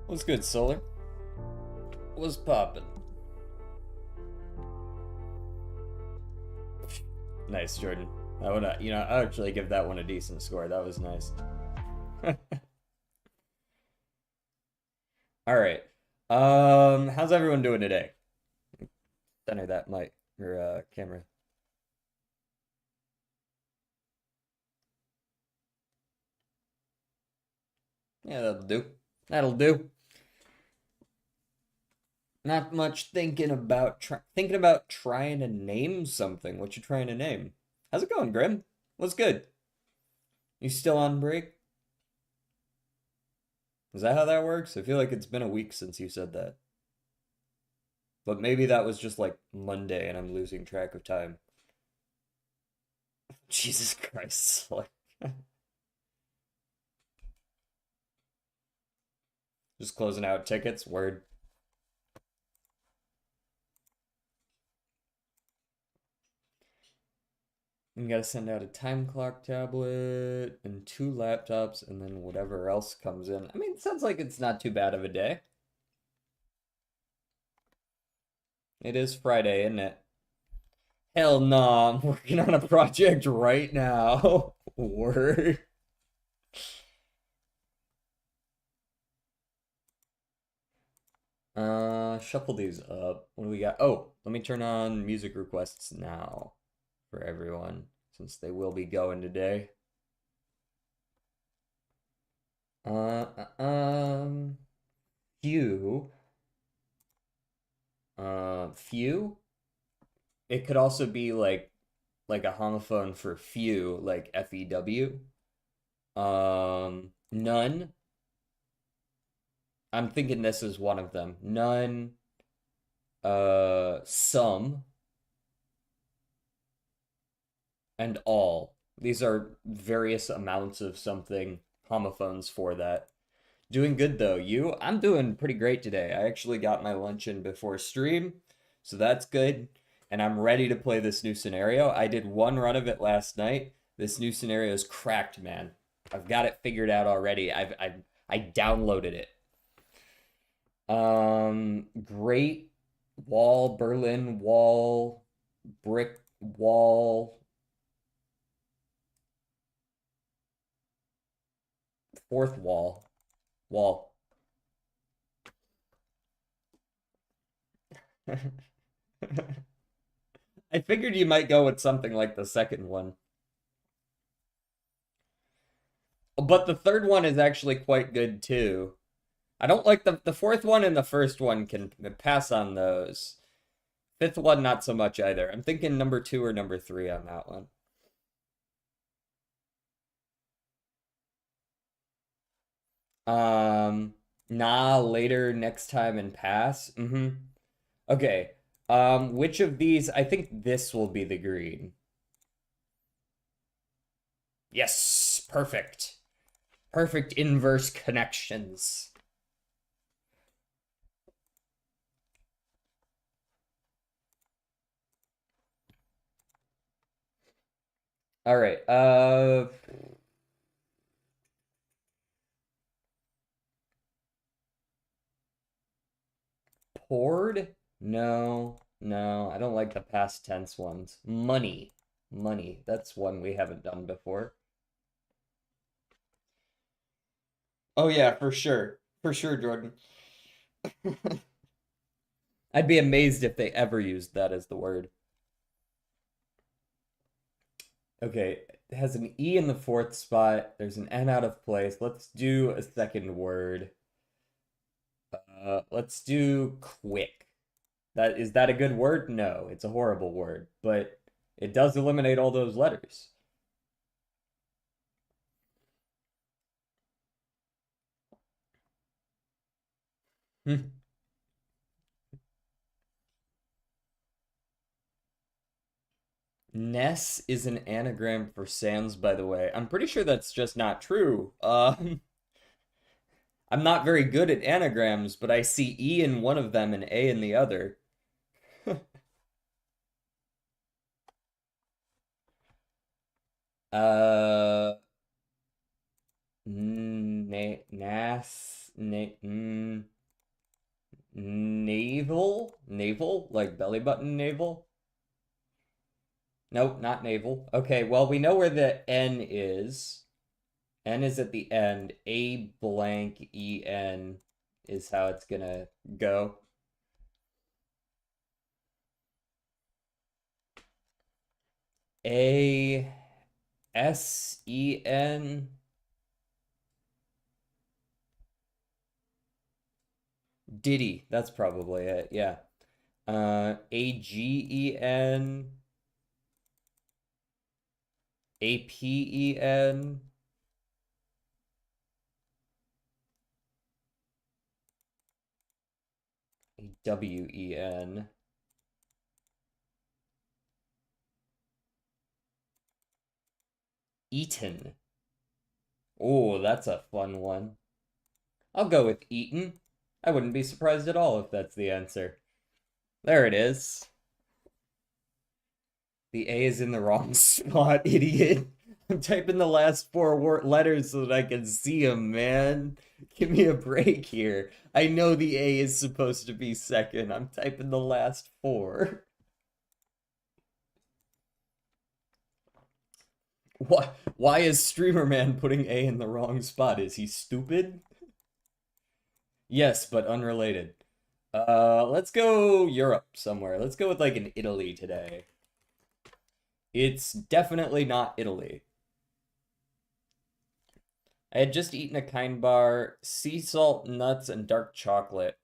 What's good, Solar? What's poppin'? Nice, Jordan. I would, I actually give that one a decent score. That was nice. All right. How's everyone doing today? Center that mic or camera. Yeah, that'll do. That'll do. Not much thinking about trying to name something. What you trying to name? How's it going, Grim? What's good? You still on break? Is that how that works? I feel like it's been a week since you said that. But maybe that was just like Monday and I'm losing track of time. Jesus Christ. Like, just closing out tickets. Word. You gotta send out a time clock tablet and 2 laptops and then whatever else comes in. I mean, it sounds like it's not too bad of a day. It is Friday, isn't it? Hell no, I'm working on a project right now. Word. Shuffle these up. What do we got? Oh, let me turn on music requests now for everyone, since they will be going today. Uh, uh, um, few. Few. It could also be like a homophone for few, like FEW. None. I'm thinking this is one of them. None. Some and all. These are various amounts of something, homophones for that. Doing good though. You? I'm doing pretty great today. I actually got my lunch in before stream, so that's good. And I'm ready to play this new scenario. I did one run of it last night. This new scenario is cracked, man. I've got it figured out already. I downloaded it. Great Wall, Berlin Wall, brick wall, fourth wall. I figured you might go with something like the second one. But the third one is actually quite good too. I don't like the fourth one and the first one can pass on those. Fifth one, not so much either. I'm thinking number 2 or number 3 on that one. Nah, later, next time, and pass. Okay. Which of these? I think this will be the green. Yes, perfect. Perfect inverse connections. All right. Poured? No, no, I don't like the past tense ones. Money. Money. That's one we haven't done before. Oh yeah, for sure. For sure, Jordan. I'd be amazed if they ever used that as the word. Okay, it has an E in the fourth spot. There's an N out of place. Let's do a second word. Let's do quick. That a good word? No, it's a horrible word, but it does eliminate all those letters. Ness is an anagram for Sans, by the way. I'm pretty sure that's just not true. I'm not very good at anagrams, but I see E in one of them and A in the other. uh, Nas, Na navel, like belly button navel. Nope, not navel. Okay, well, we know where the N is. N is at the end. A blank E N is how it's gonna go. A S E N. Diddy. That's probably it. Yeah. Agen. Apen. Awen. Eaton. Oh, that's a fun one. I'll go with Eaton. I wouldn't be surprised at all if that's the answer. There it is. The A is in the wrong spot, idiot. I'm typing the last four letters so that I can see them, man. Give me a break here. I know the A is supposed to be second. I'm typing the last four. Why is Streamer Man putting A in the wrong spot? Is he stupid? Yes, but unrelated. Let's go Europe somewhere. Let's go with like an Italy today. It's definitely not Italy. I had just eaten a kind bar, sea salt, nuts, and dark chocolate.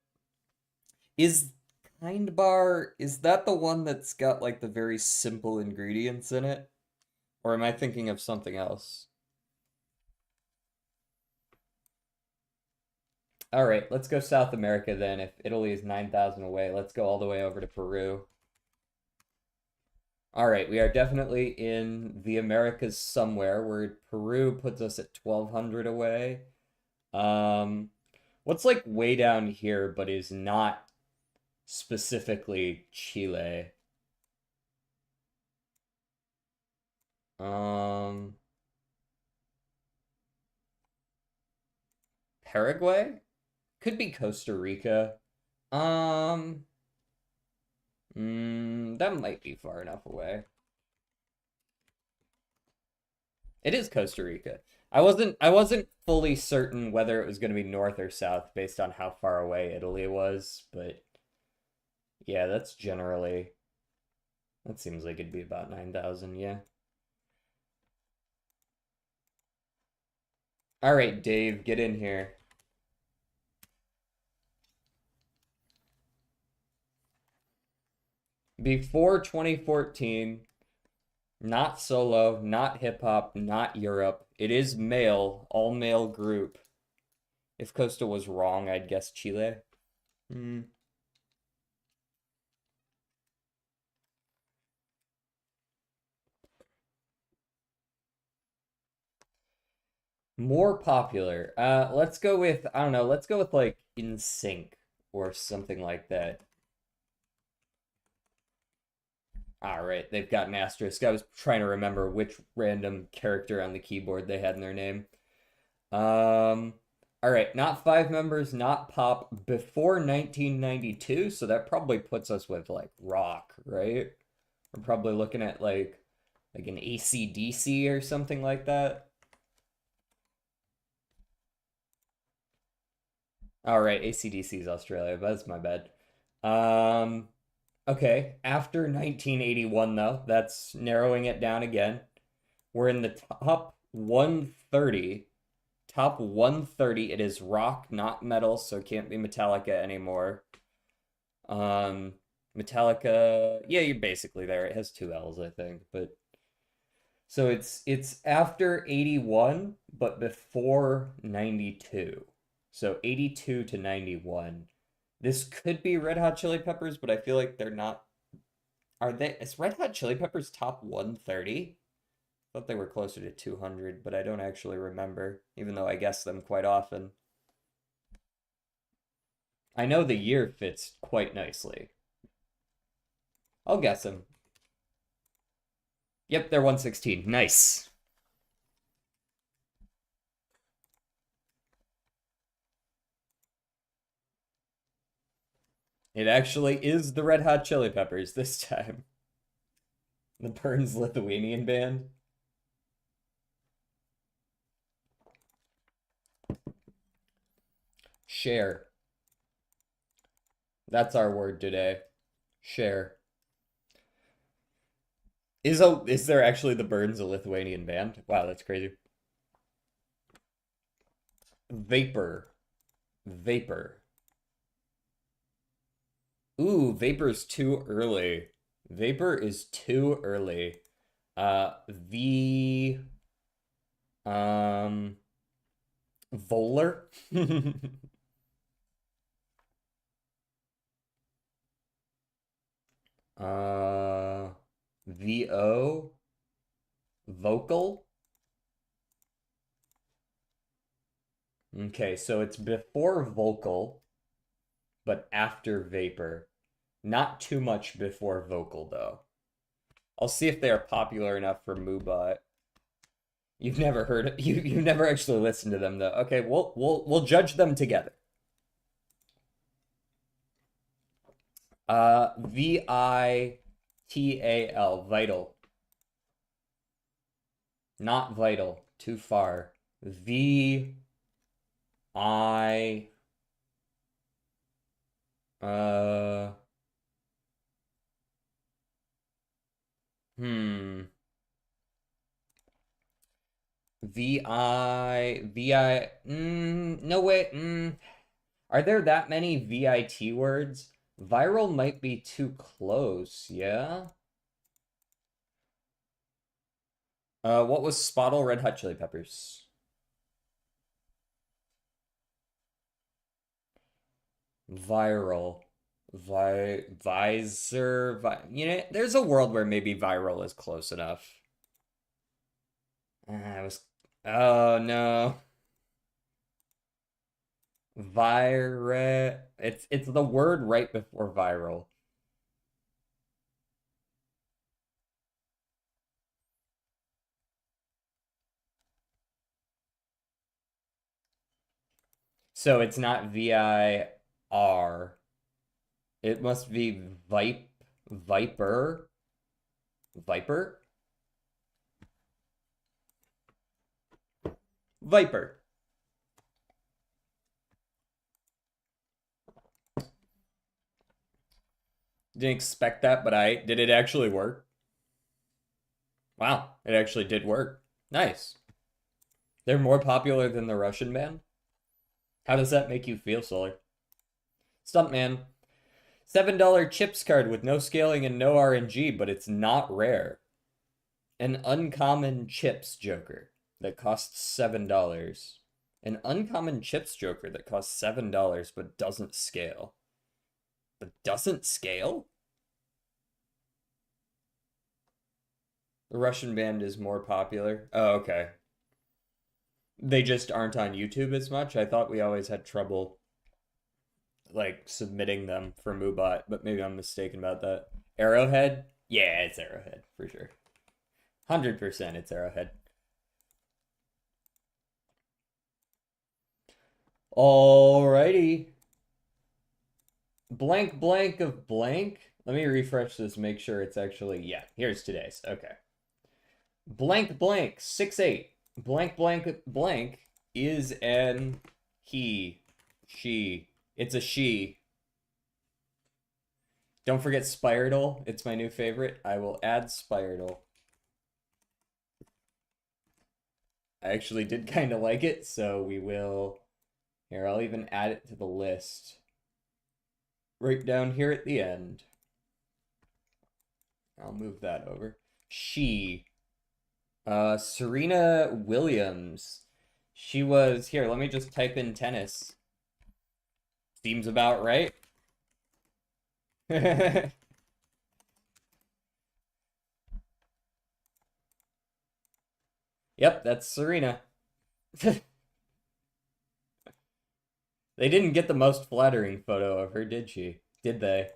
Is kind bar, is that the one that's got like the very simple ingredients in it? Or am I thinking of something else? All right, let's go South America then. If Italy is 9,000 away, let's go all the way over to Peru. All right, we are definitely in the Americas somewhere, where Peru puts us at 1,200 away. Um, what's like way down here, but is not specifically Chile? Um, Paraguay? Could be Costa Rica. Um, that might be far enough away. It is Costa Rica. I wasn't fully certain whether it was going to be north or south based on how far away Italy was, but yeah, that seems like it'd be about 9,000, yeah. All right, Dave, get in here. Before 2014, not solo, not hip hop, not Europe. It is male, all male group. If Costa was wrong, I'd guess Chile. Hmm. More popular. Let's go with, I don't know, let's go with like In Sync or something like that. All right, they've got an asterisk. I was trying to remember which random character on the keyboard they had in their name. Um, all right, not five members, not pop before 1992, so that probably puts us with like rock, right? We're probably looking at like an AC/DC or something like that. All right, AC/DC is Australia, but that's my bad. Um, okay, after 1981 though, that's narrowing it down again. We're in the top 130. Top 130. It is rock, not metal, so it can't be Metallica anymore. Um, Metallica, yeah, you're basically there. It has two L's, I think, but so it's after 81, but before 92. So 82 to 91. This could be Red Hot Chili Peppers, but I feel like they're not. Are they? Is Red Hot Chili Peppers top 130? Thought they were closer to 200, but I don't actually remember, even though I guess them quite often. I know the year fits quite nicely. I'll guess them. Yep, they're 116. Nice. It actually is the Red Hot Chili Peppers this time. The Burns Lithuanian band. Share. That's our word today. Share. Is there actually the Burns a Lithuanian band? Wow, that's crazy. Vapor. Vapor. Ooh, vapor's too early. Vapor is too early. The um Volar. uh VO vocal. Okay, so it's before vocal, but after vapor. Not too much before vocal though. I'll see if they are popular enough for Moobot. You've never heard it. You've never actually listened to them though. Okay, we'll judge them together. Vital, vital. Not vital. Too far. I uh hmm. No way. Are there that many VIT words? Viral might be too close, yeah? What was Spottle Red Hot Chili Peppers? Viral. There's a world where maybe viral is close enough. I was. Oh no. It's the word right before viral. So it's not VIR. It must be Viper. Viper? Viper. Didn't expect that, but I did it actually work? Wow, it actually did work. Nice. They're more popular than the Russian band? How does that make you feel, Solar? Stuntman. $7 chips card with no scaling and no RNG, but it's not rare. An uncommon chips joker that costs $7. An uncommon chips joker that costs $7 but doesn't scale. But doesn't scale? The Russian band is more popular. Oh, okay. They just aren't on YouTube as much. I thought we always had trouble like submitting them for Moobot, but maybe I'm mistaken about that. Arrowhead? Yeah, it's Arrowhead for sure. 100% it's Arrowhead. Alrighty. Blank blank of blank. Let me refresh this, make sure it's actually, yeah, here's today's. Okay. Blank blank 6'8". Blank blank blank is an he, she. It's a she. Don't forget Spirtle. It's my new favorite. I will add Spirtle. I actually did kind of like it, so we will. Here, I'll even add it to the list. Right down here at the end. I'll move that over. She. Serena Williams. She was. Here, let me just type in tennis. Seems about right. Yep, that's Serena. They didn't get the most flattering photo of her, did she? Did they?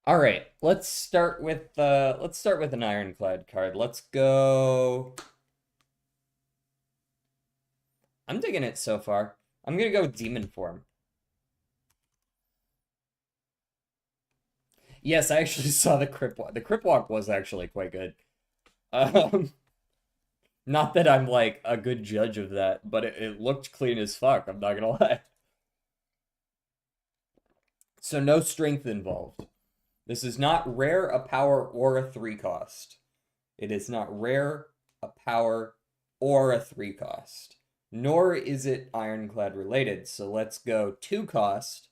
All right, let's start with an ironclad card. Let's go. I'm digging it so far. I'm gonna go with demon form. Yes, I actually saw the Crip Walk. The Crip Walk was actually quite good. Um, Not that I'm like a good judge of that, but it looked clean as fuck. I'm not gonna lie. So no strength involved. This is not rare, a power, or a three cost. It is not rare, a power, or a three cost. Nor is it ironclad related. So let's go two cost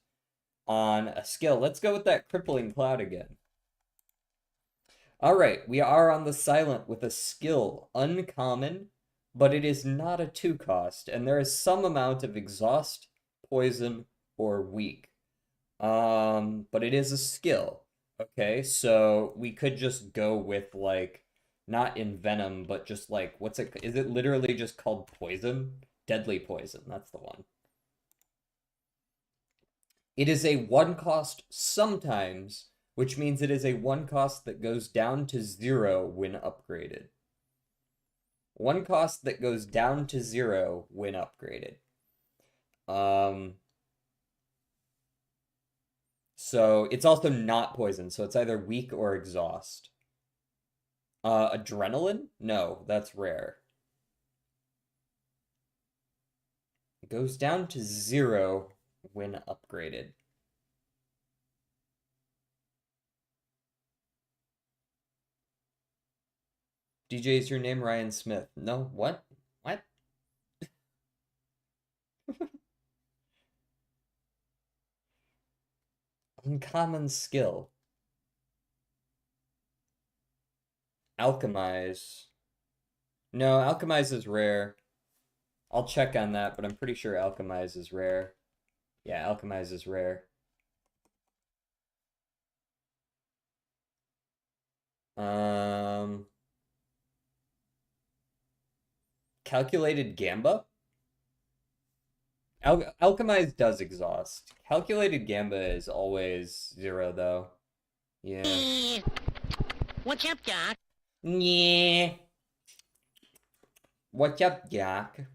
on a skill. Let's go with that crippling cloud again. All right, we are on the silent with a skill uncommon, but it is not a two cost, and there is some amount of exhaust, poison, or weak. But it is a skill. Okay, so we could just go with like not envenom, but just like what's it? Is it literally just called poison? Deadly poison. That's the one. It is a one cost sometimes, which means it is a one cost that goes down to zero when upgraded. One cost that goes down to zero when upgraded. Um, so it's also not poison, so it's either weak or exhaust. Adrenaline? No, that's rare. It goes down to zero when upgraded. DJ, is your name Ryan Smith? No, what? What? Uncommon skill. Alchemize. No, Alchemize is rare. I'll check on that, but I'm pretty sure Alchemize is rare. Yeah, Alchemize is rare. Um, Calculated Gamba? Alchemize does exhaust. Calculated Gamba is always zero, though. Yeah. What's up, Doc? Yeah. What's up, Jack?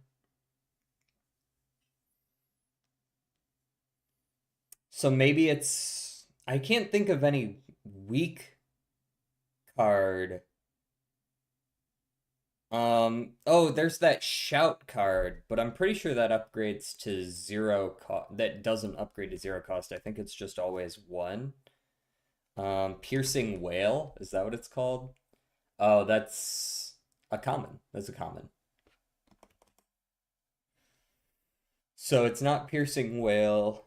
So maybe it's. I can't think of any weak card. Oh, there's that shout card, but I'm pretty sure that upgrades to zero cost. That doesn't upgrade to zero cost. I think it's just always one. Piercing Whale, is that what it's called? Oh, that's a common. That's a common. So it's not Piercing Whale.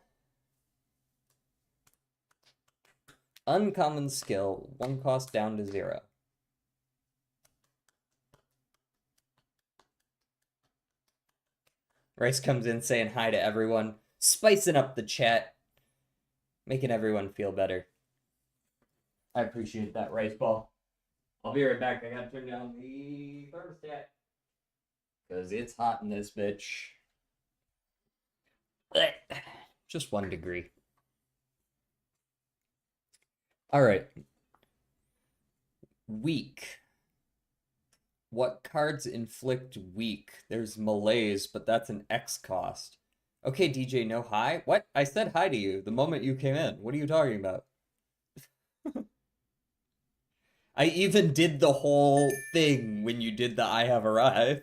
Uncommon skill, one cost down to zero. Rice comes in saying hi to everyone, spicing up the chat, making everyone feel better. I appreciate that, Rice Ball. I'll be right back. I gotta turn down the thermostat because it's hot in this bitch. Just 1 degree. All right. Weak. What cards inflict weak? There's malaise, but that's an X cost. Okay, DJ, no hi. What? I said hi to you the moment you came in. What are you talking about? I even did the whole thing when you did the I have arrived.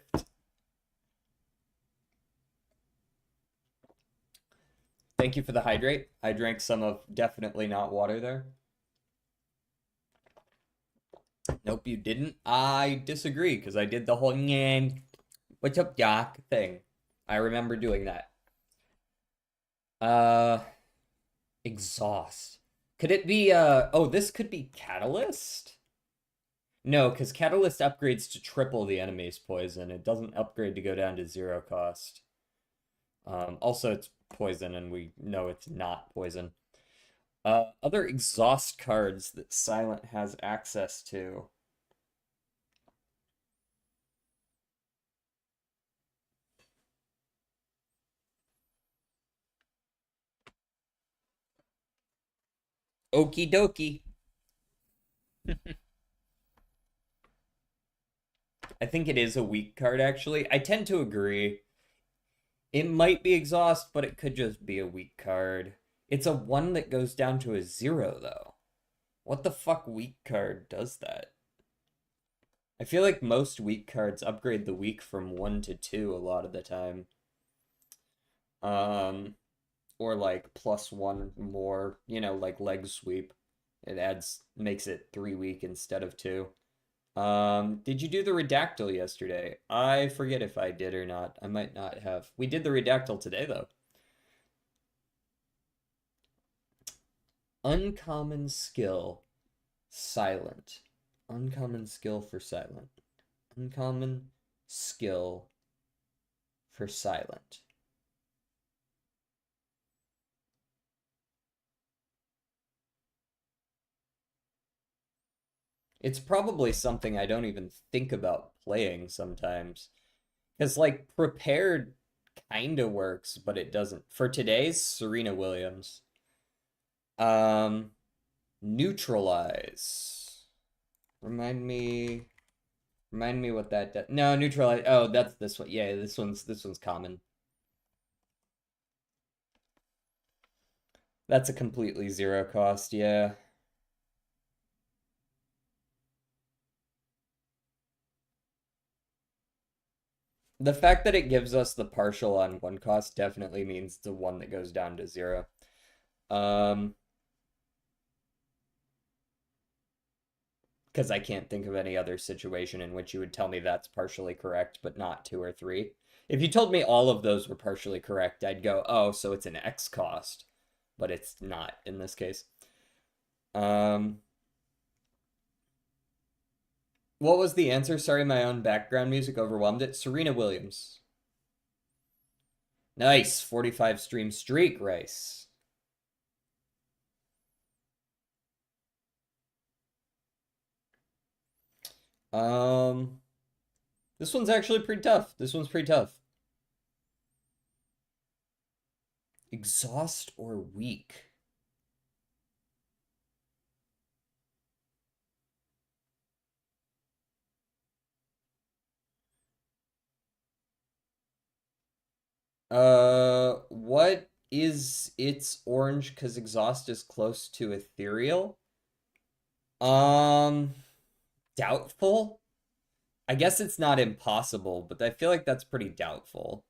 Thank you for the hydrate. I drank some of definitely not water there. Nope, you didn't. I disagree because I did the whole what's up, Doc thing. I remember doing that. Uh, Exhaust. Could it be, oh, this could be Catalyst? No, because Catalyst upgrades to triple the enemy's poison. It doesn't upgrade to go down to zero cost. Also, it's poison, and we know it's not poison. Other exhaust cards that Silent has access to. Okie dokie. I think it is a weak card, actually. I tend to agree. It might be exhaust, but it could just be a weak card. It's a one that goes down to a zero, though. What the fuck weak card does that? I feel like most weak cards upgrade the weak from one to two a lot of the time. Um, or like plus one more, like leg sweep. It adds makes it three weak instead of two. Did you do the redactyl yesterday? I forget if I did or not. I might not have. We did the redactyl today though. Uncommon skill, silent. Uncommon skill for silent. Uncommon skill for silent. It's probably something I don't even think about playing sometimes. Because, like, prepared kind of works, but it doesn't. For today's, Serena Williams. Um, neutralize. Remind me. Remind me what that does. No, neutralize. Oh, that's this one. Yeah, this one's common. That's a completely zero cost. Yeah. The fact that it gives us the partial on one cost definitely means the one that goes down to zero. Um, because I can't think of any other situation in which you would tell me that's partially correct, but not two or three. If you told me all of those were partially correct, I'd go, oh, so it's an X cost, but it's not in this case. Um, what was the answer? Sorry, my own background music overwhelmed it. Serena Williams. Nice, 45 stream streak race. Um, this one's actually pretty tough. This one's pretty tough. Exhaust or weak? What is its orange? Because exhaust is close to ethereal. Um, doubtful. I guess it's not impossible, but I feel like that's pretty doubtful.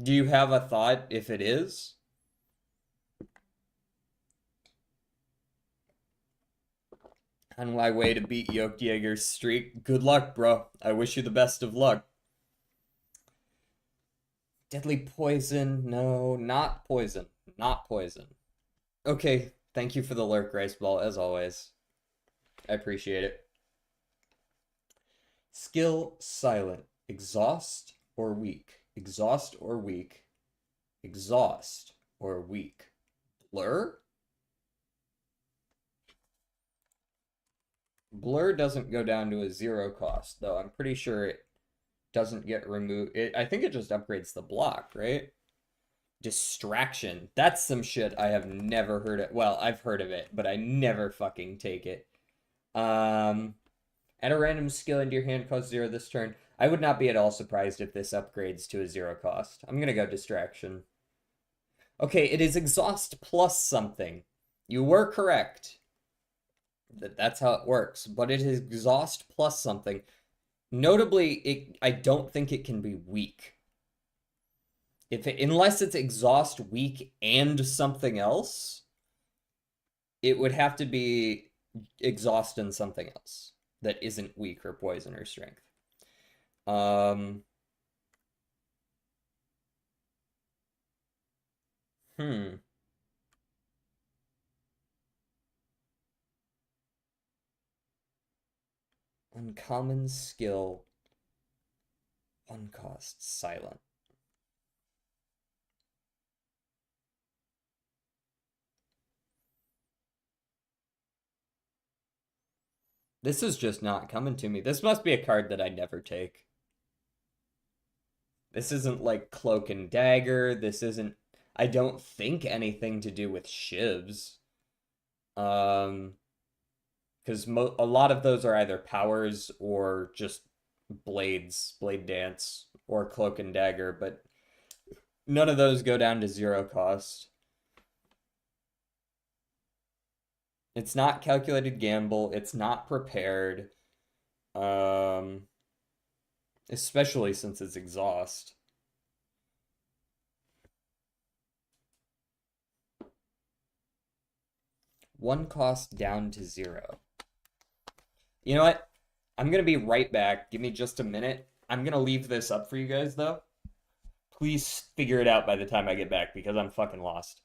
Do you have a thought if it is? On my way to beat Jaeger's streak. Good luck, bro. I wish you the best of luck. Deadly poison? No, not poison. Not poison. Okay, thank you for the lurk, Rice Ball, as always. I appreciate it. Skill silent. Exhaust or weak. Exhaust or weak. Exhaust or weak. Blur? Blur doesn't go down to a zero cost, though. I'm pretty sure it doesn't get removed. I think it just upgrades the block, right? Distraction. That's some shit I have never heard of. Well, I've heard of it, but I never fucking take it. Um, Add a random skill into your hand, cost zero this turn. I would not be at all surprised if this upgrades to a zero cost. I'm gonna go distraction. Okay, it is exhaust plus something. You were correct. That's how it works, but it is exhaust plus something. Notably, I don't think it can be weak. Unless it's exhaust weak and something else, it would have to be exhaust and something else that isn't weak or poison or strength. Um, hmm. Uncommon skill. One cost. Silent. This is just not coming to me. This must be a card that I never take. This isn't like Cloak and Dagger. This isn't. I don't think anything to do with shivs. Um, because a lot of those are either powers or just blades, blade dance, or cloak and dagger, but none of those go down to zero cost. It's not calculated gamble. It's not prepared. Um, especially since it's exhaust. One cost down to zero. You know what? I'm gonna be right back. Give me just a minute. I'm gonna leave this up for you guys though. Please figure it out by the time I get back because I'm fucking lost.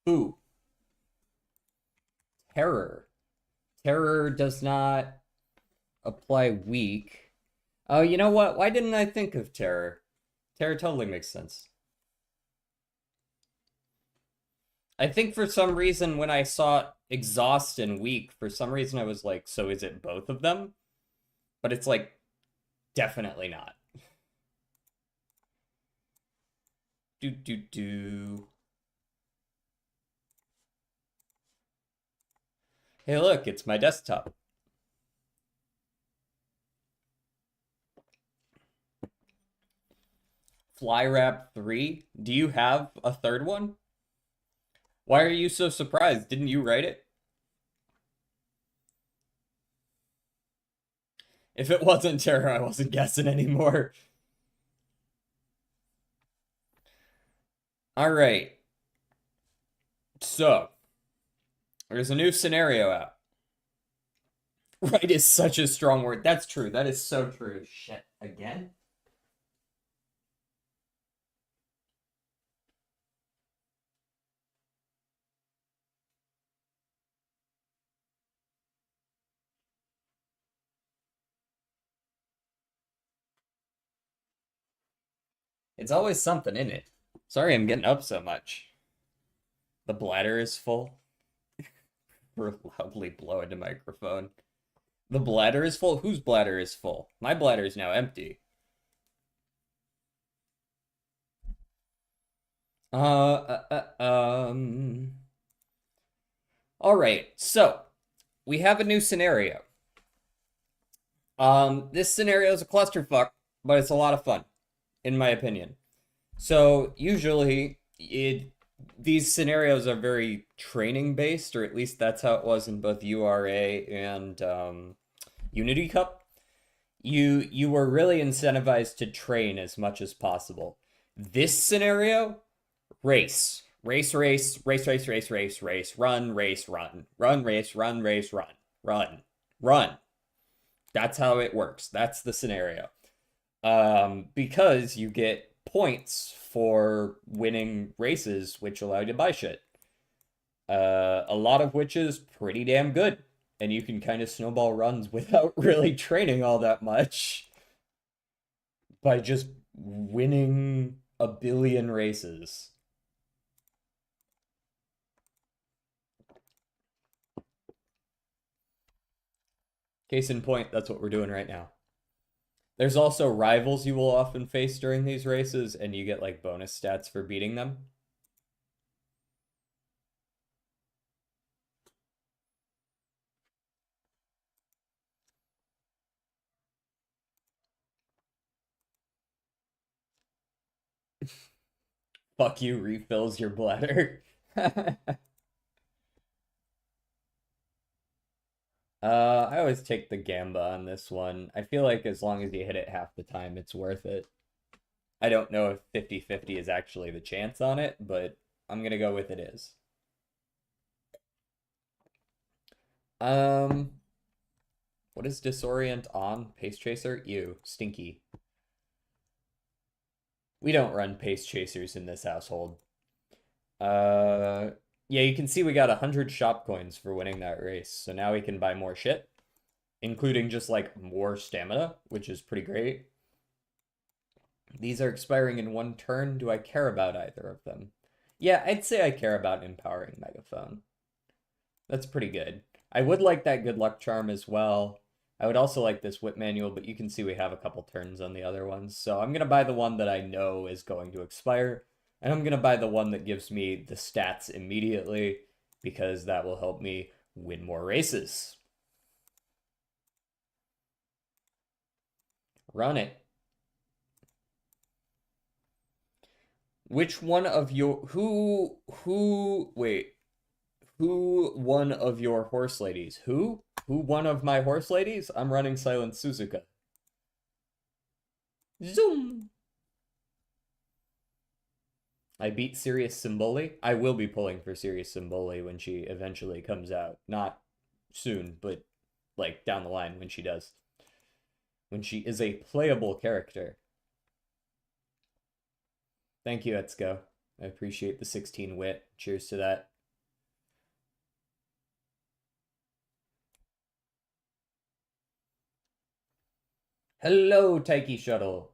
Ooh, terror. Terror does not apply weak. Oh, you know what? Why didn't I think of terror? Terror totally makes sense. I think for some reason when I saw exhaust and weak, for some reason I was like, so is it both of them? But it's like definitely not. Do do do. Hey, look, it's my desktop. Fly Wrap 3. Do you have a third one? Why are you so surprised? Didn't you write it? If it wasn't terror, I wasn't guessing anymore. All right. So, there's a new scenario out. Right is such a strong word. That's true. That is so true. Shit. Again? It's always something in it. Sorry I'm getting up so much. The bladder is full. Loudly blow into microphone. The bladder is full? Whose bladder is full? My bladder is now empty. All right, so we have a new scenario. This scenario is a clusterfuck, but it's a lot of fun, in my opinion. So usually, these scenarios are very training based, or at least that's how it was in both URA and Unity Cup. You were really incentivized to train as much as possible. This scenario, race. Race, race, race, race, race, race, race, run, race, run, run, race, run, race, run, run, run. That's how it works. That's the scenario. Because you get points for winning races, which allow you to buy shit. A lot of which is pretty damn good. And you can kind of snowball runs without really training all that much by just winning a billion races. Case in point, that's what we're doing right now. There's also rivals you will often face during these races, and you get like bonus stats for beating them. Fuck you refills your bladder. I always take the Gamba on this one. I feel like as long as you hit it half the time, it's worth it. I don't know if 50-50 is actually the chance on it, but I'm gonna go with it is. Um, what is Disorient on? Pace Chaser? Ew, stinky. We don't run Pace Chasers in this household. Uh, yeah, you can see we got 100 shop coins for winning that race. So now we can buy more shit, including just like more stamina, which is pretty great. These are expiring in one turn. Do I care about either of them? Yeah, I'd say I care about Empowering Megaphone. That's pretty good. I would like that Good Luck Charm as well. I would also like this Whip Manual, but you can see we have a couple turns on the other ones. So I'm going to buy the one that I know is going to expire. And I'm going to buy the one that gives me the stats immediately because that will help me win more races. Run it. Which one of your wait, who one of your horse ladies? Who one of my horse ladies? I'm running Silent Suzuka. Zoom. I beat Sirius Symboli. I will be pulling for Sirius Symboli when she eventually comes out. Not soon, but like down the line when she does. When she is a playable character. Thank you, Etsuko. I appreciate the 16 wit. Cheers to that. Hello, Taiki Shuttle.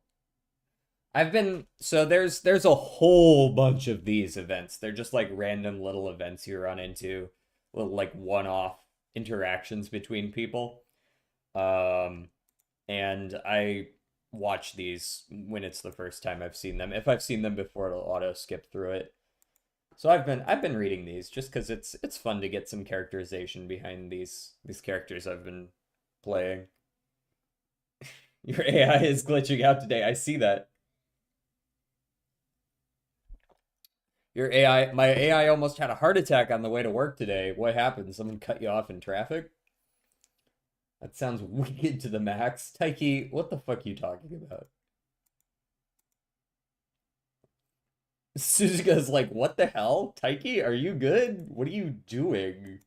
There's a whole bunch of these events. They're just like random little events you run into, little like one-off interactions between people. Um, and I watch these when it's the first time I've seen them. If I've seen them before, it'll auto skip through it. So I've been reading these just because it's fun to get some characterization behind these characters I've been playing. Your AI is glitching out today. I see that. Your AI, my AI almost had a heart attack on the way to work today. What happened? Someone cut you off in traffic? That sounds wicked to the max. Taiki, what the fuck are you talking about? Suzuka's like, what the hell? Taiki, are you good? What are you doing?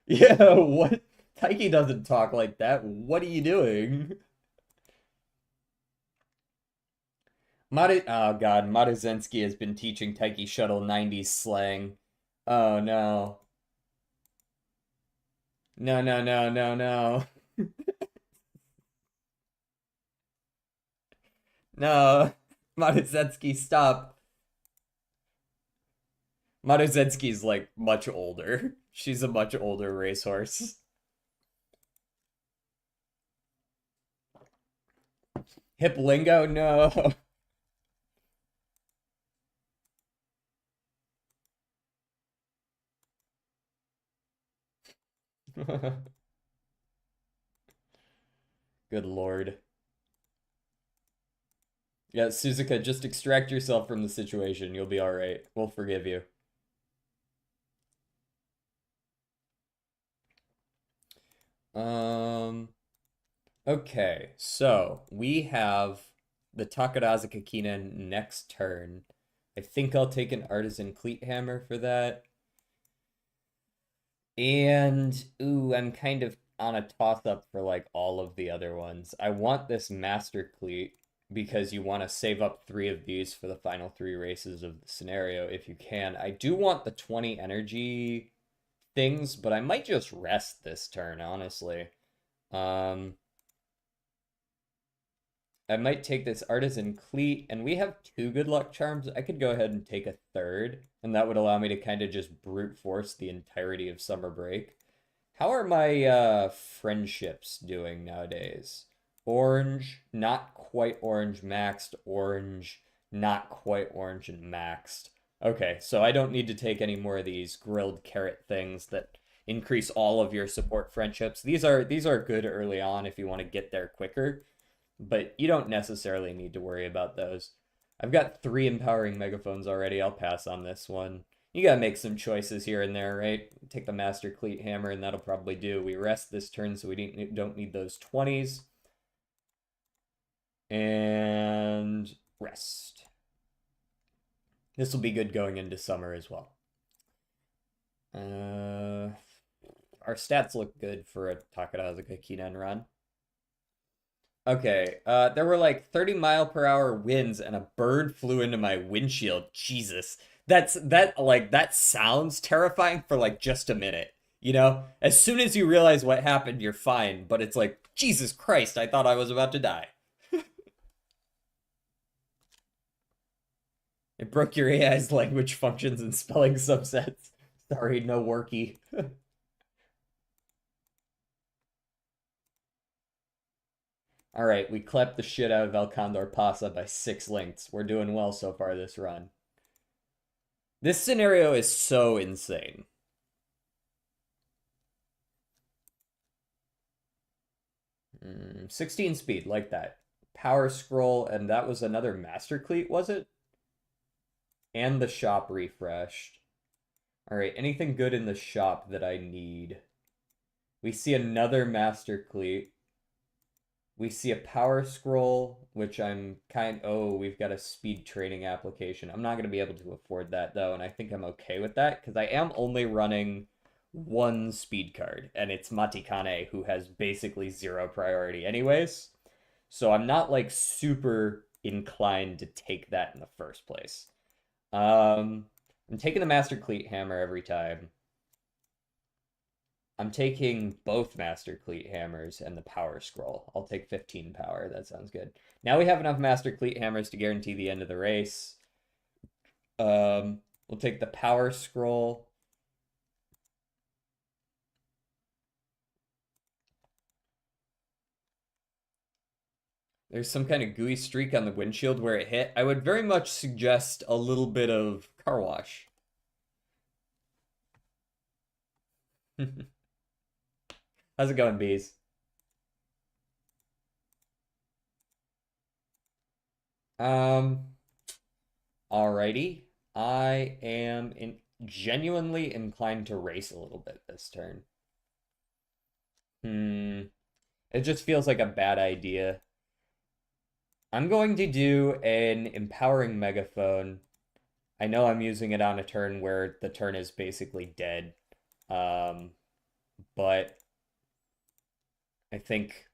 Yeah, what? Taiki doesn't talk like that. What are you doing? Oh god, Maruzensky has been teaching Taiki Shuttle 90s slang. Oh no. No, no, no, no, no. No. Maruzensky, stop. Maruzensky's like much older. She's a much older racehorse. Hip lingo? No. Good lord. Yeah, Suzuka, just extract yourself from the situation. You'll be alright. We'll forgive you. Um, okay, so we have the Takarazu Kakina next turn. I think I'll take an Artisan Cleat Hammer for that. And, ooh, I'm kind of on a toss-up for like all of the other ones. I want this Master Cleat because you want to save up 3 of these for the final 3 races of the scenario if you can. I do want the 20 energy things, but I might just rest this turn, honestly. Um, I might take this Artisan Cleat, and we have 2 good luck charms. I could go ahead and take a third, and that would allow me to kind of just brute force the entirety of summer break. How are my friendships doing nowadays? Orange, not quite orange maxed, orange, not quite orange and maxed. Okay, so I don't need to take any more of these grilled carrot things that increase all of your support friendships. These are good early on if you want to get there quicker, but you don't necessarily need to worry about those. I've got 3 empowering megaphones already. I'll pass on this one. You gotta make some choices here and there, right? Take the Master Cleat Hammer, and that'll probably do. We rest this turn, so we don't need those 20s. And rest. This will be good going into summer as well. Our stats look good for a Takarazuka Kinen run. Okay, there were like 30-mile-per-hour winds and a bird flew into my windshield. Jesus. That sounds terrifying for like just a minute. You know? As soon as you realize what happened, you're fine, but it's like, Jesus Christ, I thought I was about to die. It broke your AI's language functions and spelling subsets. Sorry, no worky. All right, we clapped the shit out of El Condor Pasa by 6 lengths. We're doing well so far this run. This scenario is so insane. 16 speed, like that. Power scroll, and that was another Master Cleat, was it? And the shop refreshed. All right, anything good in the shop that I need? We see another Master Cleat. We see a power scroll, which oh, we've got a speed training application. I'm not going to be able to afford that though, and I think I'm okay with that because I am only running 1 speed card, and it's Matikane, who has basically 0 priority anyways. So I'm not like super inclined to take that in the first place. I'm taking the Master Cleat Hammer every time. I'm taking both Master Cleat Hammers and the Power Scroll. I'll take 15 power. That sounds good. Now we have enough Master Cleat Hammers to guarantee the end of the race. We'll take the Power Scroll. There's some kind of gooey streak on the windshield where it hit. I would very much suggest a little bit of car wash. How's it going, bees? Um, Alrighty. I am genuinely inclined to race a little bit this turn. It just feels like a bad idea. I'm going to do an empowering megaphone. I know I'm using it on a turn where the turn is basically dead. But I think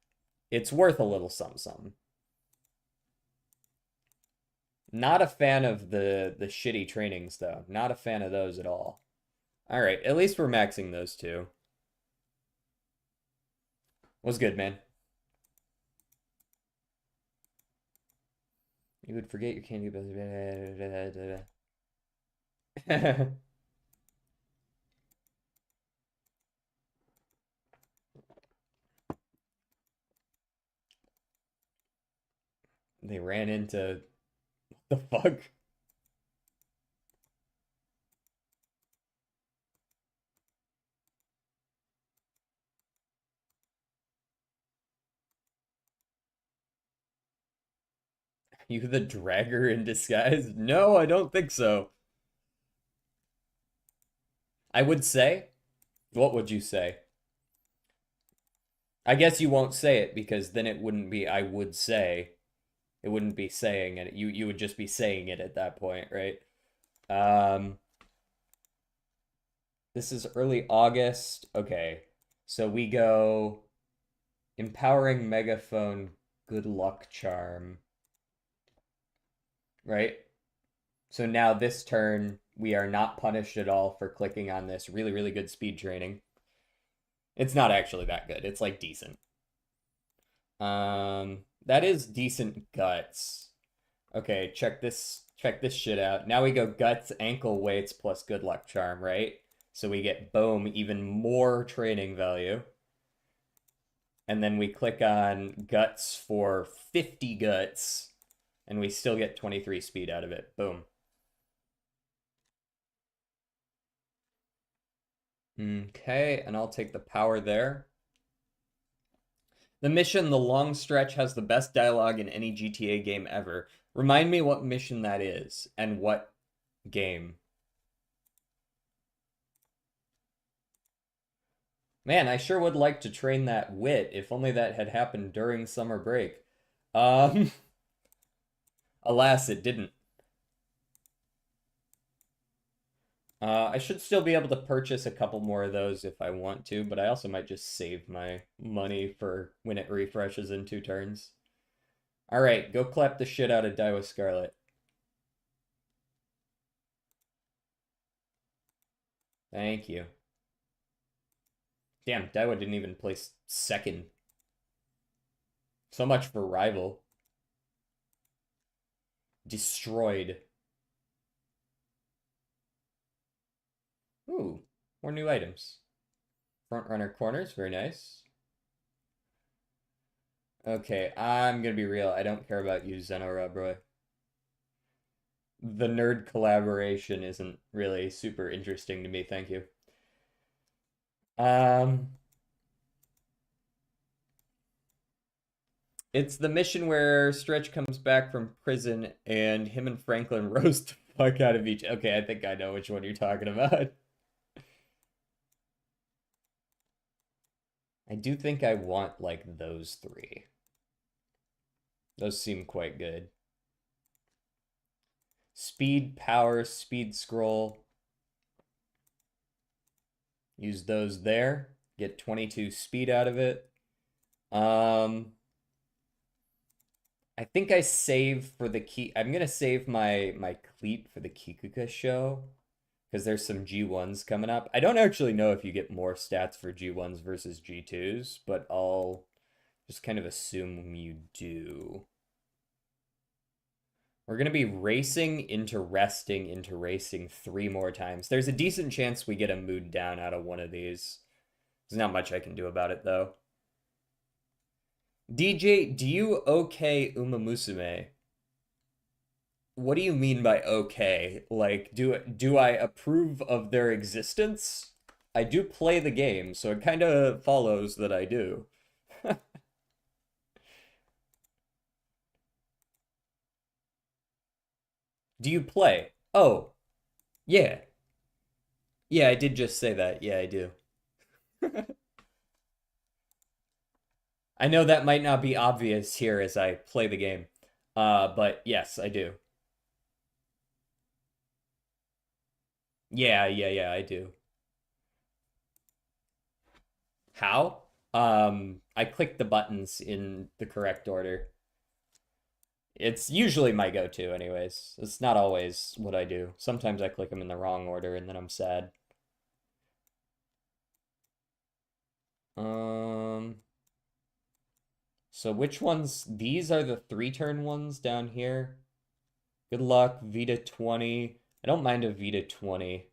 it's worth a little something. Not a fan of the shitty trainings though. Not a fan of those at all. All right, at least we're maxing those 2. What's good, man? You would forget your candy. They ran into the fuck. You the dragger in disguise? No, I don't think so. I would say. What would you say? I guess you won't say it because then it wouldn't be I would say. It wouldn't be saying it. You would just be saying it at that point, right? Um, this is early August. Okay. So we go empowering megaphone, good luck charm, right? So now this turn we are not punished at all for clicking on this really really good speed training. It's not actually that good. It's like decent. That is decent guts. Okay, check this shit out. Now we go guts, ankle weights plus good luck charm, right? So we get boom, even more training value. And then we click on guts for 50 guts, and we still get 23 speed out of it. Boom. Okay, and I'll take the power there. The mission, The Long Stretch, has the best dialogue in any GTA game ever. Remind me what mission that is and what game. Man, I sure would like to train that wit, if only that had happened during summer break. Um, alas, it didn't. I should still be able to purchase a couple more of those if I want to, but I also might just save my money for when it refreshes in 2 turns. All right, go clap the shit out of Daiwa Scarlet. Thank you. Damn, Daiwa didn't even place second. So much for rival. Destroyed. Ooh, more new items. Front runner corners, very nice. Okay, I'm gonna be real. I don't care about you, Zeno Rubroy. The nerd collaboration isn't really super interesting to me, thank you. Um, it's the mission where Stretch comes back from prison and him and Franklin roast the fuck out of each. Okay, I think I know which one you're talking about. I do think I want like those three. Those seem quite good. Speed, power, speed scroll. Use those there. Get 22 speed out of it. Um, I think I save for the key. I'm gonna save my cleat for the Kikuka show because there's some G1s coming up. I don't actually know if you get more stats for G1s versus G2s, but I'll just kind of assume you do. We're gonna be racing into racing 3 more times. There's a decent chance we get a mood down out of one of these. There's not much I can do about it though. DJ, do you okay Umamusume? What do you mean by okay? Like, do I approve of their existence? I do play the game, so it kind of follows that I do. Do you play? Oh, yeah. Yeah, I did just say that. Yeah, I do. I know that might not be obvious here as I play the game. But yes, I do. Yeah, I do. How? I click the buttons in the correct order. It's usually my go-to anyways. It's not always what I do. Sometimes I click them in the wrong order and then I'm sad. Um, so which ones? These are the 3-turn ones down here. Good luck, Vita 20. I don't mind a Vita 20.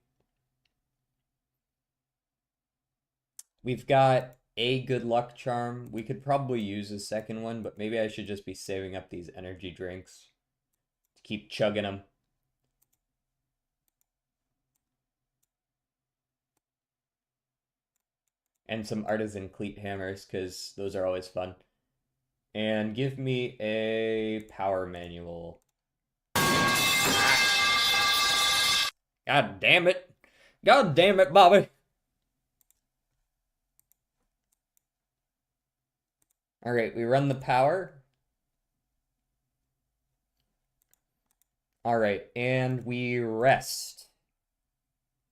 We've got a good luck charm. We could probably use a second one, but maybe I should just be saving up these energy drinks to keep chugging them. And some artisan cleat hammers, because those are always fun. And give me a power manual. God damn it. God damn it, Bobby. All right, we run the power. All right, and we rest.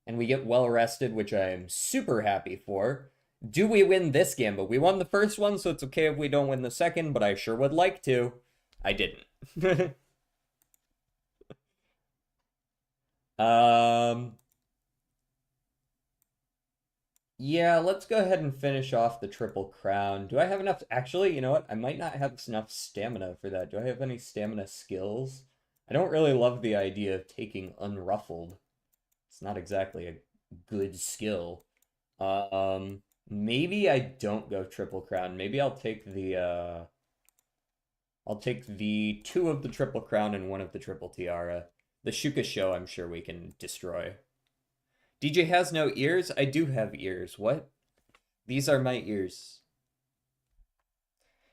And we get well rested, which I am super happy for. Do we win this gambit? We won the first one, so it's okay if we don't win the second, but I sure would like to. I didn't. um, yeah, let's go ahead and finish off the Triple Crown. Do I have enough? Actually, you know what? I might not have enough stamina for that. Do I have any stamina skills? I don't really love the idea of taking Unruffled. It's not exactly a good skill. Maybe I don't go Triple Crown. Maybe I'll take the two of the Triple Crown and one of the Triple Tiara. The Shuka Show I'm sure we can destroy. DJ has no ears? I do have ears. What? These are my ears.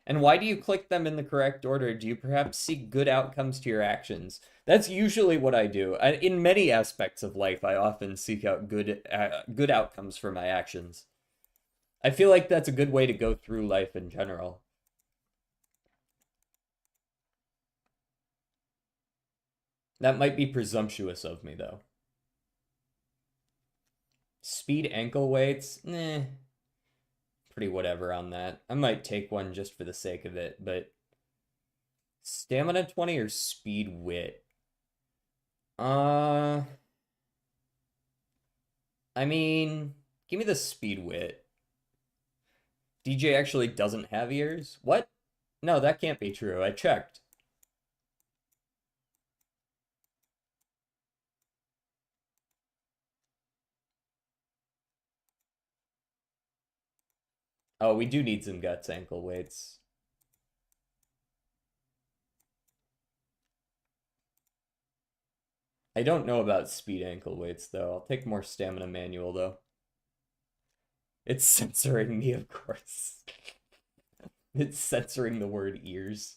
And why do you click them in the correct order? Do you perhaps seek good outcomes to your actions? That's usually what I do. In many aspects of life, I often seek out good outcomes for my actions. I feel like that's a good way to go through life in general. That might be presumptuous of me, though. Speed ankle weights? Pretty whatever on that. I might take one just for the sake of it, but stamina 20 or speed wit? Uh, I mean, give me the speed wit. DJ actually doesn't have ears? What? No, that can't be true. I checked. Oh, we do need some guts ankle weights. I don't know about speed ankle weights, though. I'll take more stamina manual, though. It's censoring me, of course. It's censoring the word ears.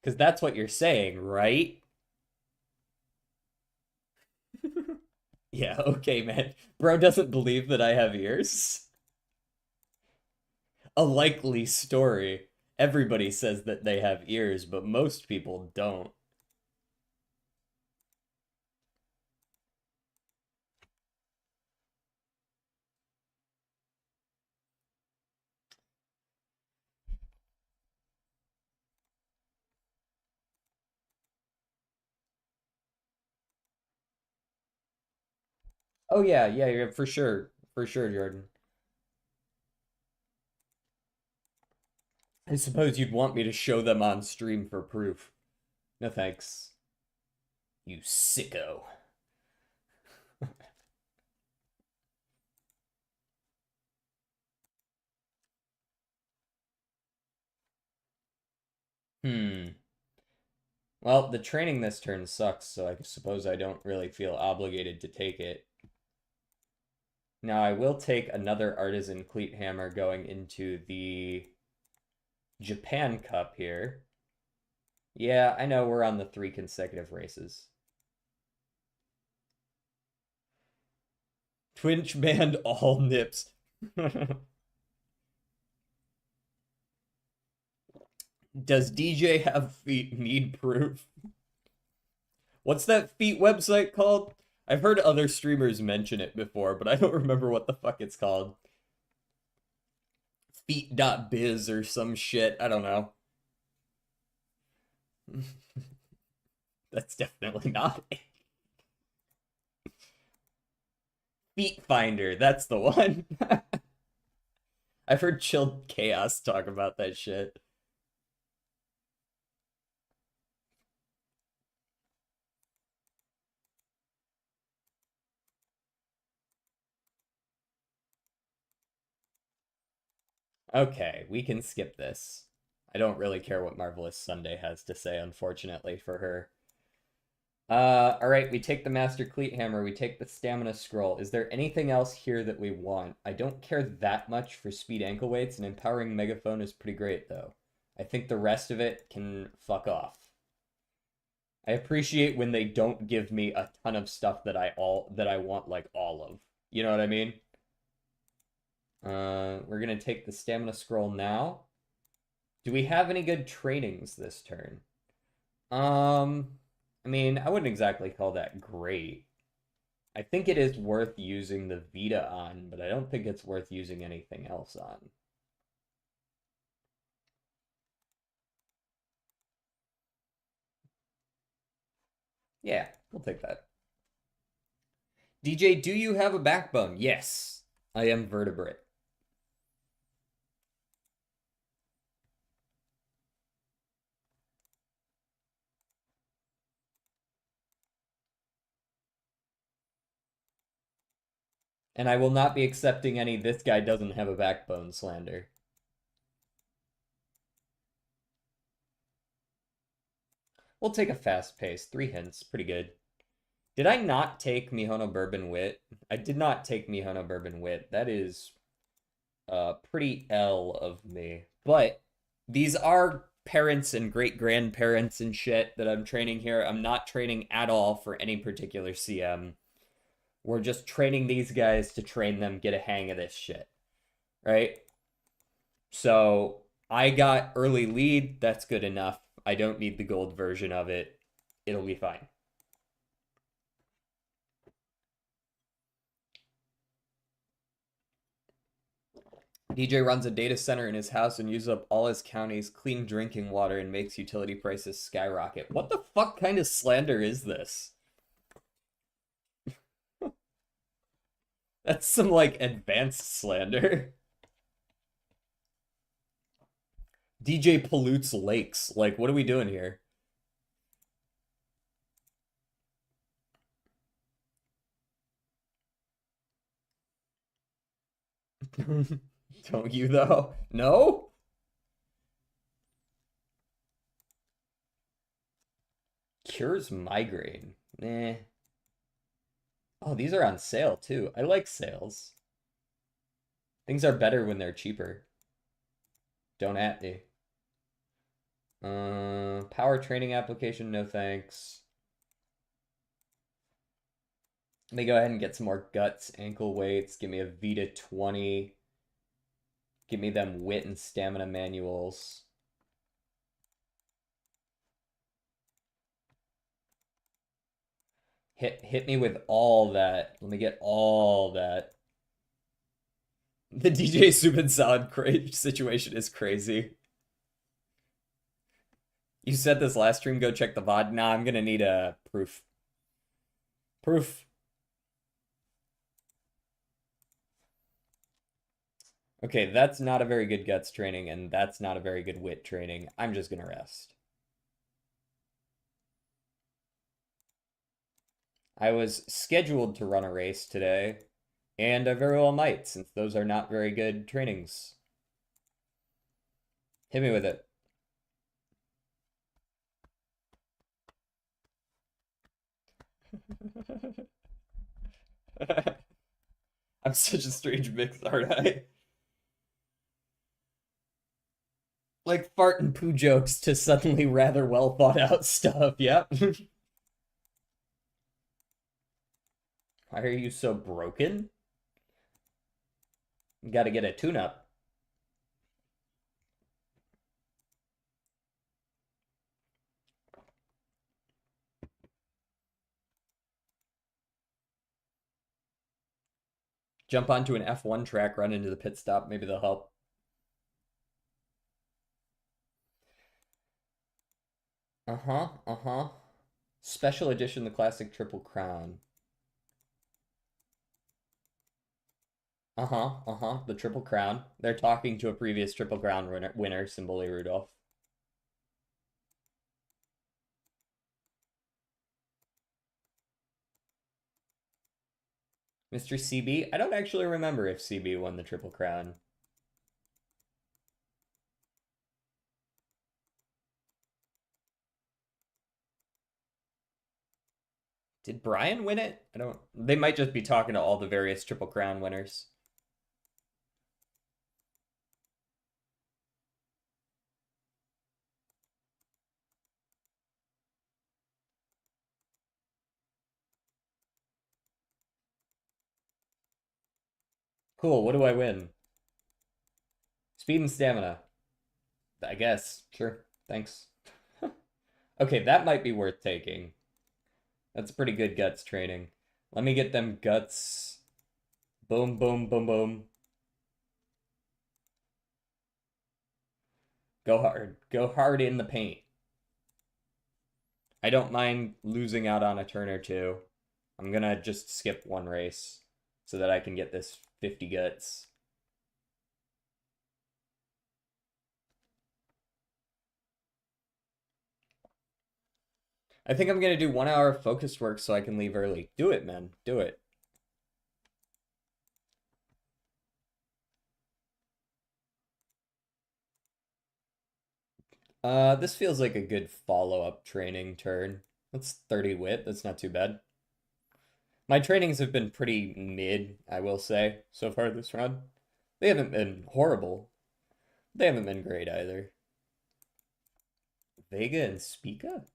Because that's what you're saying, right? Yeah, okay, man. Bro doesn't believe that I have ears. A likely story. Everybody says that they have ears, but most people don't. Oh yeah, yeah, yeah, for sure. For sure, Jordan. I suppose you'd want me to show them on stream for proof. No thanks. You sicko. Hmm. Well, the training this turn sucks, so I suppose I don't really feel obligated to take it. Now, I will take another Artisan Cleat Hammer going into the Japan Cup here. Yeah, I know we're on the 3 consecutive races. Twitch banned all nips. Does DJ have feet need proof? What's that feet website called? I've heard other streamers mention it before, but I don't remember what the fuck it's called. Feet.biz or some shit. I don't know. That's definitely not it. Feet Finder, that's the one. I've heard Chilled Chaos talk about that shit. Okay, we can skip this. I don't really care what Marvelous Sunday has to say, unfortunately, for her. Alright, we take the Master Cleat Hammer, we take the Stamina Scroll. Is there anything else here that we want? I don't care that much for speed ankle weights, and Empowering Megaphone is pretty great, though. I think the rest of it can fuck off. I appreciate when they don't give me a ton of stuff that I want like all of. You know what I mean? We're gonna take the Stamina Scroll now. Do we have any good trainings this turn? Um, I mean, I wouldn't exactly call that great. I think it is worth using the Vita on, but I don't think it's worth using anything else on. Yeah, we'll take that. DJ, do you have a backbone? Yes, I am vertebrate. And I will not be accepting any this guy doesn't have a backbone slander. We'll take a fast pace. 3 hints. Pretty good. Did I not take Mihono Bourbon Wit? I did not take Mihono Bourbon Wit. That is pretty L of me. But these are parents and great grandparents and shit that I'm training here. I'm not training at all for any particular CM. We're just training these guys to train them get a hang of this shit, right? So I got early lead. That's good enough. I don't need the gold version of it. It'll be fine. DJ runs a data center in his house and uses up all his county's clean drinking water and makes utility prices skyrocket. What the fuck kind of slander is this? That's some like advanced slander. DJ pollutes lakes. Like, what are we doing here? Don't you though? No? Cures migraine. Nah. Oh, these are on sale too. I like sales. Things are better when they're cheaper. Don't at me. Power training application, no thanks. Let me go ahead and get some more guts, ankle weights. Give me a Vita 20. Give me them wit and stamina manuals. Hit me with all that. Let me get all that. The DJ Subin Salad situation is crazy. You said this last stream, go check the VOD. Nah, I'm gonna need a proof. Proof. Okay, that's not a very good guts training, and that's not a very good wit training. I'm just gonna rest. I was scheduled to run a race today, and I very well might, since those are not very good trainings. Hit me with it. I'm such a strange mix, aren't I? Like fart and poo jokes to suddenly rather well thought out stuff. Yep. Why are you so broken? You gotta get a tune up. Jump onto an F1 track, run into the pit stop. Maybe they'll help. Uh huh. Uh huh. Special edition, the classic Triple Crown. Uh huh. Uh huh. The Triple Crown. They're talking to a previous Triple Crown winner Symbole Rudolph. Mr. CB? I don't actually remember if CB won the Triple Crown. Did Brian win it? I don't. They might just be talking to all the various Triple Crown winners. Cool. What do I win? Speed and stamina. I guess. Sure. Thanks. Okay, that might be worth taking. That's pretty good guts training. Let me get them guts. Boom, boom, boom, boom. Go hard. Go hard in the paint. I don't mind losing out on a turn or two. I'm gonna just skip one race so that I can get this 50 guts. I think I'm gonna do 1 hour of focused work so I can leave early. Do it, man. Do it. This feels like a good follow-up training turn. That's 30 wit. That's not too bad. My trainings have been pretty mid, I will say, so far this run. They haven't been horrible. They haven't been great either. Vega and Spica?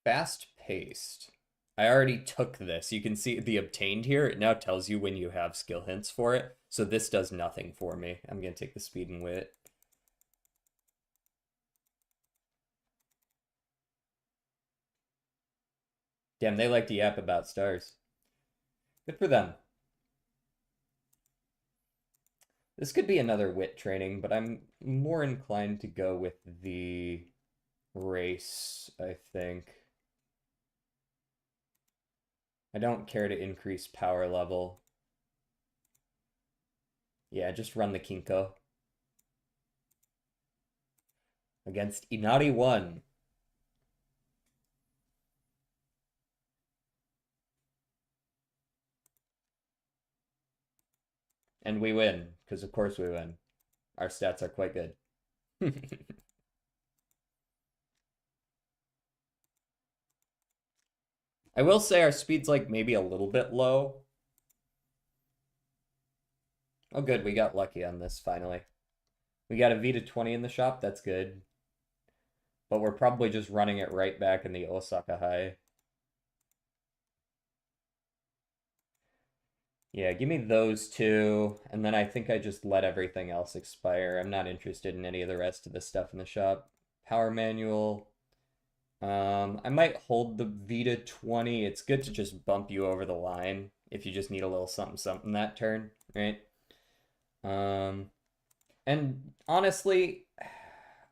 Fast paced. I already took this. You can see the obtained here. It now tells you when you have skill hints for it. So this does nothing for me. I'm going to take the speed and wit. Damn, they like to yap about stars. Good for them. This could be another wit training, but I'm more inclined to go with the race, I think. I don't care to increase power level. Yeah, just run the Kinko. Against Inari 1. And we win, because of course we win. Our stats are quite good. I will say our speed's like maybe a little bit low. Oh good, we got lucky on this finally. We got a V to 20 in the shop, that's good. But we're probably just running it right back in the Osaka High. Yeah, give me those two, and then I think I just let everything else expire. I'm not interested in any of the rest of the stuff in the shop. Power manual. I might hold the Vita 20. It's good to just bump you over the line if you just need a little something something that turn, right? Um, and honestly,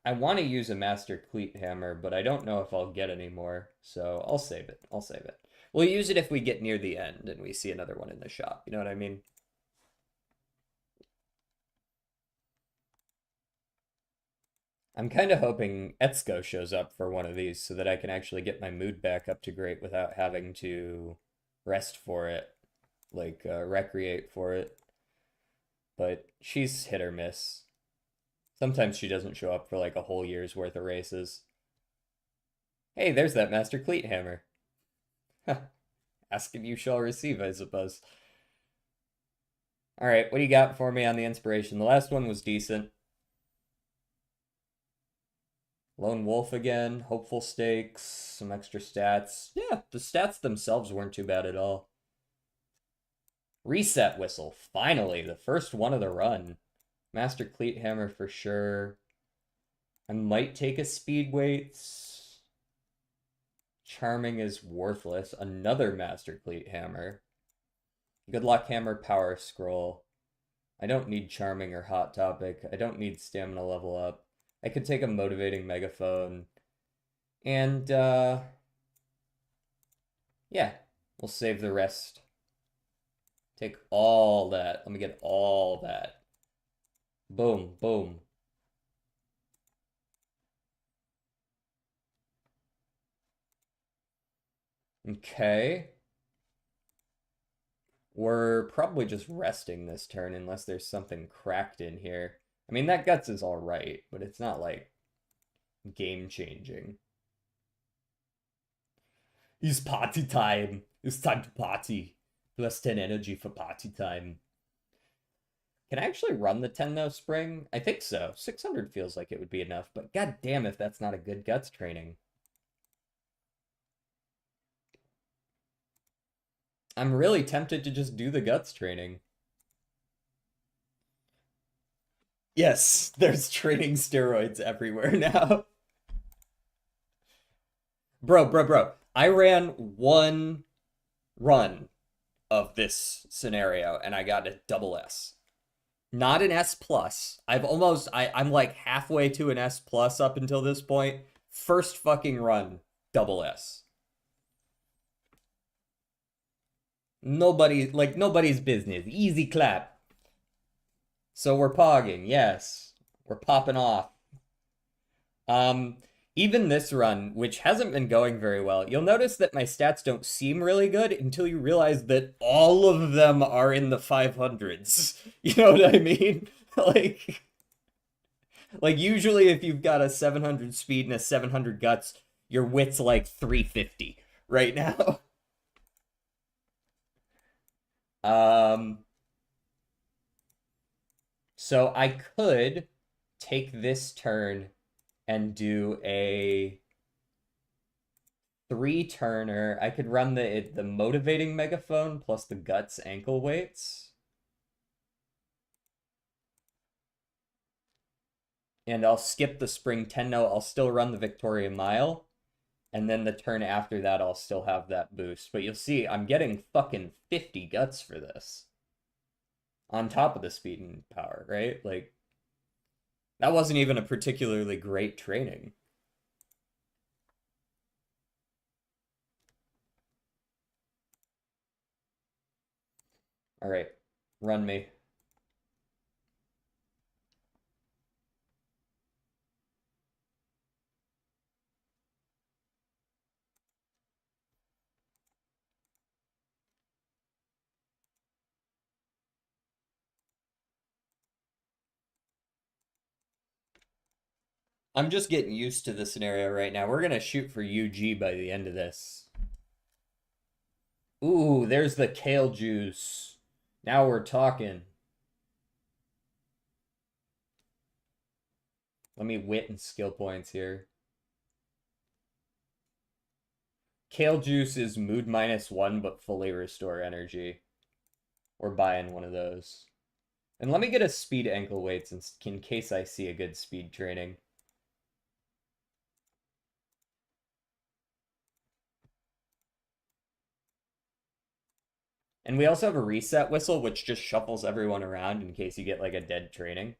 I want to use a Master Cleat Hammer, but I don't know if I'll get any more, so I'll save it. I'll save it. We'll use it if we get near the end and we see another one in the shop. You know what I mean? I'm kind of hoping Etsuko shows up for one of these so that I can actually get my mood back up to great without having to rest for it, like recreate for it. But she's hit or miss. Sometimes she doesn't show up for like a whole year's worth of races. Hey, there's that Master Cleat Hammer. Ask and you shall receive, I suppose. All right, what do you got for me on the inspiration? The last one was decent. Lone Wolf again, hopeful stakes, some extra stats. Yeah, the stats themselves weren't too bad at all. Reset whistle, finally, the first one of the run. Master Cleat Hammer for sure. I might take a speed weights. Charming is worthless. Another Master Cleat Hammer. Good luck hammer power scroll. I don't need charming or hot topic. I don't need stamina level up. I could take a motivating megaphone. And yeah, we'll save the rest. Take all that. Let me get all that. Boom, boom. Okay. We're probably just resting this turn unless there's something cracked in here. I mean, that guts is all right, but it's not like game changing. It's party time. It's time to party. Plus 10 energy for party time. Can I actually run the 10 though, Spring? I think so. 600 feels like it would be enough, but god damn if that's not a good guts training. I'm really tempted to just do the guts training. Yes, there's training steroids everywhere now. Bro. I ran one run of this scenario and I got a double S. Not an S plus. I'm like halfway to an S plus up until this point. First fucking run, double S. Nobody's business. Easy clap. So we're pogging, yes. We're popping off. Um, Even this run, which hasn't been going very well, you'll notice that my stats don't seem really good until you realize that all of them are in the 500s. You know what I mean? Like, like usually if you've got a 700 speed and a 700 guts, your wit's like 350 right now. Um, so I could take this turn and do a three turner. I could run the motivating megaphone plus the guts ankle weights. And I'll skip the spring 10 no. I'll still run the Victoria Mile. And then the turn after that, I'll still have that boost. But you'll see, I'm getting fucking 50 guts for this. On top of the speed and power, right? Like, that wasn't even a particularly great training. All right, run me. I'm just getting used to the scenario right now. We're gonna shoot for UG by the end of this. Ooh, there's the kale juice. Now we're talking. Let me wit and skill points here. Kale juice is mood -1, but fully restore energy. We're buying one of those. And let me get a speed ankle weights in case I see a good speed training. And we also have a reset whistle, which just shuffles everyone around in case you get like a dead training.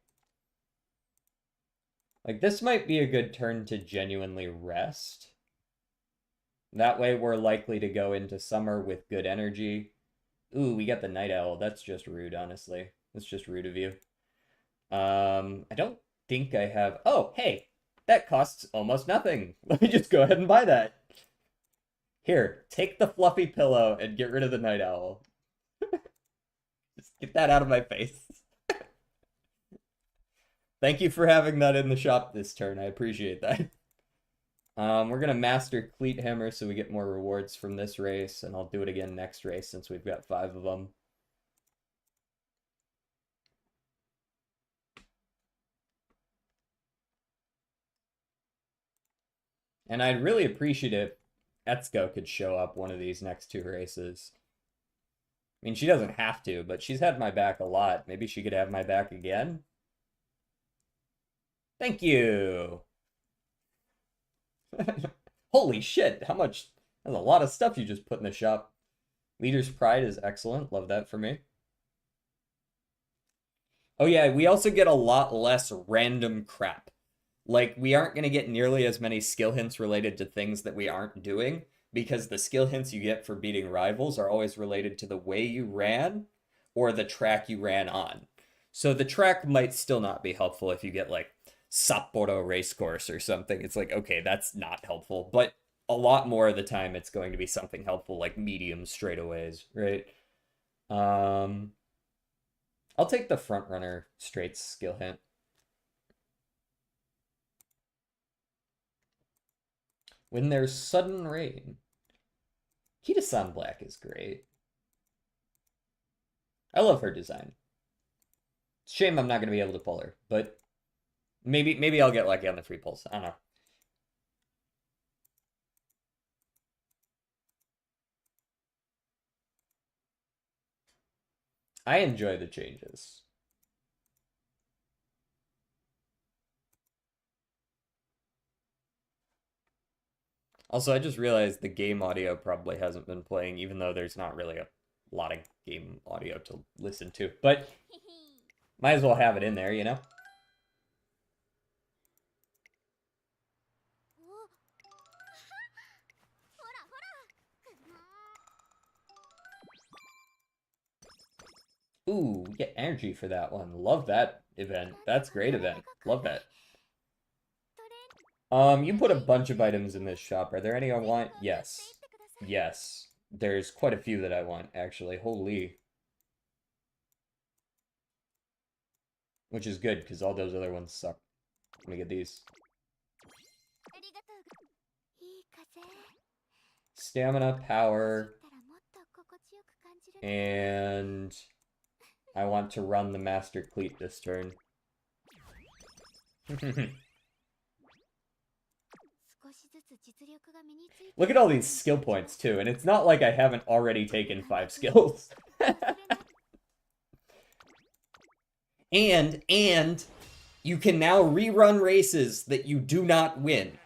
Like this might be a good turn to genuinely rest. That way we're likely to go into summer with good energy. Ooh, we got the night owl. That's just rude, honestly. That's just rude of you. I don't think I have. Oh, hey, that costs almost nothing. Let me just go ahead and buy that. Here, take the fluffy pillow and get rid of the night owl. Just get that out of my face. Thank you for having that in the shop this turn. I appreciate that. We're gonna master Cleat Hammer so we get more rewards from this race, and I'll do it again next race since we've got 5 of them. And I'd really appreciate if Etsuko could show up one of these next 2 races. I mean, she doesn't have to, but she's had my back a lot. Maybe she could have my back again? Thank you! Holy shit, how much? That's a lot of stuff you just put in the shop. Leader's Pride is excellent. Love that for me. Oh yeah, we also get a lot less random crap. Like, we aren't going to get nearly as many skill hints related to things that we aren't doing, because the skill hints you get for beating rivals are always related to the way you ran or the track you ran on. So the track might still not be helpful if you get like Sapporo Racecourse or something. It's like, okay, that's not helpful. But a lot more of the time it's going to be something helpful like medium straightaways, right? Um I'll take the front runner straights skill hint. When there's sudden rain. Kita-san Black is great. I love her design. Shame I'm not going to be able to pull her, but maybe I'll get lucky on the free pulls. I don't know. I enjoy the changes. Also, I just realized the game audio probably hasn't been playing, even though there's not really a lot of game audio to listen to. But might as well have it in there, you know? Ooh, we get energy for that one. Love that event. That's a great event. Love that. You put a bunch of items in this shop. Are there any I want? Yes. Yes. There's quite a few that I want, actually. Holy. Which is good, because all those other ones suck. Let me get these. Stamina, power, and I want to run the Master Cleat this turn. Look at all these skill points, too, and it's not like I haven't already taken 5 skills. And you can now rerun races that you do not win.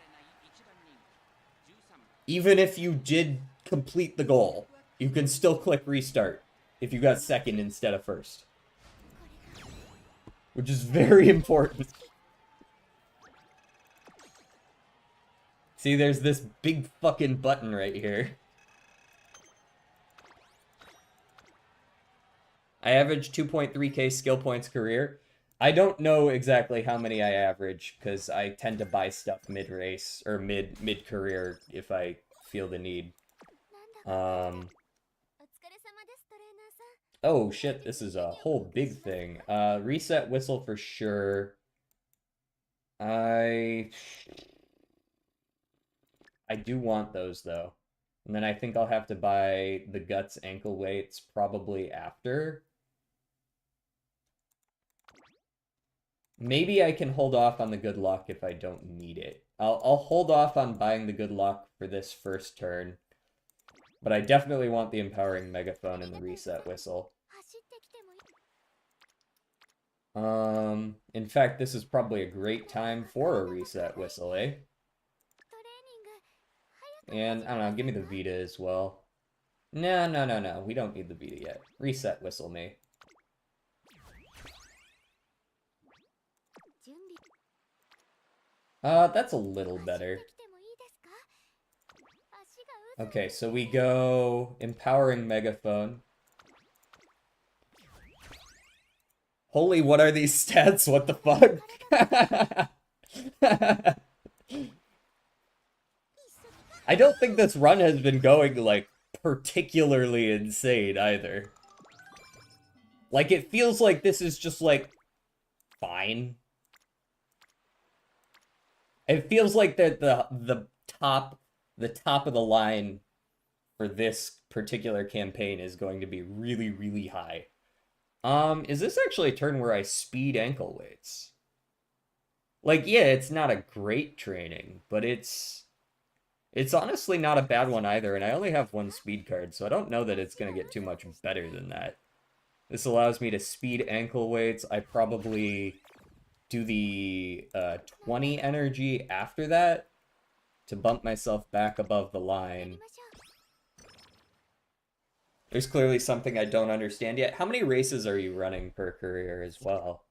Even if you did complete the goal, you can still click restart if you got second instead of first. Which is very important. See, there's this big fucking button right here. I average 2.3k skill points career. I don't know exactly how many I average, because I tend to buy stuff mid-race, or mid-career, if I feel the need. Oh shit, this is a whole big thing. Reset whistle for sure. I do want those, though. And then I think I'll have to buy the Guts ankle weights probably after. Maybe I can hold off on the good luck if I don't need it. I'll hold off on buying the good luck for this first turn. But I definitely want the empowering megaphone and the reset whistle. In fact, this is probably a great time for a reset whistle, eh? And, I don't know, give me the Vita as well. No, we don't need the Vita yet. Reset whistle me. That's a little better. Okay, so we go empowering megaphone. Holy, what are these stats? What the fuck? I don't think this run has been going, like, particularly insane either. Like, it feels like this is just, like, fine. It feels like that the top of the line for this particular campaign is going to be really, really high. Is this actually a turn where I speed ankle weights? Like, yeah, it's not a great training, but it's honestly not a bad one either, and I only have one speed card, so I don't know that it's gonna get too much better than that. This allows me to speed ankle weights. I probably do the 20 energy after that to bump myself back above the line. There's clearly something I don't understand yet. How many races are you running per career as well?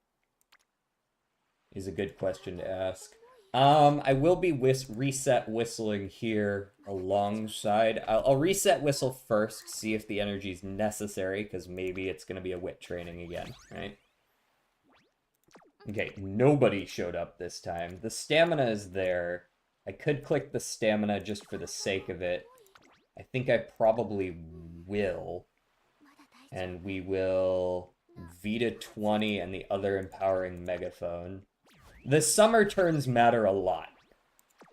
Is a good question to ask. I will be reset whistling here alongside. I'll reset whistle first, see if the energy is necessary, because maybe it's going to be a wit training again, right? Okay, nobody showed up this time. The stamina is there. I could click the stamina just for the sake of it. I think I probably will. And we will Vita 20 and the other empowering megaphone. The summer turns matter a lot.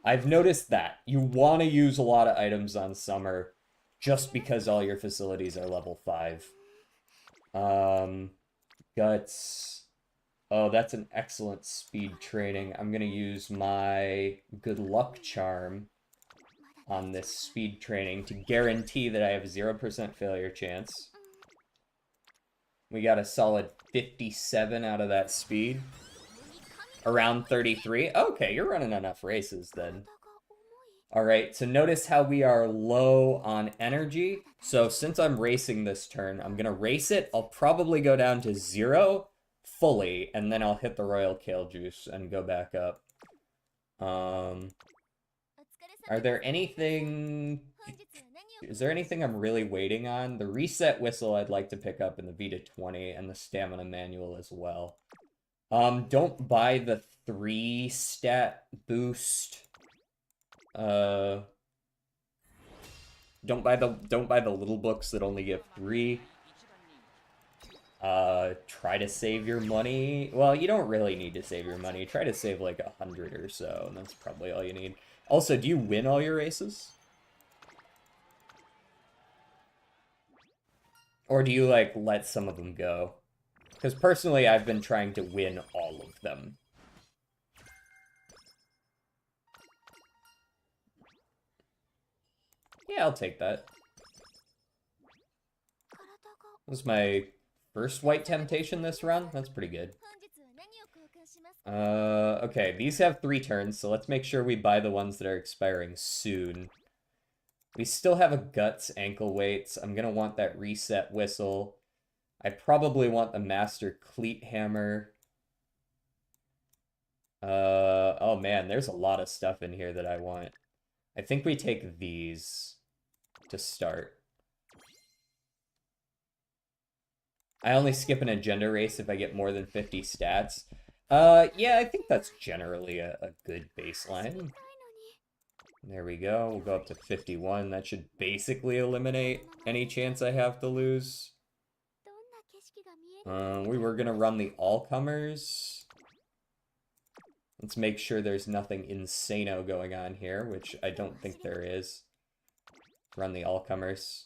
I've noticed that. You want to use a lot of items on summer just because all your facilities are level 5. Guts. Oh, that's an excellent speed training. I'm going to use my good luck charm on this speed training to guarantee that I have a 0% failure chance. We got a solid 57 out of that speed. Around 33. Okay, you're running enough races then. All right, so notice how we are low on energy. So since I'm racing this turn, I'm gonna race it. I'll probably go down to 0 fully, and then I'll hit the Royal Kale Juice and go back up. Um, are there anything... Is there anything I'm really waiting on? The Reset Whistle I'd like to pick up in the Vita 20 and the Stamina Manual as well. Don't buy the 3 stat boost. Uh, don't buy the little books that only give 3. Try to save your money. Well, you don't really need to save your money. Try to save like 100 or so, and that's probably all you need. Also, do you win all your races? Or do you, like, let some of them go? Because personally, I've been trying to win all of them. Yeah, I'll take that. This is my first White Temptation this run. That's pretty good. Okay, these have 3 turns, so let's make sure we buy the ones that are expiring soon. We still have a Guts ankle weights. I'm gonna want that Reset Whistle. I probably want the Master Cleat Hammer. Oh man, there's a lot of stuff in here that I want. I think we take these to start. I only skip an agenda race if I get more than 50 stats. Yeah, I think that's generally a good baseline. There we go. We'll go up to 51. That should basically eliminate any chance I have to lose. We were gonna run the all-comers. Let's make sure there's nothing insano going on here, which I don't think there is. Run the all-comers.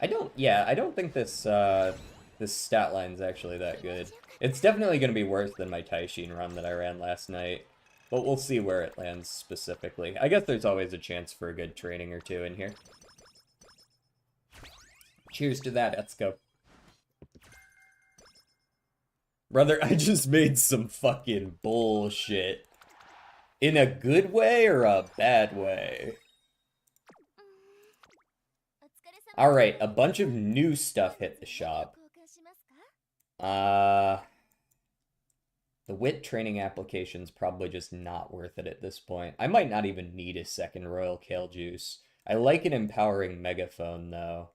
I don't think this stat line's actually that good. It's definitely going to be worse than my Taishin run that I ran last night, but we'll see where it lands specifically. I guess there's always a chance for a good training or two in here. Cheers to that, let's go. Brother, I just made some fucking bullshit. In a good way or a bad way? Alright, a bunch of new stuff hit the shop. The wit training application's probably just not worth it at this point. I might not even need a second Royal Kale Juice. I like an empowering megaphone, though.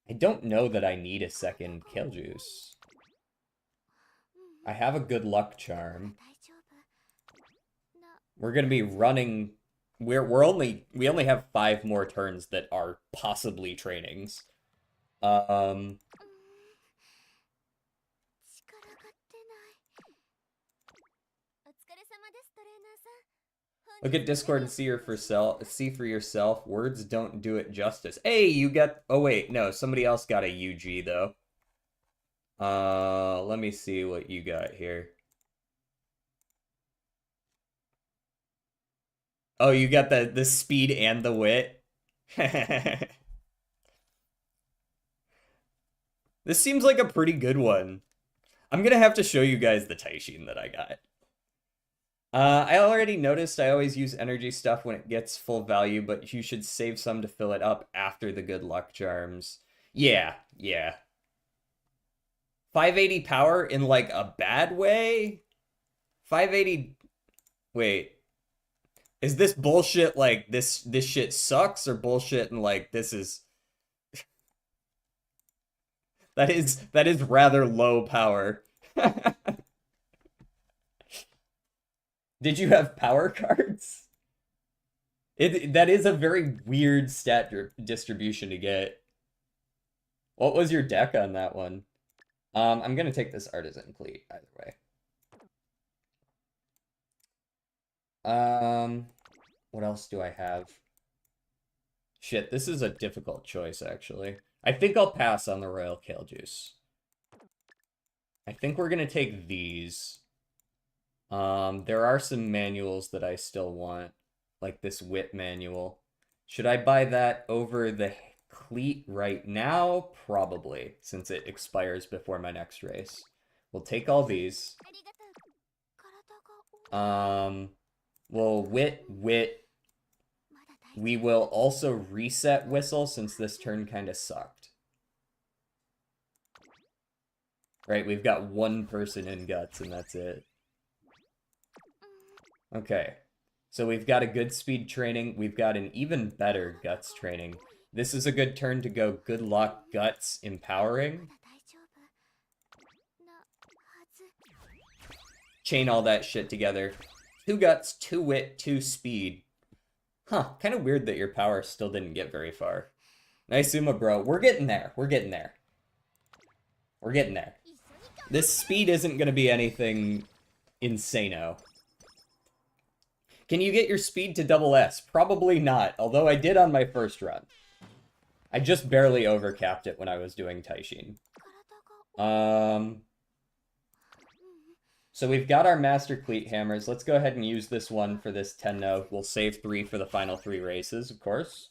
I don't know that I need a second Kale Juice. I have a good luck charm. We're gonna be running... We only have 5 more turns that are possibly trainings. Look at Discord and see for yourself. Words don't do it justice. Hey, you got... Oh, wait, no. Somebody else got a UG, though. Let me see what you got here. Oh, you got the speed and the wit? This seems like a pretty good one. I'm gonna have to show you guys the Taishin that I got. I already noticed I always use energy stuff when it gets full value, but you should save some to fill it up after the good luck charms. Yeah, yeah. 580 power in, like, a bad way? 580... Wait. Is this bullshit, like, this shit sucks, or bullshit and, like, this is... That is rather low power. Did you have power cards? That is a very weird stat distribution to get. What was your deck on that one? I'm gonna take this Artisan Cleat either way. What else do I have? Shit, this is a difficult choice, actually. I think I'll pass on the Royal Kale Juice. I think we're gonna take these. There are some manuals that I still want, like this Wit manual. Should I buy that over the Cleat right now? Probably, since it expires before my next race. We'll take all these. We'll wit. We will also reset whistle since this turn kind of sucked. Right, we've got one person in guts and that's it. Okay. So we've got a good speed training. We've got an even better guts training. This is a good turn to go good luck, guts, empowering. Chain all that shit together. 2 guts, 2 wit, 2 speed. Huh, kind of weird that your power still didn't get very far. Nice Uma, bro. We're getting there. We're getting there. We're getting there. This speed isn't going to be anything insano. Can you get your speed to double S? Probably not, although I did on my first run. I just barely overcapped it when I was doing Taishin. So we've got our Master Cleat Hammers. Let's go ahead and use this one for this Tenno. We'll save 3 for the final 3 races, of course.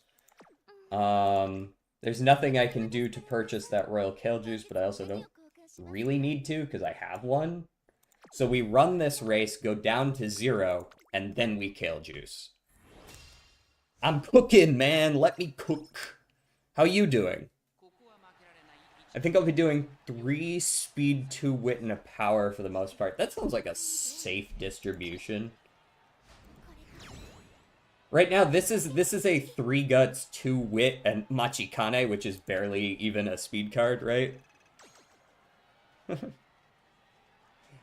There's nothing I can do to purchase that Royal Kale Juice, but I also don't really need to because I have one. So we run this race, go down to 0, and then we Kale Juice. I'm cooking, man. Let me cook. How you doing? I think I'll be doing 3 speed, 2 wit, and a power for the most part. That sounds like a safe distribution. Right now, this is a 3 guts, 2 wit, and Machikane, which is barely even a speed card, right?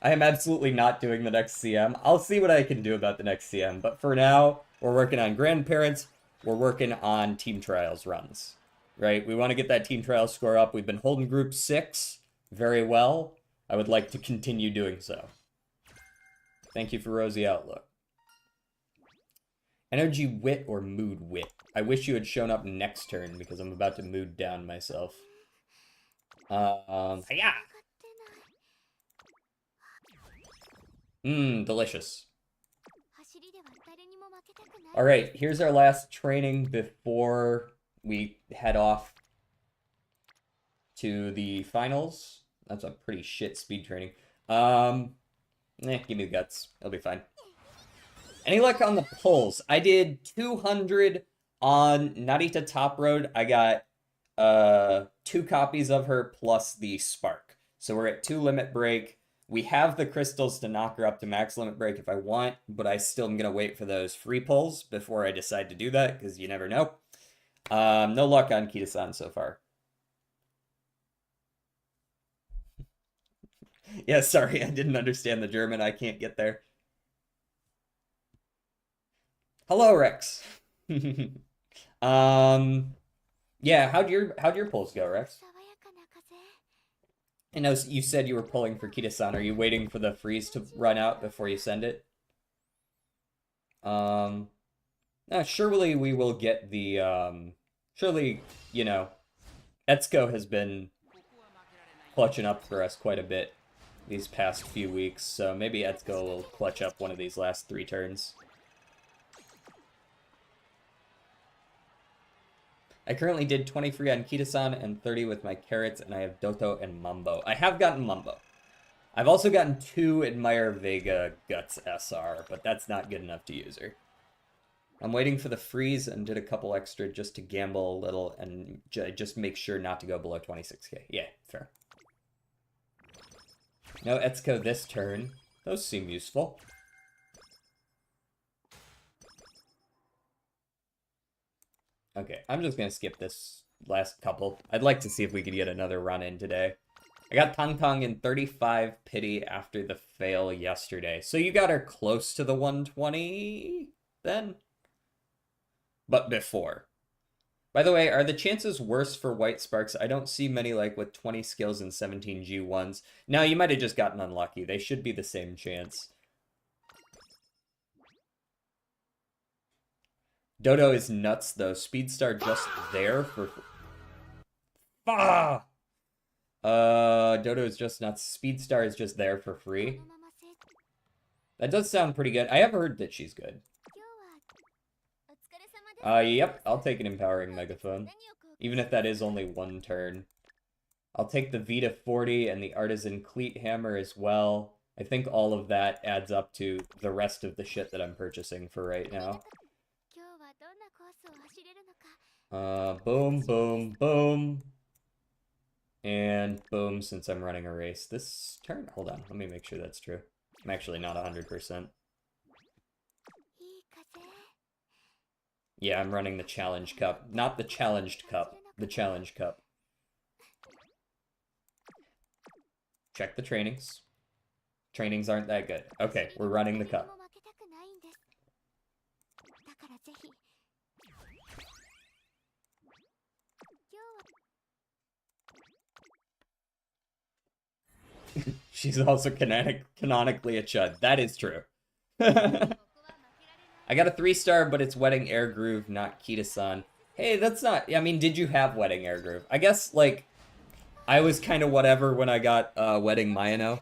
I am absolutely not doing the next CM. I'll see what I can do about the next CM, but for now, we're working on grandparents, we're working on team trials runs, right? We want to get that team trials score up. We've been holding group 6 very well. I would like to continue doing so. Thank you for Rosy Outlook. Energy wit or mood wit? I wish you had shown up next turn because I'm about to mood down myself. Yeah. Delicious. Alright, here's our last training before we head off to the finals. That's a pretty shit speed training. Give me the guts. It'll be fine. Any luck on the pulls? I did 200 on Narita Top Road. I got 2 copies of her plus the Spark. So we're at 2 limit break. We have the crystals to knock her up to max limit break if I want, but I still am going to wait for those free pulls before I decide to do that, because you never know. No luck on Kita-san so far. Yeah, sorry, I didn't understand the German. I can't get there. Hello, Rex. Yeah, how'd your pulls go, Rex? I know you said you were pulling for Kita-san. Are you waiting for the freeze to run out before you send it? No, surely we will get the, surely, you know, Etsuko has been clutching up for us quite a bit these past few weeks, so maybe Etsuko will clutch up one of these last 3 turns. I currently did 23 on Kita-san and 30 with my carrots, and I have Doto and Mumbo. I have gotten Mumbo. I've also gotten 2 Admire Vega Guts SR, but that's not good enough to use her. I'm waiting for the freeze and did a couple extra just to gamble a little and just make sure not to go below 26k. Yeah, fair. No Etsuko this turn. Those seem useful. Okay, I'm just gonna skip this last couple. I'd like to see if we could get another run in today. I got Tong Tong in 35 pity after the fail yesterday. So you got her close to the 120 then? But before. By the way, are the chances worse for White Sparks? I don't see many like with 20 skills and 17 G1s. No, you might have just gotten unlucky. They should be the same chance. Dodo is nuts, though. Speedstar just there for... Ah! Dodo is just nuts. Speedstar is just there for free. That does sound pretty good. I have heard that she's good. Yep. I'll take an Empowering Megaphone. Even if that is only 1 turn. I'll take the Vita 40 and the Artisan Cleat Hammer as well. I think all of that adds up to the rest of the shit that I'm purchasing for right now. Boom, boom, boom. And boom, since I'm running a race this turn. Hold on, let me make sure that's true. I'm actually not 100%. Yeah, I'm running the Challenge Cup. Not the Challenged Cup. The Challenge Cup. Check the trainings. Trainings aren't that good. Okay, we're running the cup. She's also canonically a chud. That is true. I got a 3-star, but it's Wedding Air Groove, not Kita-san. Hey, that's not... I mean, did you have Wedding Air Groove? I guess, like, I was kind of whatever when I got Wedding Mayano.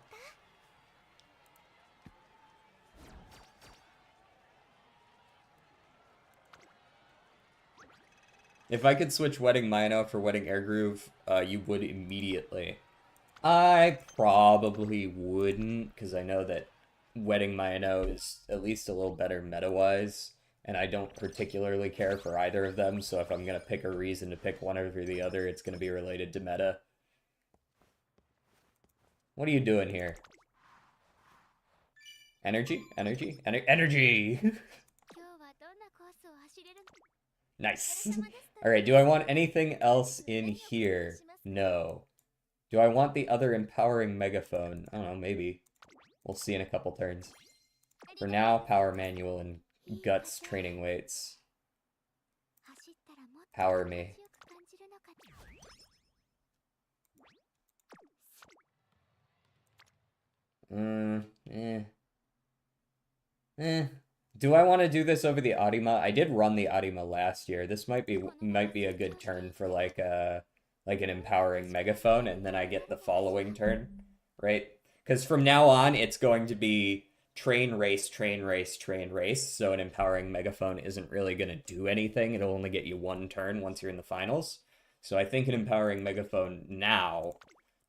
If I could switch Wedding Mayano for Wedding Air Groove, you would immediately. I probably wouldn't, because I know that Wedding Mayano is at least a little better meta-wise, and I don't particularly care for either of them, so if I'm going to pick a reason to pick one over the other, it's going to be related to meta. What are you doing here? Energy? Energy? Energy! Nice. Alright, do I want anything else in here? No. Do I want the other empowering megaphone? I don't know, maybe. We'll see in a couple turns. For now, power manual and guts training weights. Power me. Do I want to do this over the Arima? I did run the Arima last year. This might be a good turn for like an empowering megaphone, and then I get the following turn, right? Because from now on, it's going to be train race, train race, train race. So an empowering megaphone isn't really going to do anything. It'll only get you one turn once you're in the finals. So I think an empowering megaphone now,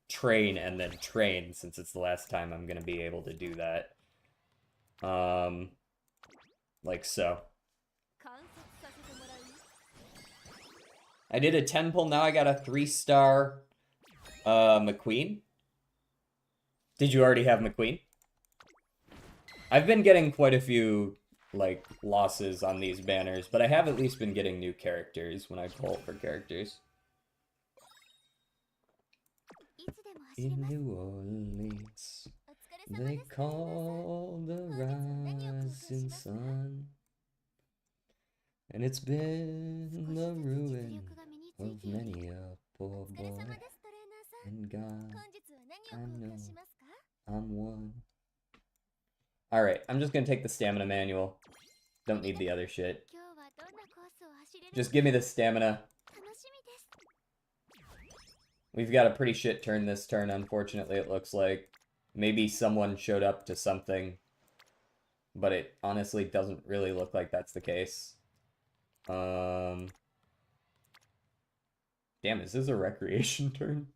train and then train, since it's the last time I'm going to be able to do that. Like so. I did a 10 pull, now I got a 3-star McQueen. Did you already have McQueen? I've been getting quite a few, like, losses on these banners, but I have at least been getting new characters when I pull for characters. In New Orleans, they call the rising sun, and it's been the ruin of many a poor boy, and God, I know I'm one. Alright, I'm just gonna take the stamina manual. Don't need the other shit. Just give me the stamina. We've got a pretty shit turn this turn, unfortunately, it looks like. Maybe someone showed up to something, but it honestly doesn't really look like that's the case. Damn, is this a recreation turn?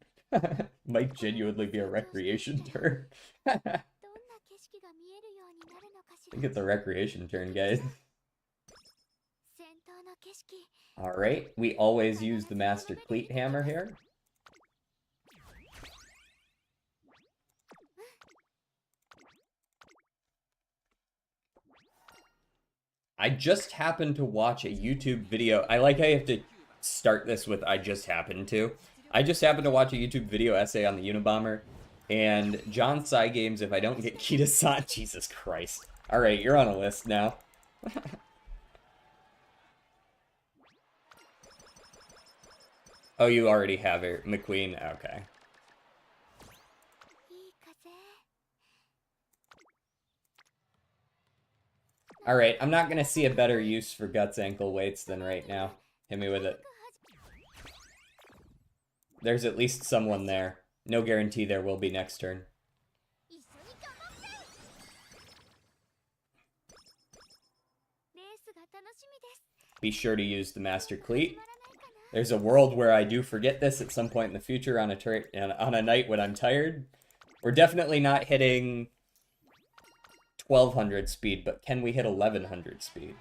Might genuinely be a recreation turn. I think it's a recreation turn, guys. Alright, we always use the Master Cleat Hammer here. I just happened to watch a YouTube video. I like how you have to start this with I just happened to. I just happened to watch a YouTube video essay on the Unabomber, and John Sai Games, if I don't get Kita-san, Jesus Christ. Alright, you're on a list now. Oh, you already have it. McQueen? Okay. Alright, I'm not gonna see a better use for Guts ankle weights than right now. Hit me with it. There's at least someone there. No guarantee there will be next turn. Be sure to use the Master Cleat. There's a world where I do forget this at some point in the future on a night when I'm tired. We're definitely not hitting 1200 speed, but can we hit 1100 speed?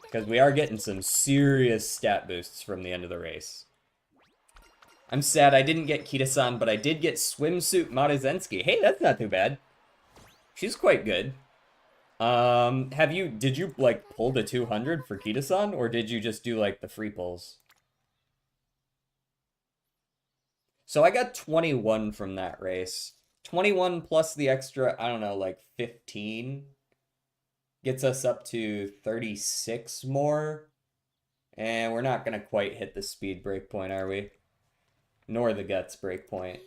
Because we are getting some serious stat boosts from the end of the race. I'm sad I didn't get Kita-san, but I did get Swimsuit Maruzenski. Hey, that's not too bad. She's quite good. Did you, like, pull to 200 for Kita-san, or did you just do, like, the free pulls? So I got 21 from that race. 21 plus the extra, I don't know, like 15 gets us up to 36 more. And we're not going to quite hit the speed breakpoint, are we? Nor the guts breakpoint.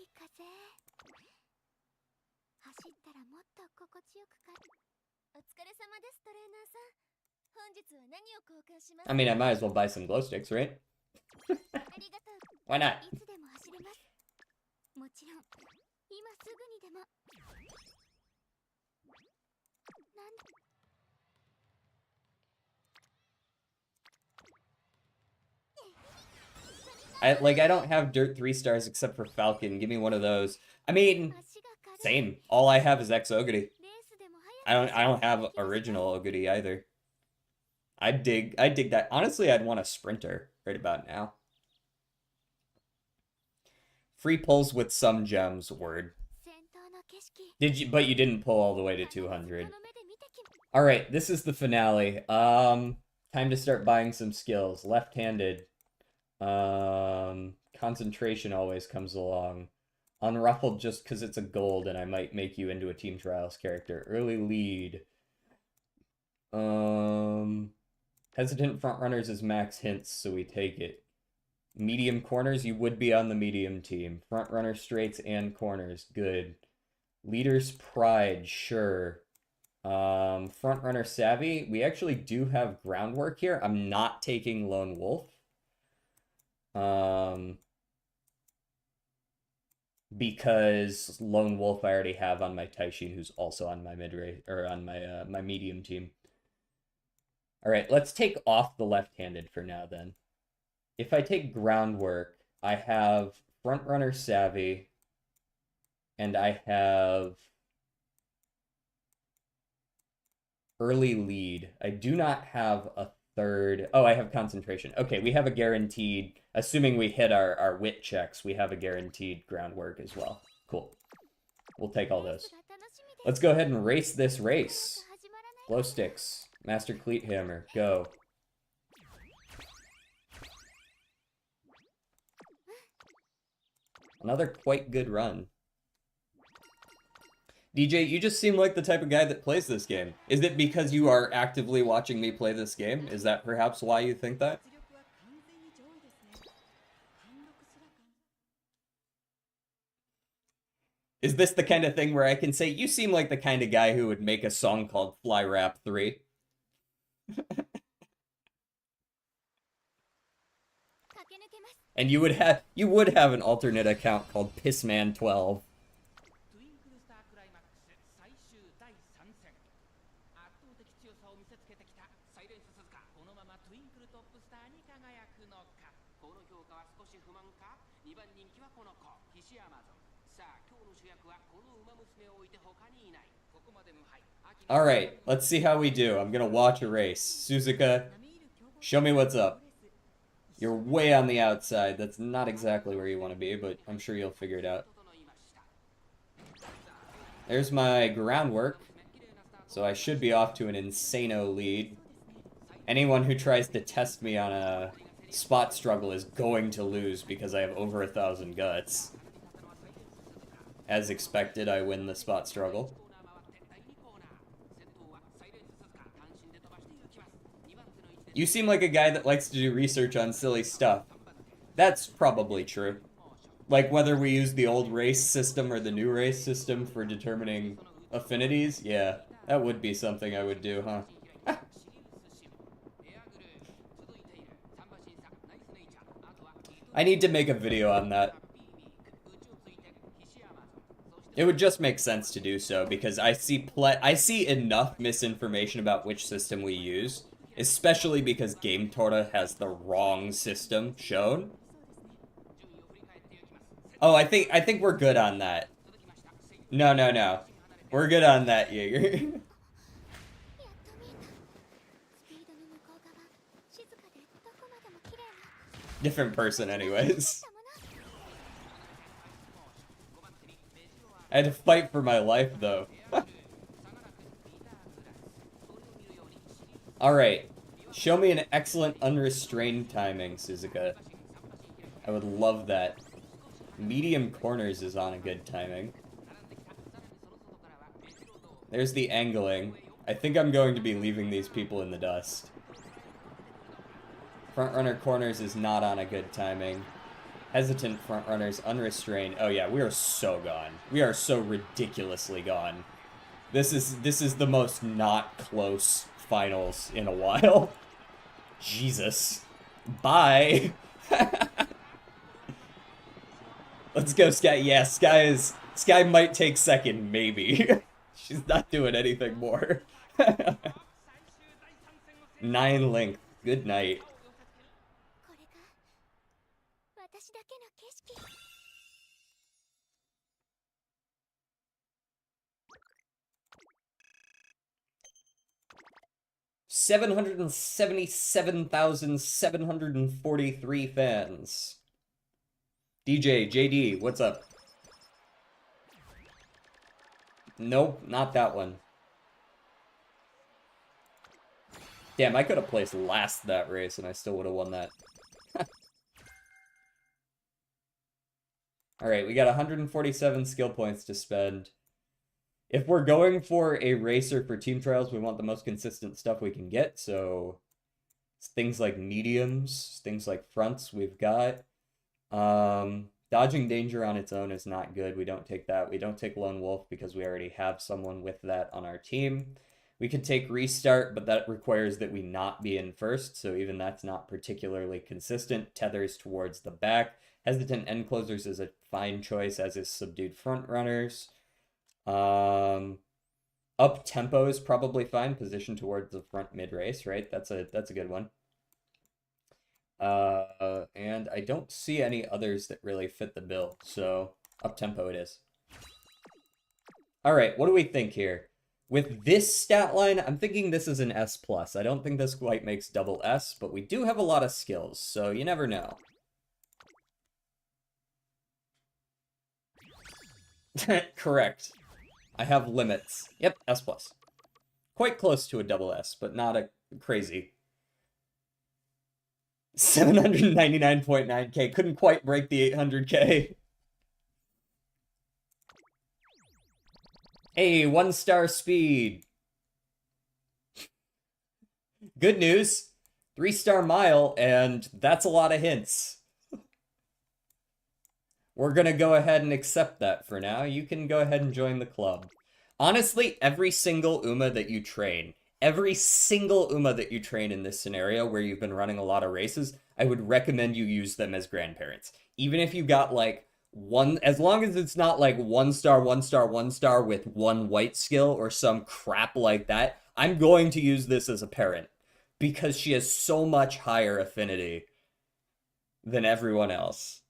I mean, I might as well buy some glow sticks, right? Why not? I don't have Dirt 3 stars except for Falcon. Give me one of those. I mean, same. All I have is X Ogity. I don't have original Ogity either. I dig that. Honestly, I'd want a Sprinter right about now. Free pulls with some gems, word. But you didn't pull all the way to 200. Alright, this is the finale. Time to start buying some skills. Left-handed. Concentration always comes along. Unruffled just because it's a gold and I might make you into a Team Trials character. Early lead. Hesitant front runners is max hints, so we take it. Medium corners, you would be on the medium team. Front runner straights and corners, good. Leader's pride, sure. Front runner savvy, we actually do have groundwork here. I'm not taking lone wolf. Because lone wolf I already have on my Taishin, who's also on my mid-range or on my my medium team. All right, let's take off the left-handed for now then. If I take groundwork, I have front runner savvy, and I have early lead. I do not have a third. Oh, I have concentration. Okay, we have a guaranteed, assuming we hit our wit checks, we have a guaranteed groundwork as well. Cool. We'll take all those. Let's go ahead and race this race. Glow sticks. Master Cleat Hammer. Go. Another quite good run. DJ, you just seem like the type of guy that plays this game. Is it because you are actively watching me play this game? Is that perhaps why you think that? Is this the kind of thing where I can say, you seem like the kind of guy who would make a song called Fly Rap 3? And you would have an alternate account called Pissman12. Alright, let's see how we do. I'm gonna watch a race. Suzuka, show me what's up. You're way on the outside. That's not exactly where you want to be, but I'm sure you'll figure it out. There's my groundwork. So I should be off to an insano lead. Anyone who tries to test me on a spot struggle is going to lose because I have over 1,000 guts. As expected, I win the spot struggle. You seem like a guy that likes to do research on silly stuff. That's probably true. Like whether we use the old race system or the new race system for determining affinities, yeah, that would be something I would do, huh? I need to make a video on that. It would just make sense to do so because I see enough misinformation about which system we use Especially because Game Torta has the wrong system shown. Oh, I think we're good on that. No, no, no. We're good on that, Jaeger. やっと見えた。スピードの向こう側、静かでどこまでも綺麗な Different person, anyways. たもの。I had to fight for my life, though. Alright. Show me an excellent unrestrained timing, Suzuka. I would love that. Medium corners is on a good timing. There's the angling. I think I'm going to be leaving these people in the dust. Front runner corners is not on a good timing. Hesitant front runners, unrestrained. Oh yeah, we are so gone. We are so ridiculously gone. This is the most not close finals in a while. Jesus. Bye. Let's go, Sky. Yeah, Sky might take second, maybe. She's not doing anything more. 9 length. Good night. これが私だけの景色。$777,743 fans. DJ, JD, what's up? Nope, not that one. Damn, I could have placed last that race and I still would have won that. Alright, we got 147 skill points to spend. If we're going for a racer for team trials, we want the most consistent stuff we can get, so things like mediums, things like fronts we've got. Dodging danger on its own is not good. We don't take that. We don't take Lone Wolf because we already have someone with that on our team. We could take restart, but that requires that we not be in first, so even that's not particularly consistent. Tethers towards the back. Hesitant end closers is a fine choice, as is subdued front runners. Up tempo is probably fine. Position towards the front mid race, right? That's a good one. And I don't see any others that really fit the bill, so up tempo it is. All right, what do we think here? With this stat line, I'm thinking this is an S+. I don't think this quite makes double S, but we do have a lot of skills, so you never know. Correct. I have limits. Yep, S+. Quite close to a double S, but not a crazy. 799.9k. Couldn't quite break the 800k. Hey, 1-star speed. Good news. 3-star mile, and that's a lot of hints. We're gonna go ahead and accept that for now. You can go ahead and join the club. Honestly, every single Uma that you train in this scenario where you've been running a lot of races, I would recommend you use them as grandparents. Even if you got like one, as long as it's not like 1-star, 1-star, 1-star with one white skill or some crap like that, I'm going to use this as a parent because she has so much higher affinity than everyone else.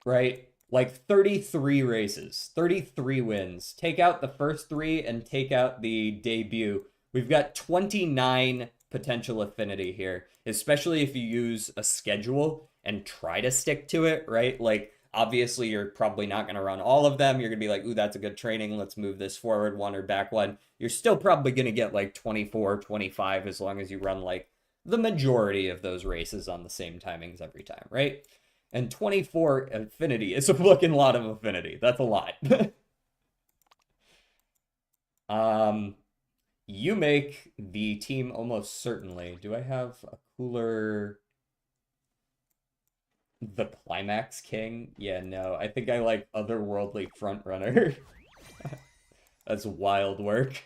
Right? Like 33 races, 33 wins. Take out the first 3 and take out the debut. We've got 29 potential affinity here, especially if you use a schedule and try to stick to it, right? Like, obviously, you're probably not going to run all of them. You're going to be like, ooh, that's a good training. Let's move this forward one or back one. You're still probably going to get like 24, 25 as long as you run like the majority of those races on the same timings every time, right? And 24 affinity is a fucking lot of affinity. That's a lot. You make the team almost certainly. Do I have a cooler... The Climax King? Yeah, no. I think I like Otherworldly Frontrunner. That's wild work.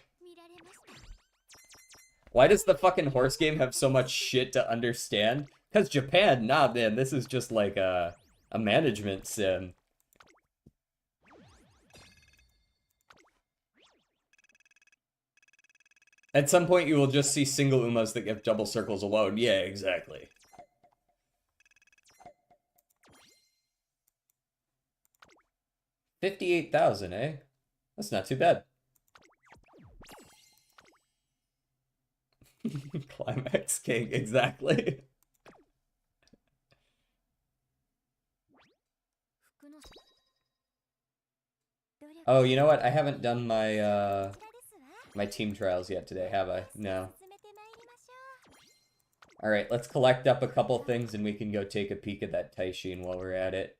Why does the fucking horse game have so much shit to understand? Because Japan, nah, man, this is just like a management sim. At some point, you will just see single Umas that give double circles alone. Yeah, exactly. 58,000, eh? That's not too bad. Climax King, exactly. Oh, you know what? I haven't done my team trials yet today, have I? No. Alright, let's collect up a couple things and we can go take a peek at that Taishin while we're at it.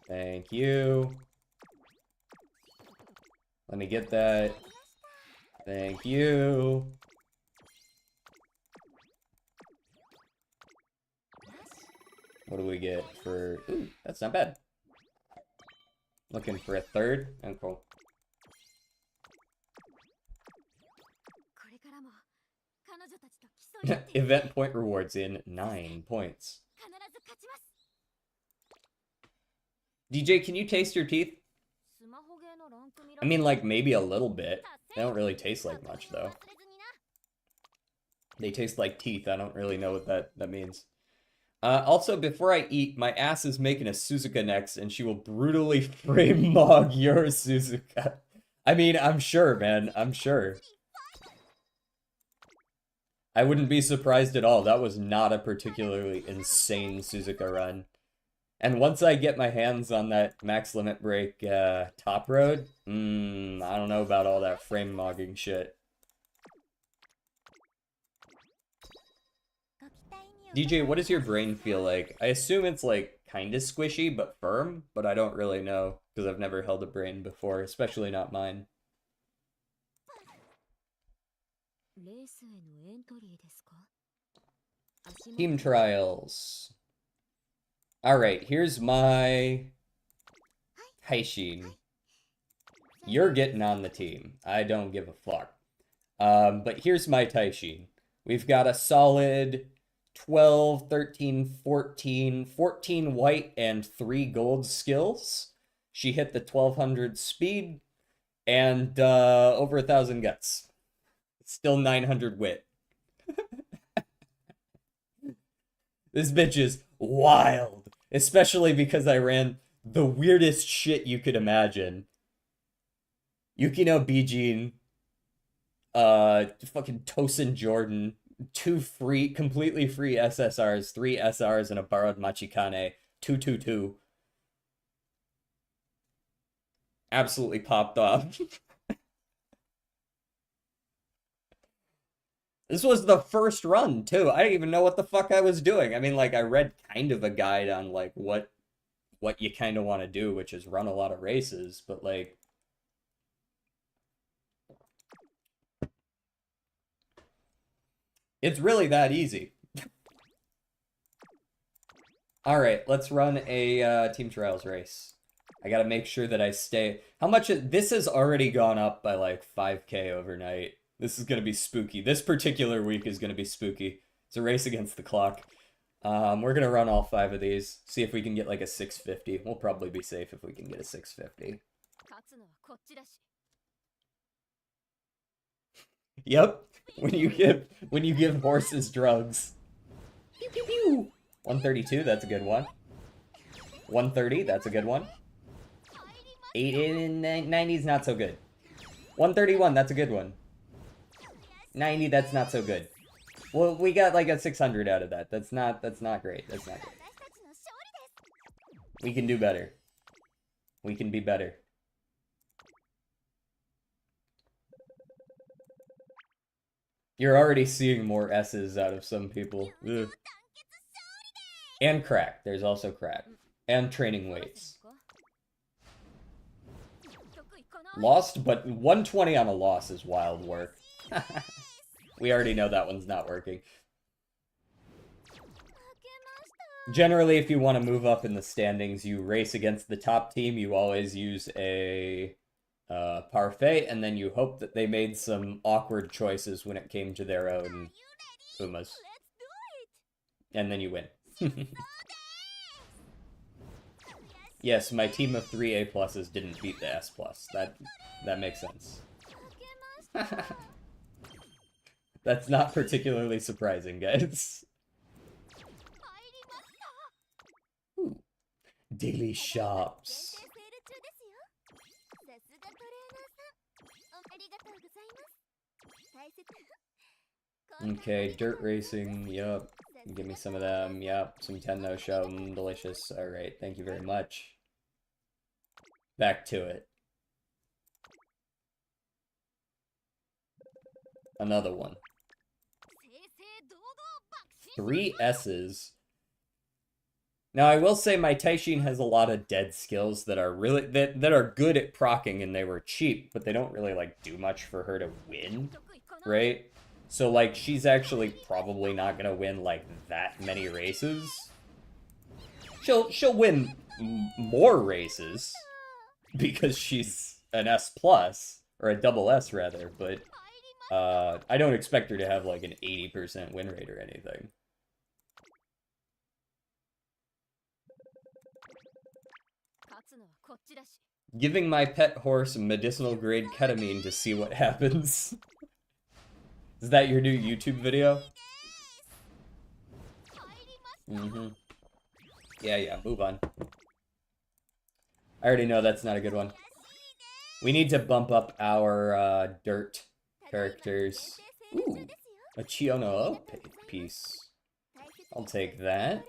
Thank you. Let me get that. Thank you. What do we get for... Ooh, that's not bad. Looking for a third. Oh, cool. Event point rewards in 9 points. DJ, can you taste your teeth? I mean, like, maybe a little bit. They don't really taste like much, though. They taste like teeth. I don't really know what that means. Also, before I eat, my ass is making a Suzuka next, and she will brutally frame mog your Suzuka. I mean, I'm sure, man. I'm sure. I wouldn't be surprised at all. That was not a particularly insane Suzuka run. And once I get my hands on that max limit break top road, I don't know about all that frame mogging shit. DJ, what does your brain feel like? I assume it's like kind of squishy but firm, but I don't really know because I've never held a brain before, especially not mine. Team trials. Alright, here's my Haishin. You're getting on the team. I don't give a fuck. But here's my Taishin. We've got a solid 12, 13, 14 white and 3 gold skills. She hit the 1200 speed and over 1,000 guts. Still 900 wit. This bitch is wild. Especially because I ran the weirdest shit you could imagine. Yukino Bijin, fucking Tosin Jordan, 2 free, completely free SSRs, 3 SRs, and a borrowed Machikane, 222. Absolutely popped off. This was the first run, too. I didn't even know what the fuck I was doing. I mean, like, I read kind of a guide on, like, what you kind of want to do, which is run a lot of races, but, like... It's really that easy. Alright, let's run a team trials race. I gotta make sure that I stay... How much... This has already gone up by, like, 5k overnight. This is gonna be spooky. This particular week is gonna be spooky. It's a race against the clock. We're gonna run all 5 of these. See if we can get like a 650. We'll probably be safe if we can get a 650. Yep. When you give horses drugs. Pew, pew, pew. 132, that's a good one. 130, that's a good one. 90 is not so good. 131, that's a good one. 90, that's not so good. Well, we got like a 600 out of that. That's not great. That's not great. We can do better. We can be better. You're already seeing more S's out of some people. Ugh. And crack. There's also crack. And training weights. Lost, but 120 on a loss is wild work. We already know that one's not working. Generally, if you want to move up in the standings, you race against the top team. You always use a parfait, and then you hope that they made some awkward choices when it came to their own Umas. And then you win. Yes, my team of 3 A pluses didn't beat the S plus. That makes sense. 負けました。That's not particularly surprising, guys. 入りました。 Ooh, daily ただいま限定 shops. セール中ですよ。さすがトレーナーさん。ありがとうございます。大切。Okay, dirt racing, yup. Give me some of them, yup. Some Tenno show, delicious. Alright, thank you very much. Back to it. Another one. 正々堂々爆心。 3 S's. Now, I will say my Taishin has a lot of dead skills that are really that are good at proccing, and they were cheap, but they don't really like do much for her to win, 得意かな。 right? So like she's actually probably not gonna win like that many races. She'll win more races because she's an S plus or a double S rather, but 入りま I don't expect her to have like an 80% win rate or anything. 勝つのはこっちだし。 Giving my pet horse medicinal grade ketamine to see what happens. Is that your new YouTube video? 入りました。 Mm-hmm. Yeah, move on. I already know that's not a good one. We need to bump up our dirt characters. Ooh, a Chiono piece. I'll take that.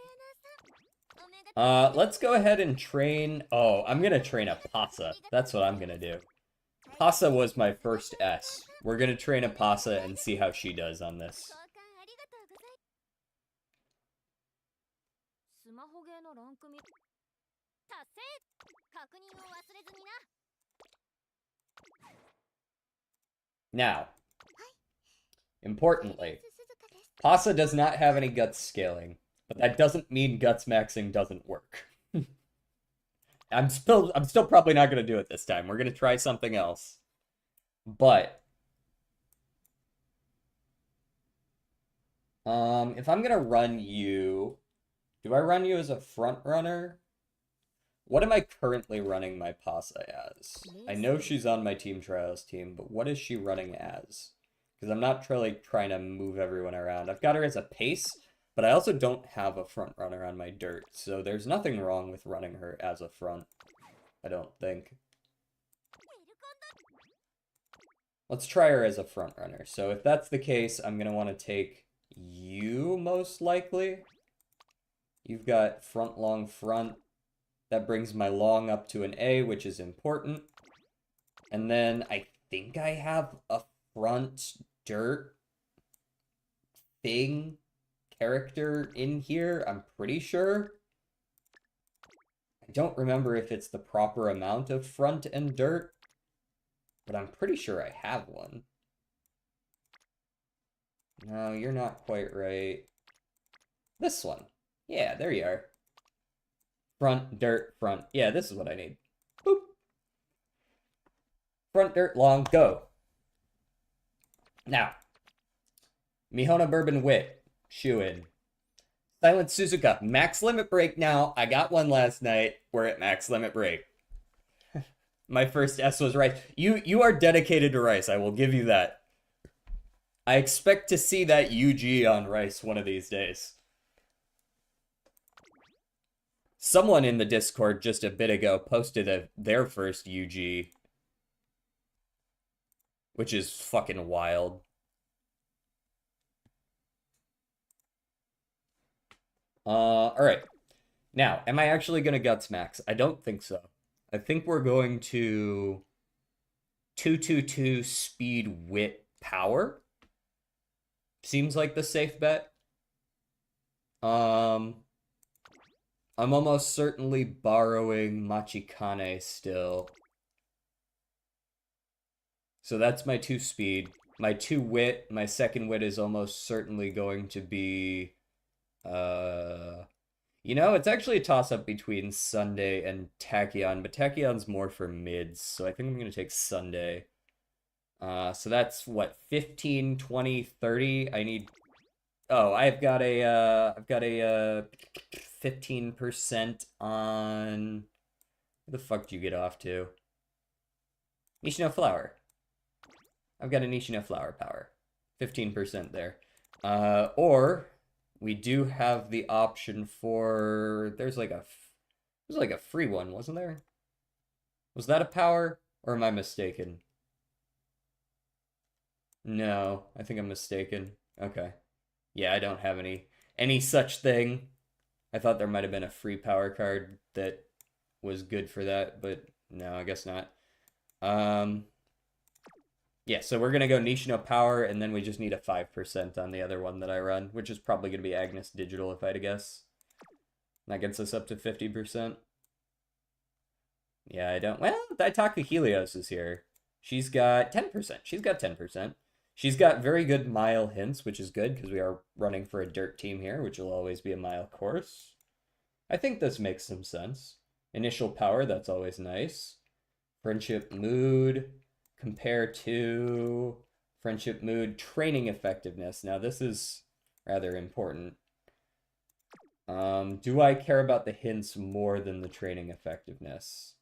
Let's go ahead and train... Oh, I'm gonna train a Pasa. That's what I'm gonna do. Pasa was my first S. We're gonna train a Pasa and see how she does on this. 交換ありがとうございます。スマホゲーのランク見。達成。確認を忘れずにな。 Now, importantly, Pasa does not have any guts scaling, but that doesn't mean guts maxing doesn't work. I'm still probably not gonna do it this time. We're gonna try something else. But if I'm gonna run you, do I run you as a front runner? What am I currently running my Pasa as? I know she's on my Team Trials team, but what is she running as? Because I'm not really trying to move everyone around. I've got her as a pace, but I also don't have a front runner on my dirt, so there's nothing wrong with running her as a front, I don't think. Let's try her as a front runner. So if that's the case, I'm going to want to take you most likely. You've got front long front. That brings my long up to an A, which is important. And then I think I have a front dirt thing character in here. I'm pretty sure. I don't remember if it's the proper amount of front and dirt, but I'm pretty sure I have one. No, you're not quite right. This one. Yeah, there you are. Front, dirt, front. Yeah, this is what I need. Boop. Front, dirt, long, go. Now. Mihona Bourbon Wit. Shoe in. Silent Suzuka. Max limit break now. I got one last night. We're at max limit break. My first S was Rice. You are dedicated to Rice. I will give you that. I expect to see that UG on Rice one of these days. Someone in the Discord just a bit ago posted their first UG, which is fucking wild. Alright. Now, am I actually gonna Guts Max? I don't think so. I think we're going to 222 speed wit power. Seems like the safe bet. I'm almost certainly borrowing Machikane still. So that's my 2 speed. My 2 wit, my second wit is almost certainly going to be... You know, it's actually a toss-up between Sunday and Tachyon, but Tachyon's more for mids, so I think I'm going to take Sunday. So that's, what, 15, 20, 30? I need... Oh, I've got a 15% on Where the fuck do you get off to? Nishino Flower. I've got a Nishino Flower power. 15% there. Or we do have the option for there's like a free one, wasn't there? Was that a power or am I mistaken? No, I think I'm mistaken. Okay. Yeah, I don't have any such thing. I thought there might have been a free power card that was good for that, but no, I guess not. Um yeah, so we're gonna go Nishino Power, and then we just need a 5% on the other one that I run, which is probably gonna be Agnes Digital if I had to guess. That gets us up to 50%. Yeah, I don't. Well, Daitaku Helios is here. She's got 10%. She's got 10%. She's got very good mile hints, which is good because we are running for a dirt team here, which will always be a mile course. I think this makes some sense. Initial power, that's always nice. Friendship mood, compare to friendship mood, training effectiveness. Now, this is rather important. Do I care about the hints more than the training effectiveness?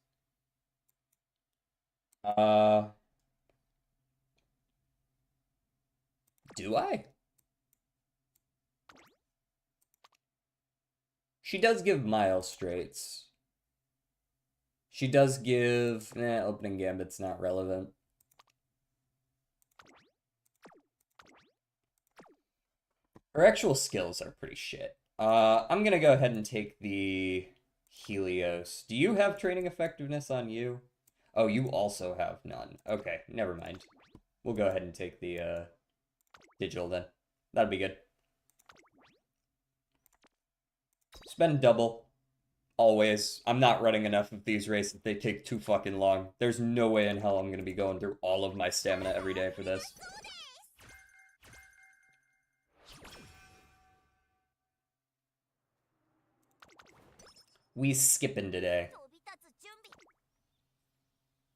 Uh, do I? She does give mile straights. She does give, opening gambit's not relevant. Her actual skills are pretty shit. I'm gonna go ahead and take the Helios. Do you have training effectiveness on you? Oh, you also have none. Okay, never mind. We'll go ahead and take the digital then. That'll be good. Spend double. Always. I'm not running enough of these races. They take too fucking long. There's no way in hell I'm gonna be going through all of my stamina every day for this. We skipping today.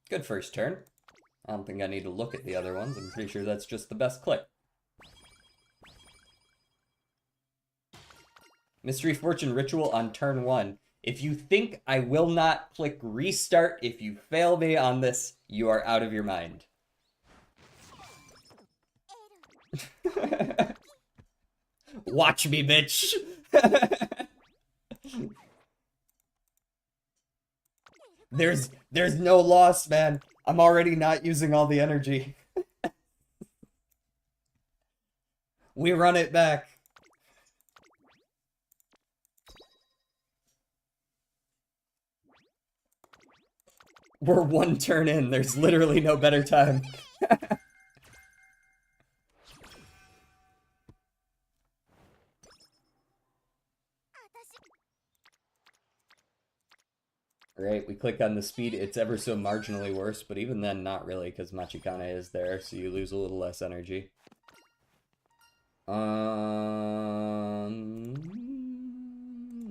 Good first turn. I don't think I need to look at the other ones. I'm pretty sure that's just the best click. Mystery Fortune Ritual on turn 1. If you think I will not click restart if you fail me on this, you are out of your mind. Watch me, bitch. There's no loss, man. I'm already not using all the energy. We run it back. We're one turn in. There's literally no better time. Right, we click on the speed. It's ever so marginally worse, but even then, not really, because Machikane is there, so you lose a little less energy.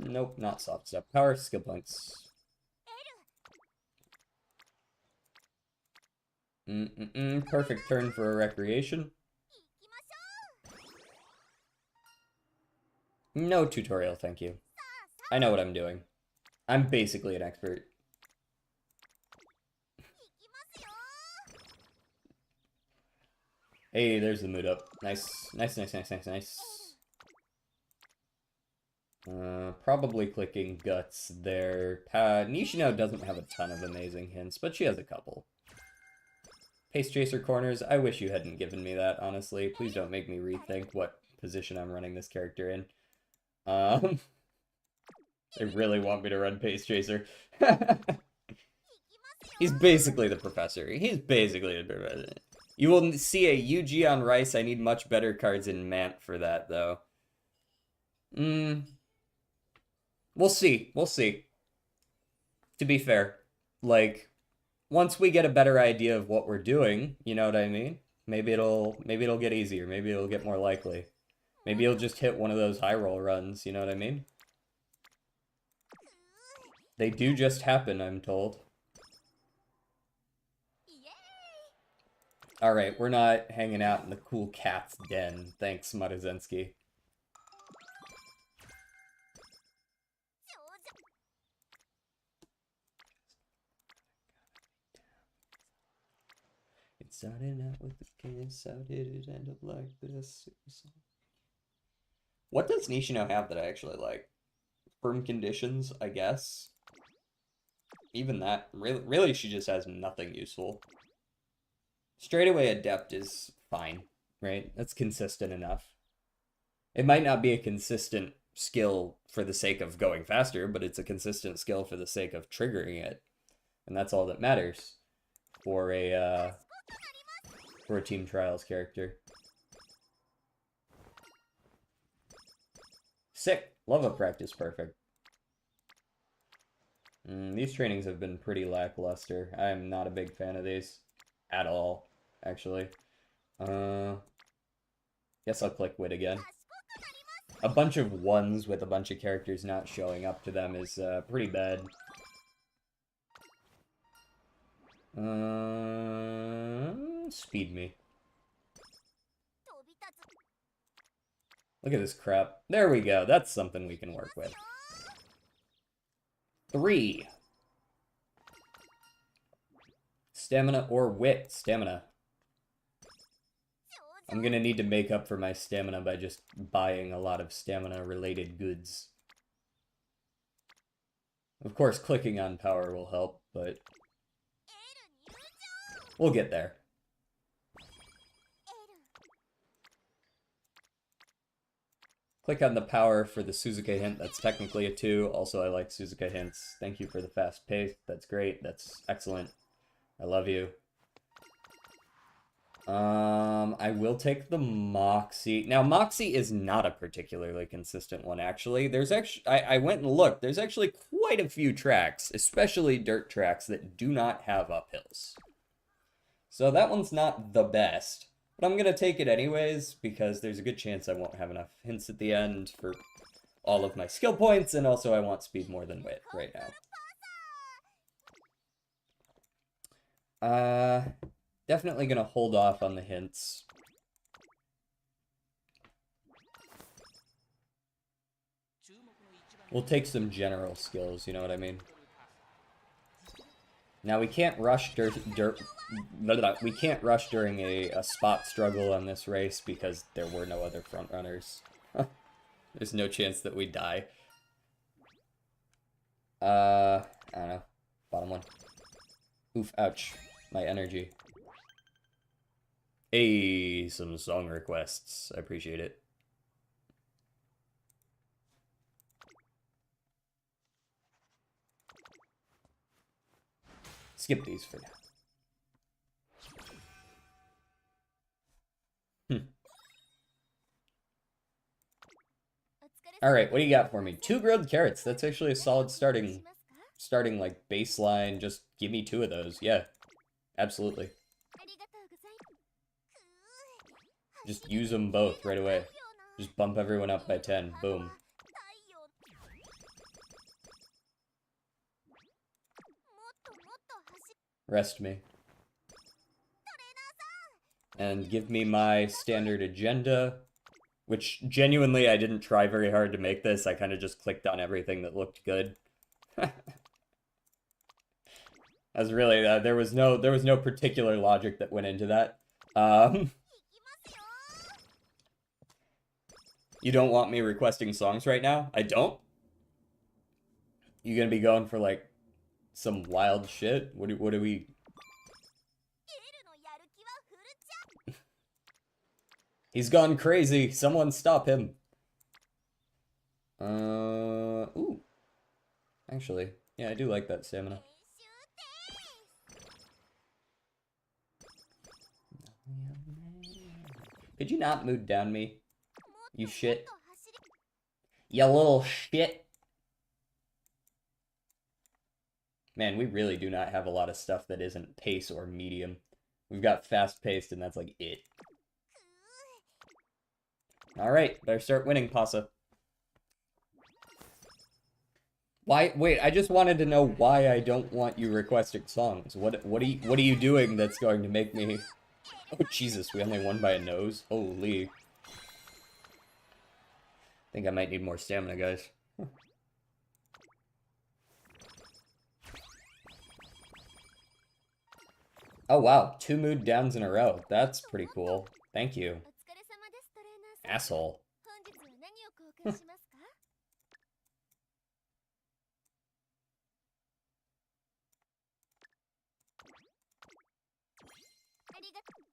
Nope, not soft step. Power, skill points. Perfect turn for a recreation. No tutorial, thank you. I know what I'm doing. I'm basically an expert. Hey, there's the mood up. Nice, nice, nice, nice, nice, nice. Probably clicking Guts there. Nishino doesn't have a ton of amazing hints, but she has a couple. Pace Chaser corners, I wish you hadn't given me that, honestly. Please don't make me rethink what position I'm running this character in. They really want me to run Pace Chaser. He's basically the professor. He's basically the professor. You will see a UG on Rice. I need much better cards in Mant for that, though. We'll see. We'll see. To be fair, like, once we get a better idea of what we're doing, you know what I mean? Maybe it'll get easier. Maybe it'll get more likely. Maybe you'll just hit one of those high roll runs, you know what I mean? They do just happen, I'm told. Alright, we're not hanging out in the cool cat's den. Thanks, Maruzenski. It started out with a kiss, how did it end up like this? What does Nishino have that I actually like? Firm conditions, I guess. Even that, really she just has nothing useful. Straightaway adept is fine, right? That's consistent enough. It might not be a consistent skill for the sake of going faster, but it's a consistent skill for the sake of triggering it. And that's all that matters for a Team Trials character. Sick. Love a practice perfect. These trainings have been pretty lackluster. I am not a big fan of these. At all, actually. Guess I'll click Wit again. A bunch of ones with a bunch of characters not showing up to them is pretty bad. Speed me. Look at this crap. There we go. That's something we can work with. 3. Stamina or wit. Stamina. I'm gonna need to make up for my stamina by just buying a lot of stamina-related goods. Of course, clicking on power will help, but we'll get there. Click on the power for the Suzuka hint. That's technically a 2. Also, I like Suzuka hints. Thank you for the fast pace. That's great. That's excellent. I love you. I will take the Moxie. Now, Moxie is not a particularly consistent one, actually. I went and looked. There's actually quite a few tracks, especially dirt tracks, that do not have uphills. So that one's not the best. But I'm gonna take it anyways, because there's a good chance I won't have enough hints at the end for all of my skill points, and also I want speed more than wit right now. Definitely gonna hold off on the hints. We'll take some general skills, you know what I mean? Now we can't rush we can't rush during a spot struggle on this race because there were no other front runners. There's no chance that we die. I don't know. Bottom one. Oof, ouch. My energy. Hey, some song requests. I appreciate it. Skip these for now. Alright, what do you got for me? 2 grilled carrots. That's actually a solid starting like baseline. Just give me 2 of those. Yeah, absolutely. Just use them both right away. Just bump everyone up by 10. Boom. Rest me. And give me my standard agenda, which genuinely I didn't try very hard to make this. I kind of just clicked on everything that looked good. As really, there was no particular logic that went into that. You don't want me requesting songs right now? I don't? You gonna be going for, like, some wild shit? What do we... He's gone crazy. Someone stop him. Ooh. Actually, yeah, I do like that stamina. Could you not mood down me? You shit. You little shit. Man, we really do not have a lot of stuff that isn't pace or medium. We've got fast-paced, and that's like it. Alright, better start winning, Pasa. Why? Wait, I just wanted to know why I don't want you requesting songs. What are you doing that's going to make me... Oh, Jesus, we only won by a nose? Holy. I think I might need more stamina, guys. Oh wow, 2 mood downs in a row. That's pretty cool. Thank you, お疲れ様ですトレーナーさん。 asshole. 本日は何を交換しますか？ありがとう。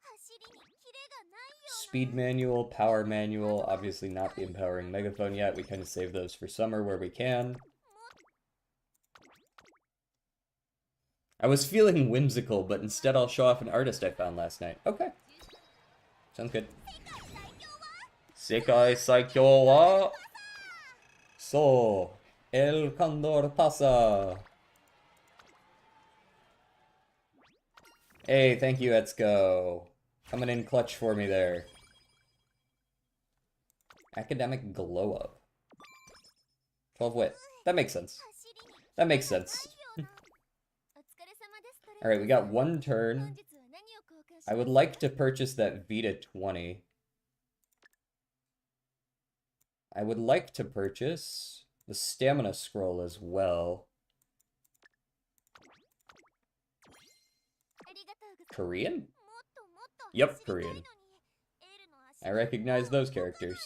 走りにキレがないような。 Speed manual, power manual, obviously not the empowering megaphone yet. We kind of save those for summer where we can. I was feeling whimsical, but instead I'll show off an artist I found last night. Okay. Sounds good. Sekai Saikyo wa... So, El Condor pasa. Hey, thank you, Etsuko. Coming in clutch for me there. Academic glow up. 12 wit. That makes sense. That makes sense. Alright, we got one turn. I would like to purchase that Vita 20. I would like to purchase the stamina scroll as well. Korean? Yep, Korean. I recognize those characters.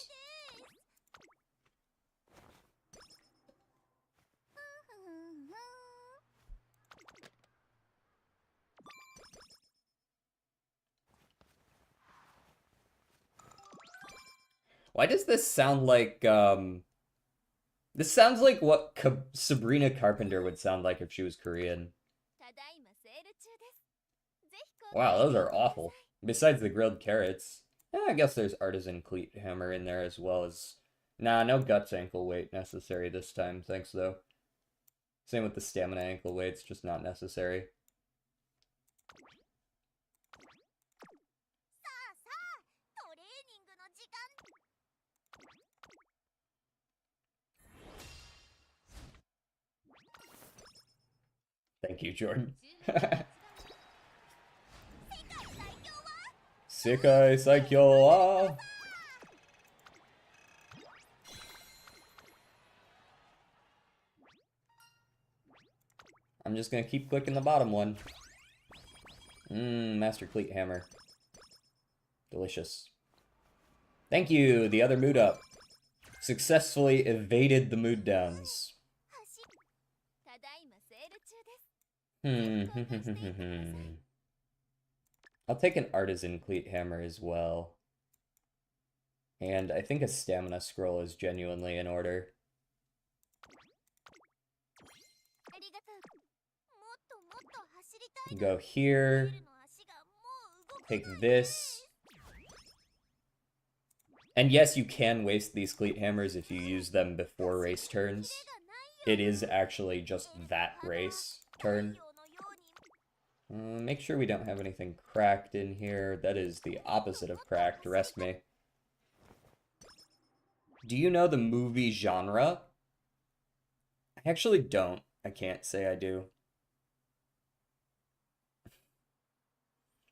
Why does this sound like, This sounds like what Sabrina Carpenter would sound like if she was Korean. Wow, those are awful. Besides the grilled carrots. I guess there's artisan cleat hammer in there as well as... Nah, no guts ankle weight necessary this time, thanks though. Same with the stamina ankle weights, just not necessary. Thank you, Jordan. Sekai Saikyo wa... I'm just gonna keep clicking the bottom one. Master Cleat Hammer. Delicious. Thank you, the other mood up. Successfully evaded the mood downs. I'll take an artisan cleat hammer as well. And I think a stamina scroll is genuinely in order. Go here. Take this. And yes, you can waste these cleat hammers if you use them before race turns. It is actually just that race turn. Make sure we don't have anything cracked in here. That is the opposite of cracked, rest me. Do you know the movie genre? I actually don't. I can't say I do.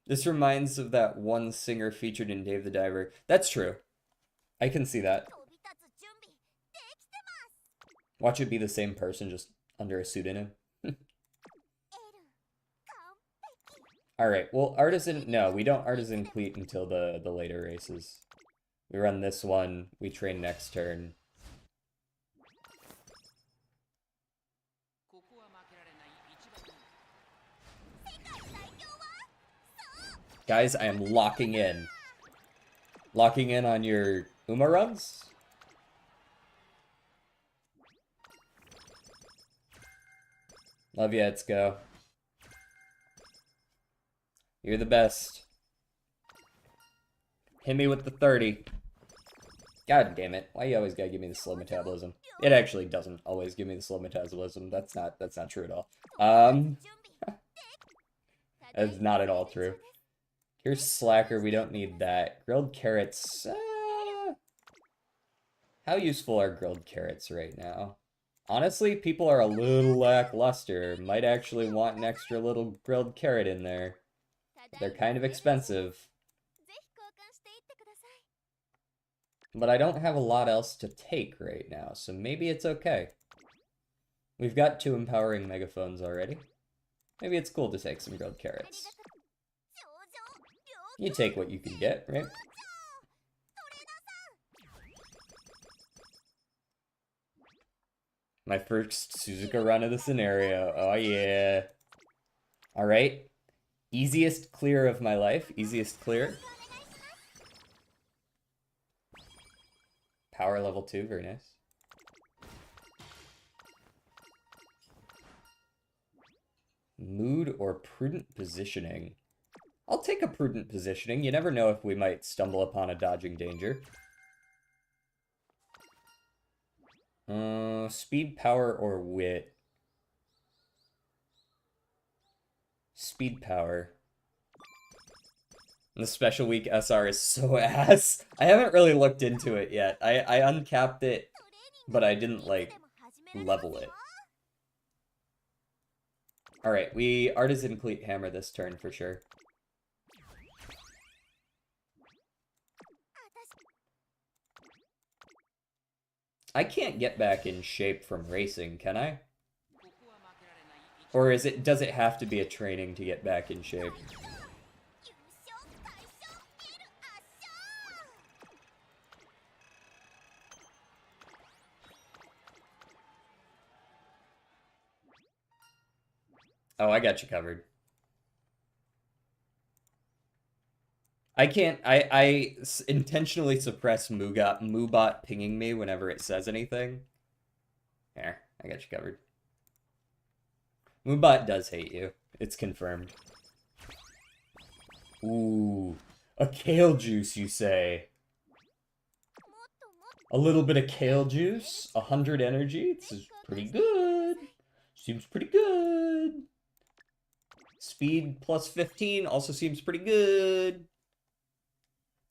This reminds of that one singer featured in Dave the Diver. That's true. I can see that. Watch it be the same person, just under a pseudonym. Alright, well, artisan... No, we don't artisan cleat until the later races. We run this one, we train next turn. Guys, I am locking in. Locking in on your Uma runs? Love ya, let's go. You're the best. Hit me with the 30. God damn it. Why you always gotta give me the slow metabolism? It actually doesn't always give me the slow metabolism. That's not true at all. That's not at all true. Here's Slacker, we don't need that. Grilled carrots, how useful are grilled carrots right now? Honestly, people are a little lackluster. Might actually want an extra little grilled carrot in there. They're kind of expensive. But I don't have a lot else to take right now, so maybe it's okay. We've got 2 empowering megaphones already. Maybe it's cool to take some grilled carrots. You take what you can get, right? My first Suzuka run of the scenario. Oh yeah. Alright. Easiest clear of my life. Easiest clear. Power level 2, very nice. Mood or prudent positioning? I'll take a prudent positioning. You never know if we might stumble upon a dodging danger. Speed, power, or wit? Speed, power. And the special week SR is so ass. I haven't really looked into it yet. I uncapped it, but I didn't, like, level it. Alright, we Artisan Cleat Hammer this turn for sure. I can't get back in shape from racing, can I? Or does it have to be a training to get back in shape? Oh, I got you covered. I intentionally suppress Moobot pinging me whenever it says anything. There, I got you covered. Moobot does hate you. It's confirmed. Ooh, a kale juice, you say? A little bit of kale juice, 100 energy. This is pretty good. Seems pretty good. Speed plus 15 also seems pretty good.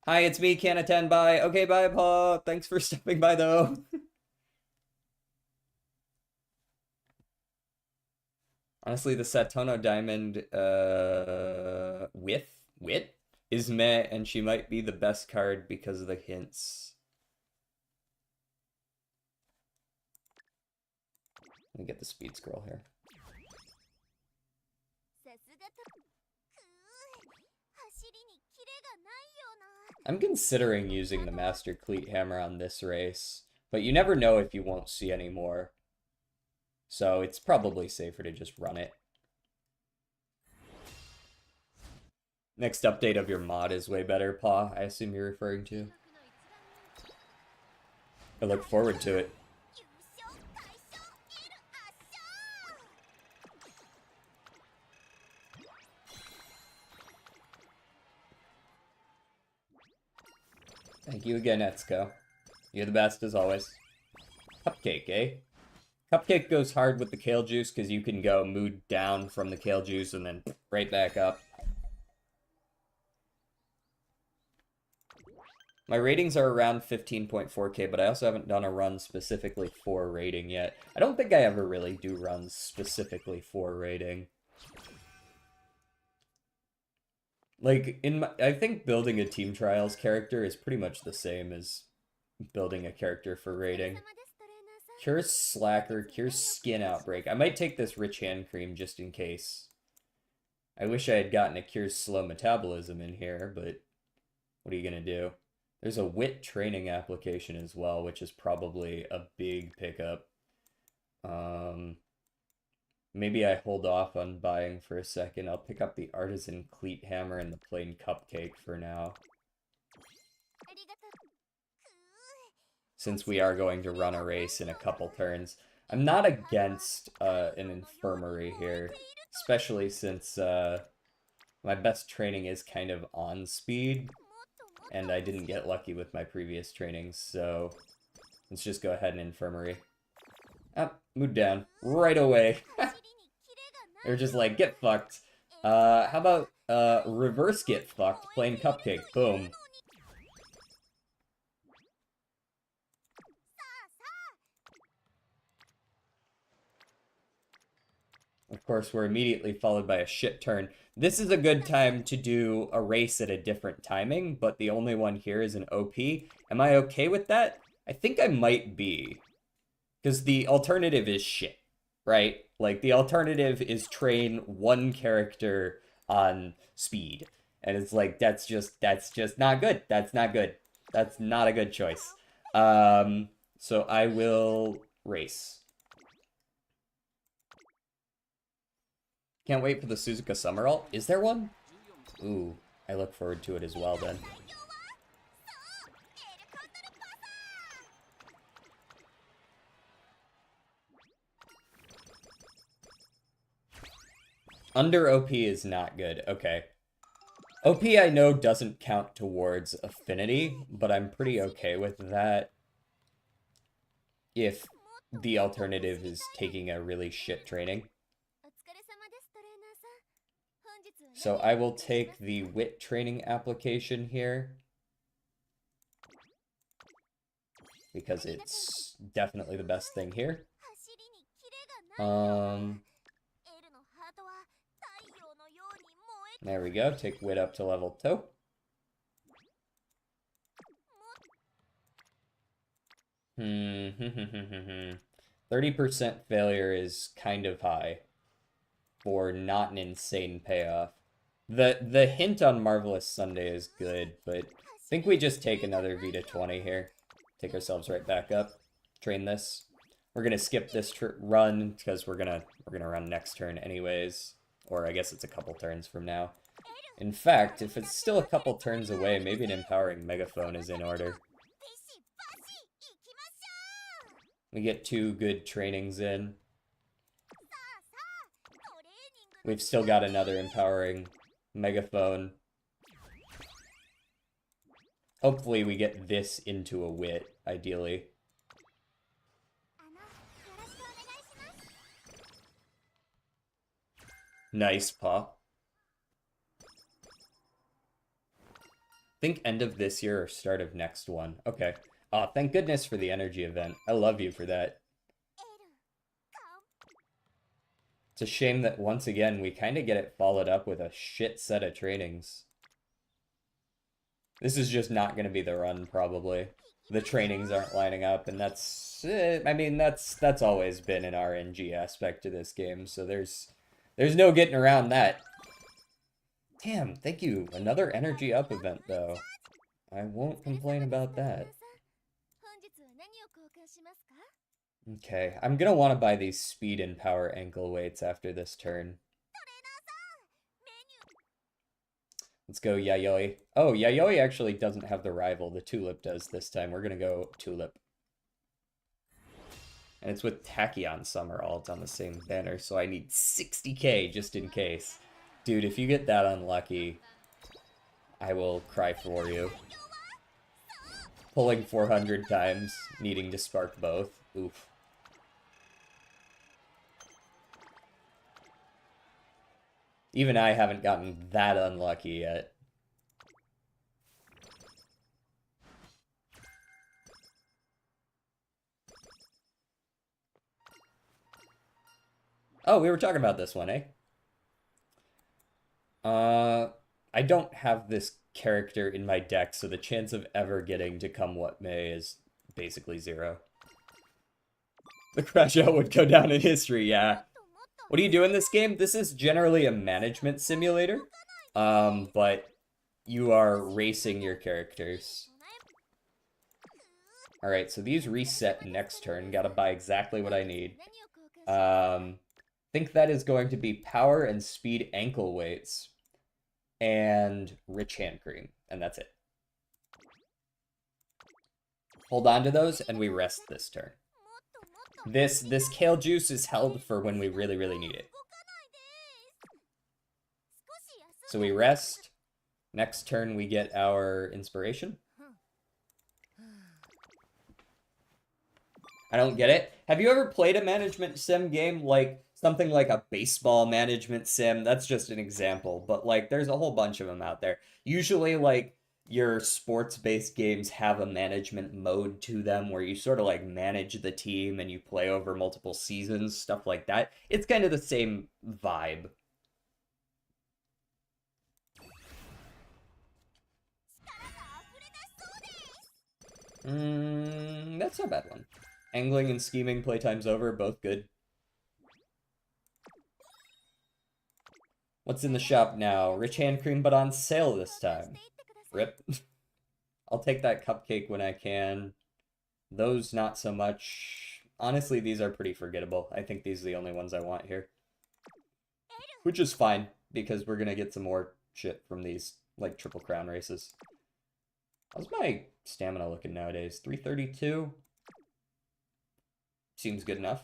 Hi, it's me, can't attend, bye. Okay, bye, Paw. Thanks for stopping by, though. Honestly, the Satono Diamond, Wit is meh, and she might be the best card because of the hints. Let me get the speed scroll here. I'm considering using the Master Cleat Hammer on this race, but you never know if you won't see any more. So it's probably safer to just run it. Next update of your mod is way better, Paw, I assume you're referring to. I look forward to it. Thank you again, Etsuko. You're the best as always. Cupcake, eh? Cupcake goes hard with the kale juice because you can go mood down from the kale juice and then right back up. My ratings are around 15.4k, but I also haven't done a run specifically for rating yet. I don't think I ever really do runs specifically for rating. Like, I think building a Team Trials character is pretty much the same as building a character for rating. Cure Slacker, Cure Skin Outbreak. I might take this Rich Hand Cream just in case. I wish I had gotten a Cure Slow Metabolism in here, but what are you gonna do? There's a Wit Training application as well, which is probably a big pickup. Maybe I hold off on buying for a second. I'll pick up the Artisan Cleat Hammer and the plain Cupcake for now. Since we are going to run a race in a couple turns. I'm not against an infirmary here, especially since my best training is kind of on speed, and I didn't get lucky with my previous trainings, so let's just go ahead and infirmary. Ah, mood down. Right away. They're just like, get fucked. How about reverse get fucked, plain Cupcake, boom. Of course, we're immediately followed by a shit turn. This is a good time to do a race at a different timing, but the only one here is an OP. Am I okay with that? I think I might be. Because the alternative is shit, right? Like the alternative is train one character on speed. And it's like that's just not good. That's not good. That's not a good choice. So I will race. Can't wait for the Suzuka Summer Alt. Is there one? Ooh, I look forward to it as well then. Under OP is not good. Okay. OP I know doesn't count towards affinity, but I'm pretty okay with that if the alternative is taking a really shit training. So I will take the wit training application here because it's definitely the best thing here. There we go. Take wit up to level 2. 30% failure is kind of high for not an insane payoff. The hint on Marvelous Sunday is good, but I think we just take another Vita 20 here. Take ourselves right back up. Train this. We're gonna skip this run because we're gonna run next turn anyways, or I guess it's a couple turns from now. In fact, if it's still a couple turns away, maybe an empowering megaphone is in order. We get 2 good trainings in. We've still got another empowering megaphone. Hopefully we get this into a wit, ideally. Nice, paw. Think end of this year or start of next one. Okay. Aw, thank goodness for the energy event. I love you for that. It's a shame that once again we kind of get it followed up with a shit set of trainings. This is just not going to be the run, probably. The trainings aren't lining up, and that's... I mean, that's always been an RNG aspect to this game, so there's no getting around that. Damn, thank you. Another energy up event, though. I won't complain about that. Okay, I'm gonna want to buy these speed and power ankle weights after this turn. Let's go Yayoi. Oh, Yayoi actually doesn't have the rival. The Tulip does this time. We're gonna go Tulip. And it's with Tachyon Summer Alt on the same banner, so I need 60k just in case. Dude, if you get that unlucky, I will cry for you. Pulling 400 times, needing to spark both. Oof. Even I haven't gotten that unlucky yet. Oh, we were talking about this one, eh? I don't have this character in my deck, so the chance of ever getting to come what may is basically 0. The crash out would go down in history, yeah. What do you do in this game? This is generally a management simulator, but you are racing your characters. Alright, so these reset next turn. Gotta buy exactly what I need. Think that is going to be power and speed ankle weights and rich hand cream, and that's it. Hold on to those, and we rest this turn. This kale juice is held for when we really, really need it. So we rest. Next turn, we get our inspiration. I don't get it. Have you ever played a management sim game like something like a baseball management sim? That's just an example, but like there's a whole bunch of them out there. Usually like your sports-based games have a management mode to them where you sort of like manage the team and you play over multiple seasons, stuff like that. It's kind of the same vibe. That's not a bad one. Angling and scheming, playtime's over, both good. What's in the shop now? Rich hand cream, but on sale this time. Rip. I'll take that cupcake when I can. Those not so much. Honestly, these are pretty forgettable. I think these are the only ones I want here. Which is fine, because we're gonna get some more shit from these, like, Triple Crown races. How's my stamina looking nowadays? 332? Seems good enough.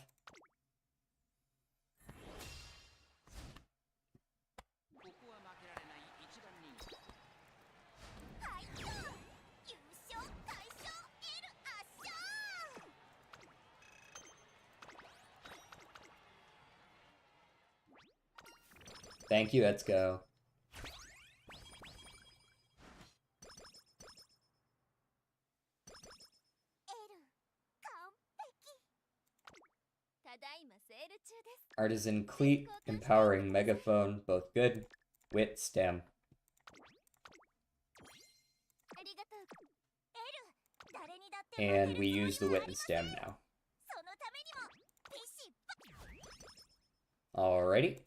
Thank you, let's go. Artisan Cleat, Empowering Megaphone, both good. Wit, Stem. And we use the Wit and Stem now. Alrighty.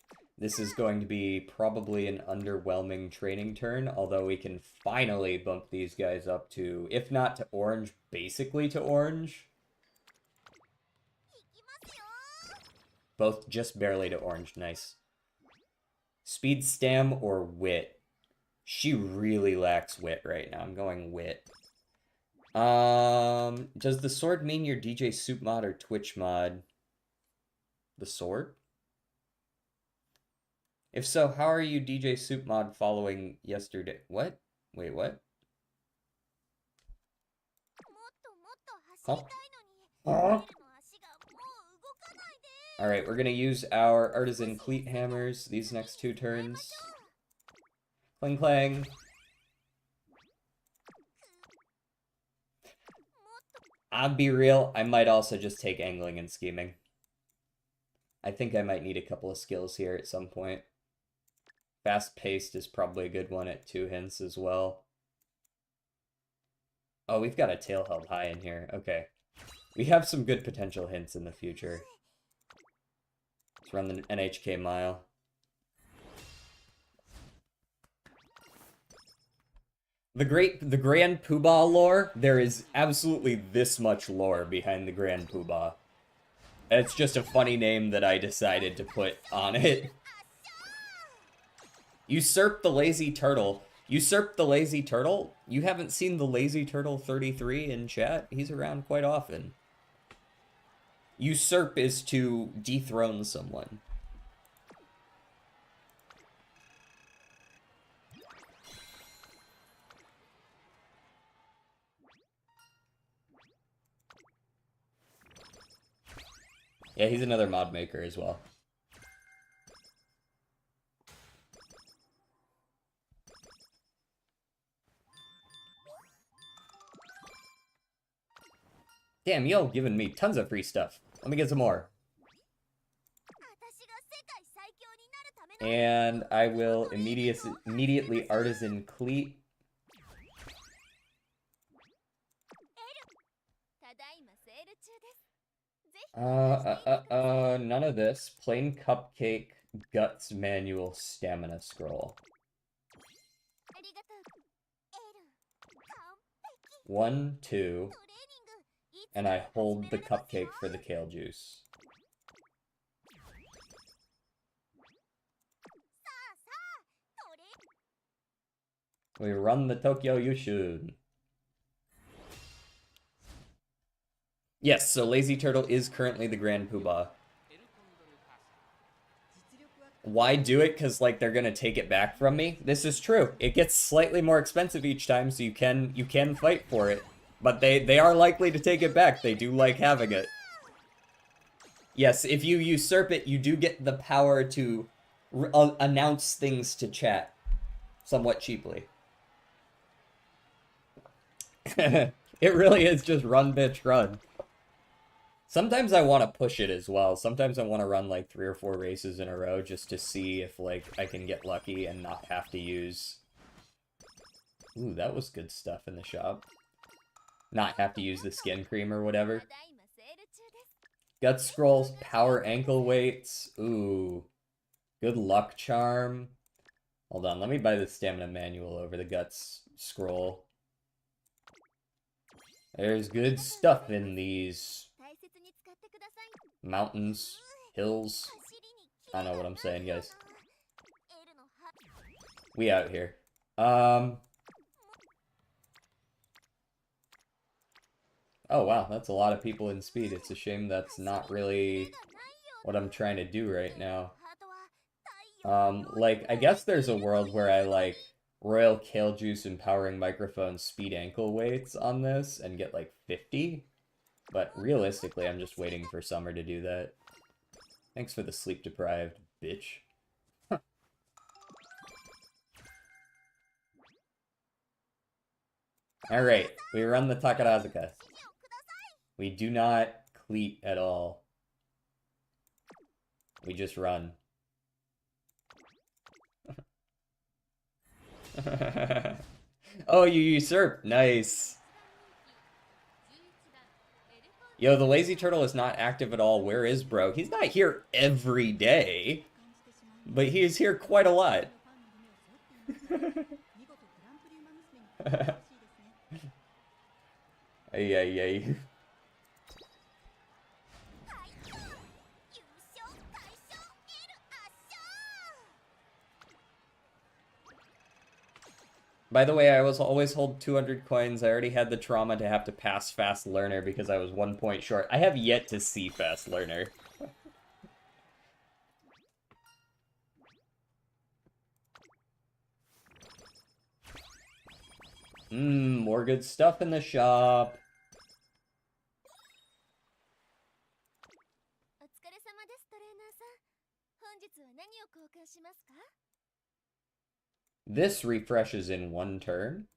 This is going to be probably an underwhelming training turn, although we can finally bump these guys up to, if not to orange, basically to orange. Both just barely to orange. Nice. Speed, Stam, or Wit? She really lacks Wit right now. I'm going Wit. Does the sword mean your DJ Soup mod or Twitch mod? The sword? If so, how are you DJ Soup mod following yesterday? What? Wait, what? Huh? Huh? Alright, we're gonna use our Artisan Cleat Hammers these next two turns. Clang clang. I'll be real, I might also just take Angling and Scheming. I think I might need a couple of skills here at some point. Fast-paced is probably a good one at 2 hints as well. Oh, we've got a tail held high in here. Okay. We have some good potential hints in the future. Let's run the NHK mile. The Grand Poobah lore, there is absolutely this much lore behind the Grand Poobah. It's just a funny name that I decided to put on it. Usurp the Lazy Turtle. Usurp the Lazy Turtle? You haven't seen the Lazy Turtle 33 in chat? He's around quite often. Usurp is to dethrone someone. Yeah, he's another mod maker as well. Damn, y'all giving me tons of free stuff. Let me get some more. And I will immediately Artisan Cleat. None of this. Plain Cupcake, Guts Manual, Stamina Scroll. 1, 2, and I hold the cupcake for the kale juice. We run the Tokyo Yushun. Yes, so Lazy Turtle is currently the Grand Poobah. Why do it? Because, like, they're gonna take it back from me? This is true. It gets slightly more expensive each time, so you can fight for it. But they are likely to take it back. They do like having it. Yes, if you usurp it, you do get the power to announce things to chat. Somewhat cheaply. It really is just run, bitch, run. Sometimes I want to push it as well. Sometimes I want to run like 3 or 4 races in a row just to see if like I can get lucky and not have to use... Ooh, that was good stuff in the shop. Not have to use the skin cream or whatever. Gut Scrolls, Power Ankle Weights. Ooh. Good Luck Charm. Hold on, let me buy the stamina manual over the guts scroll. There's good stuff in these mountains, hills. I don't know what I'm saying, guys. We out here. Oh wow, that's a lot of people in speed. It's a shame that's not really what I'm trying to do right now. Like, I guess there's a world where I, like, Royal Kale Juice Empowering Microphone speed ankle weights on this and get, like, 50. But realistically, I'm just waiting for summer to do that. Thanks for the sleep-deprived, bitch. Alright, we run the Takarazuka. We do not cleat at all. We just run. Oh, you usurp. Nice. Yo, the lazy turtle is not active at all. Where is bro? He's not here every day, but he is here quite a lot. Ay, ay, ay. By the way, I was always hold 200 coins. I already had the trauma to have to pass Fast Learner because I was 1 point short. I have yet to see Fast Learner. More good stuff in the shop. This refreshes in 1 turn?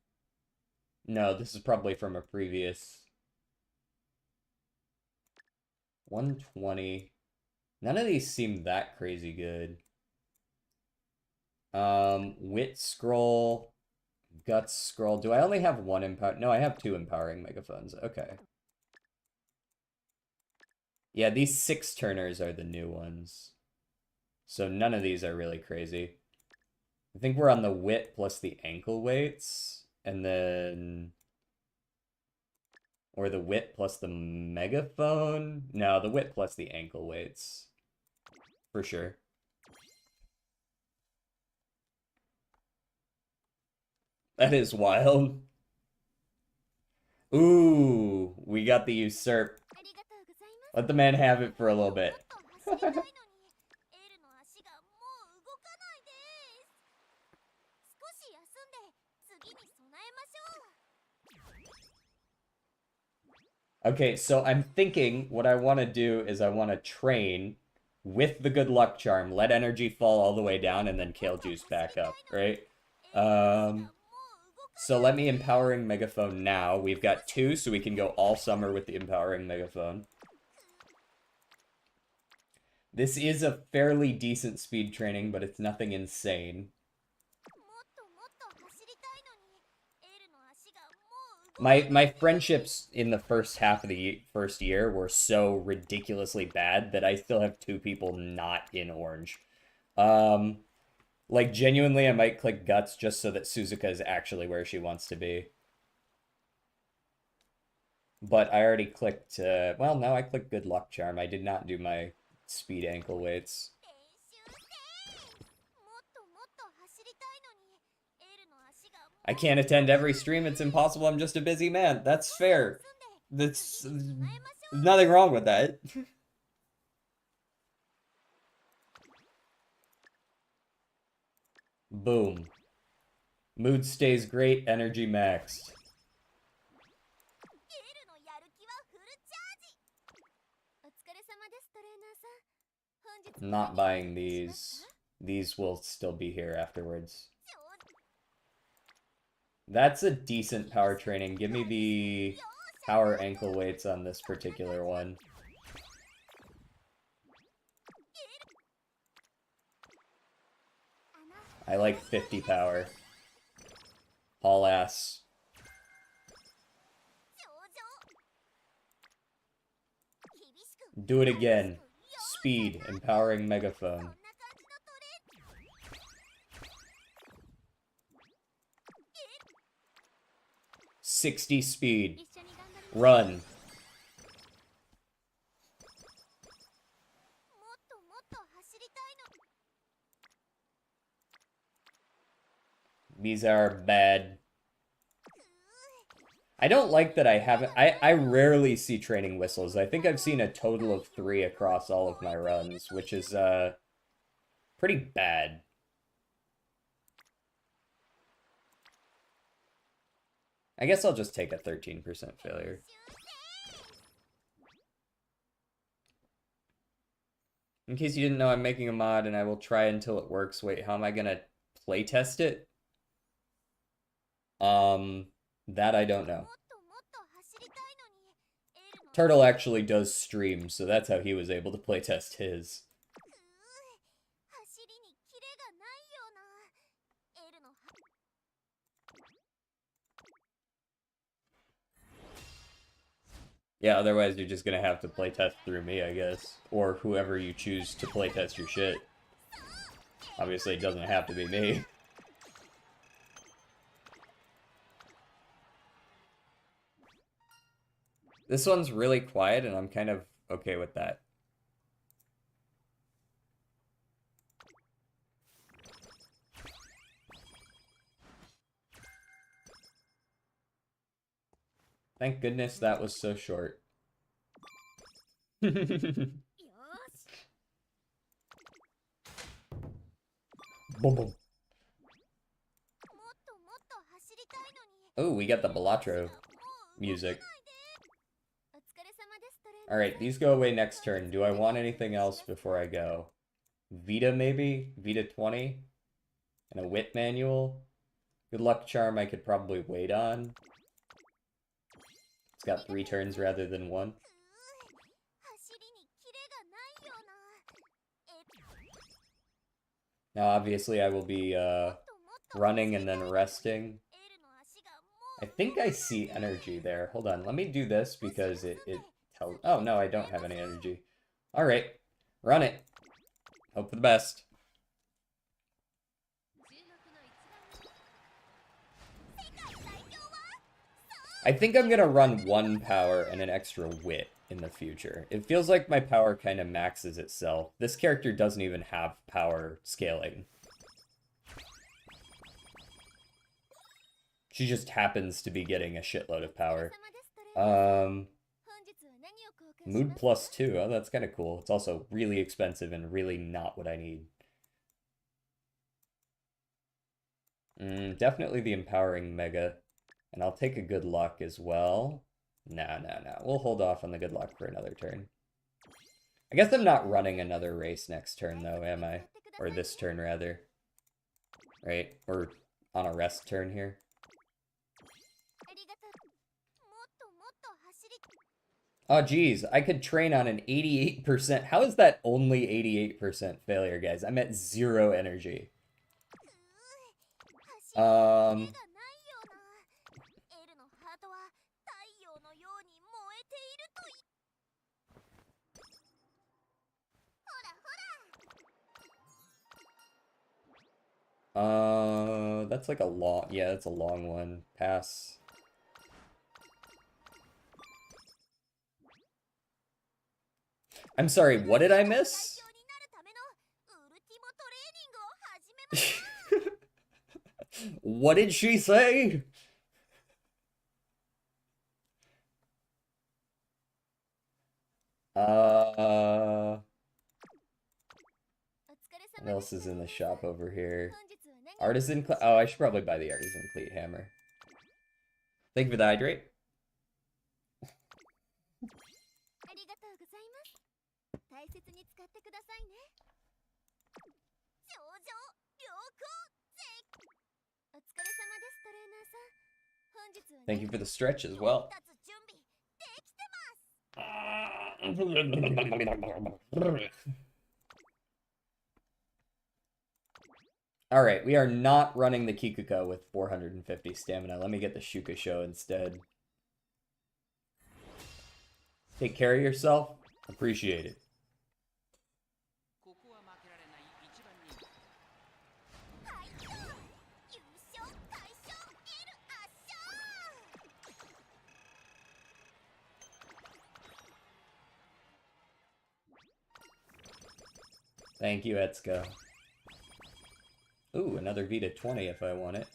No, this is probably from a previous... 120. None of these seem that crazy good. Wit Scroll, Guts Scroll. Do I only have 1 empower? No, I have 2 empowering megaphones. Okay. Yeah, these 6-turners are the new ones. So none of these are really crazy. I think we're on the wit plus the ankle weights, and then... Or the wit plus the megaphone? No, the wit plus the ankle weights. For sure. That is wild. Ooh, we got the usurp. Let the man have it for a little bit. Okay, so I'm thinking what I want to do is I want to train with the good luck charm, let energy fall all the way down, and then kale juice back up, right? So let me empowering megaphone now. We've got 2, so we can go all summer with the empowering megaphone. This is a fairly decent speed training, but it's nothing insane. My friendships in the first half of the first year were so ridiculously bad that I still have 2 people not in orange. Like, genuinely, I might click Guts just so that Suzuka is actually where she wants to be. But I already clicked, well, now I clicked Good Luck Charm. I did not do my speed ankle weights. I can't attend every stream. It's impossible. I'm just a busy man. That's fair. That's nothing wrong with that. Boom. Mood stays great, energy maxed. I'm not buying these. These will still be here afterwards. That's a decent power training. Give me the power ankle weights on this particular one. I like 50 power. Haul ass. Do it again. Speed, empowering megaphone. 60 speed. 一緒に頑張りましょう。 Run. もっともっと走りたいの。 These are bad. I don't like that I haven't... I rarely see training whistles. I think I've seen a total of 3 across all of my runs, which is, pretty bad. I guess I'll just take a 13% failure. In case you didn't know, I'm making a mod and I will try until it works. Wait, how am I gonna playtest it? That I don't know. もっともっと走りたいのに、エールの Turtle actually does stream, so that's how he was able to playtest his. 走りにキレがないような。エールの Yeah, otherwise you're just gonna have to playtest through me, I guess. Or whoever you choose to playtest your shit. Obviously, it doesn't have to be me. This one's really quiet, and I'm kind of okay with that. Thank goodness that was so short. よーし。 Boom, boom. もっともっと走りたいのに。 Oh, we got the Balatro music. お疲れ様です、トレーナー。 Alright, these go away next turn. Do I want anything else before I go? Vita, maybe? Vita 20? And a wit manual? Good luck charm I could probably wait on. It's got 3 turns rather than 1. 走りにキレがないような。 Now, obviously, I will be running and then resting. I think I see energy there. Hold on, let me do this because it tells... Oh, no, I don't have any energy. Alright, run it. Hope for the best. I think I'm gonna run 1 power and an extra wit in the future. It feels like my power kind of maxes itself. This character doesn't even have power scaling. She just happens to be getting a shitload of power. Mood +2. Oh, that's kind of cool. It's also really expensive and really not what I need. Definitely the empowering mega. And I'll take a good luck as well. No. We'll hold off on the good luck for another turn. I guess I'm not running another race next turn, though, am I? Or this turn, rather. Right? Or on a rest turn here. Oh, geez. I could train on an 88%. How is that only 88% failure, guys? I'm at 0 energy. That's like a long... Yeah, that's a long one. Pass. I'm sorry, what did I miss? What did she say? What else is in the shop over here? Artisan Cle- Oh, I should probably buy the Artisan Cleat Hammer. Thank you for the hydrate. Thank you for the stretch as well. Alright, we are not running the Kikuko with 450 stamina. Let me get the Shukasho instead. Take care of yourself. Appreciate it. Thank you, Etsuko. Ooh, another Vita 20 if I want it.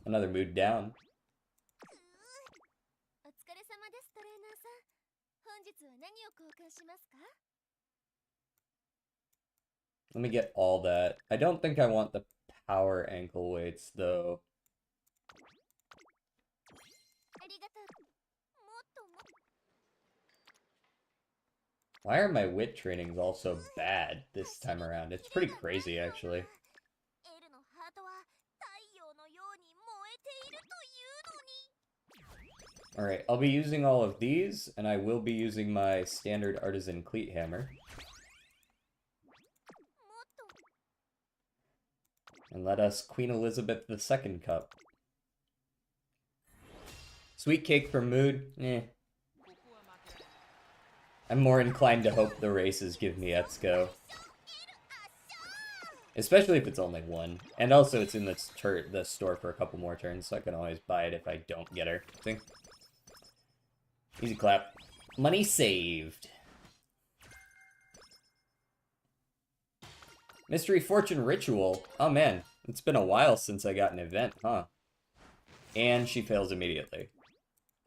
Another mood down. お疲れ様ですトレーナーさん。本日は何を交換しますか？ Let me get all that. I don't think I want the power ankle weights, though. ありがとう。もっともっと。 Why are my wit trainings all so bad this time around? It's pretty crazy, actually. エルのハートは太陽のように燃えているというのに。 Alright, I'll be using all of these, and I will be using my standard artisan cleat hammer. もっと And let us Queen Elizabeth II cup. Sweet cake for mood? Eh. I'm more inclined to hope the races give me Etsuko. Especially if it's only one. And also it's in the store for a couple more turns, so I can always buy it if I don't get her. See? Easy clap. Money saved. Mystery Fortune Ritual. Oh man, it's been a while since I got an event, huh? And she fails immediately.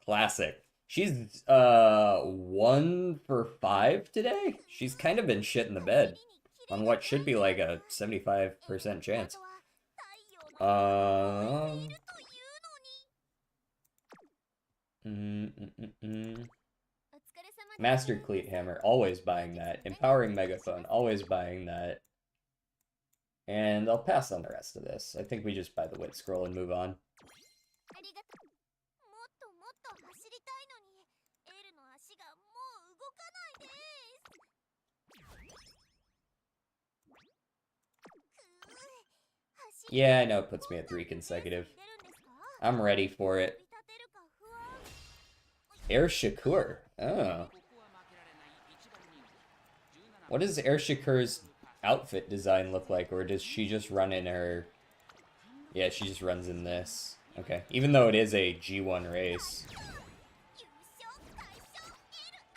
Classic. She's 1 for 5 today? She's kind of been shit in the bed. On what should be like a 75% chance. Master Cleat Hammer, always buying that. Empowering Megaphone, always buying that. And I'll pass on the rest of this. I think we just buy the Wit Scroll and move on. Yeah, I know it puts me at 3 consecutive. I'm ready for it. Air Shakur. Oh. What does Air Shakur's outfit design look like? Or does she just run in her... Yeah, she just runs in this. Okay. Even though it is a G1 race.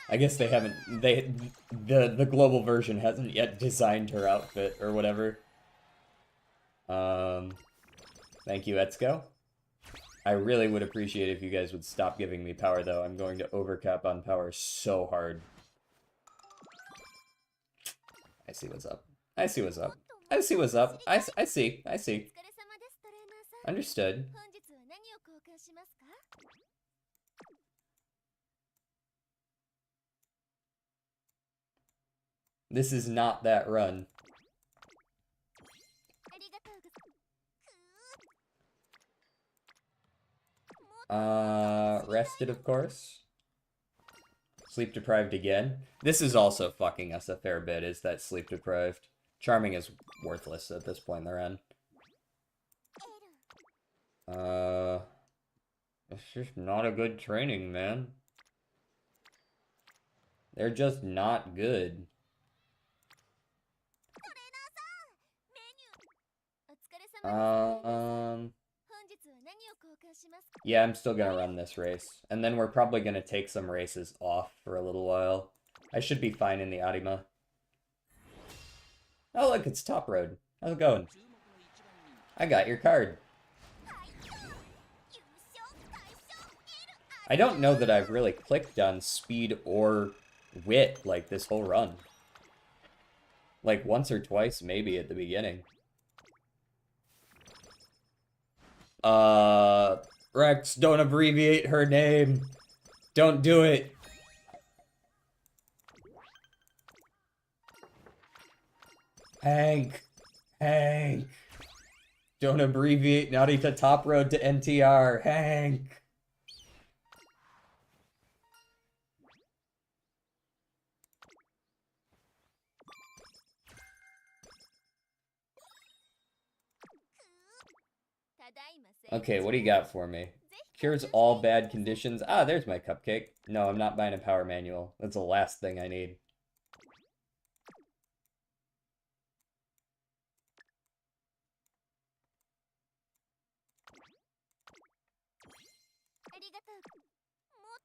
I guess they haven't... The global version hasn't yet designed her outfit or whatever. Thank you, Etsuko. I really would appreciate if you guys would stop giving me power, though. I'm going to overcap on power so hard. I see what's up. I see what's up. I see what's up. I see. I see. Understood. This is not that run. Rested, of course. Sleep deprived again. This is also fucking us a fair bit, is that sleep deprived. Charming is worthless at this point in the run. It's just not a good training, man. They're just not good. Yeah, I'm still gonna run this race. And then we're probably gonna take some races off for a little while. I should be fine in the Arima. Oh, look, it's Top Road. How's it going? I got your card. I don't know that I've really clicked on speed or wit, like, this whole run. Like, once or twice, maybe, at the beginning. Rex, don't abbreviate her name. Don't do it. Hank. Hank. Don't abbreviate Narita Top Road to NTR. Hank. Okay, what do you got for me? Cures all bad conditions. Ah, there's my cupcake. No, I'm not buying a power manual. That's the last thing I need.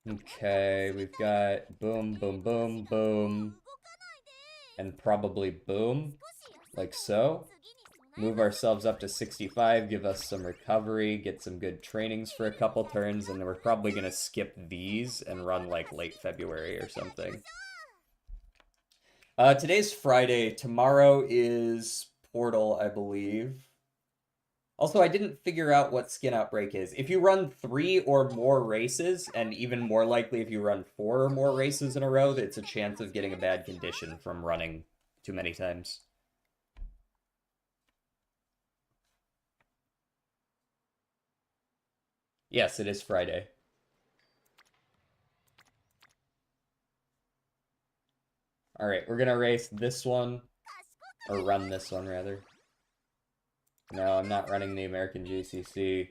Okay, we've got boom, boom, boom, boom. and probably boom, 少し休ん like で so. 次に備え Move ます ourselves up to 65, give us some recovery, get some good trainings for a couple turns, and then we're probably gonna skip these and run like late February or something. Today's Friday. Tomorrow is Portal, I believe. Also, I didn't figure out what Skin Outbreak is. If you run 3 or more races, and even more likely if you run 4 or more races in a row, it's a chance of getting a bad condition from running too many times. Yes, it is Friday. Alright, we're gonna race this one, or run this one, rather. No, I'm not running the American GCC.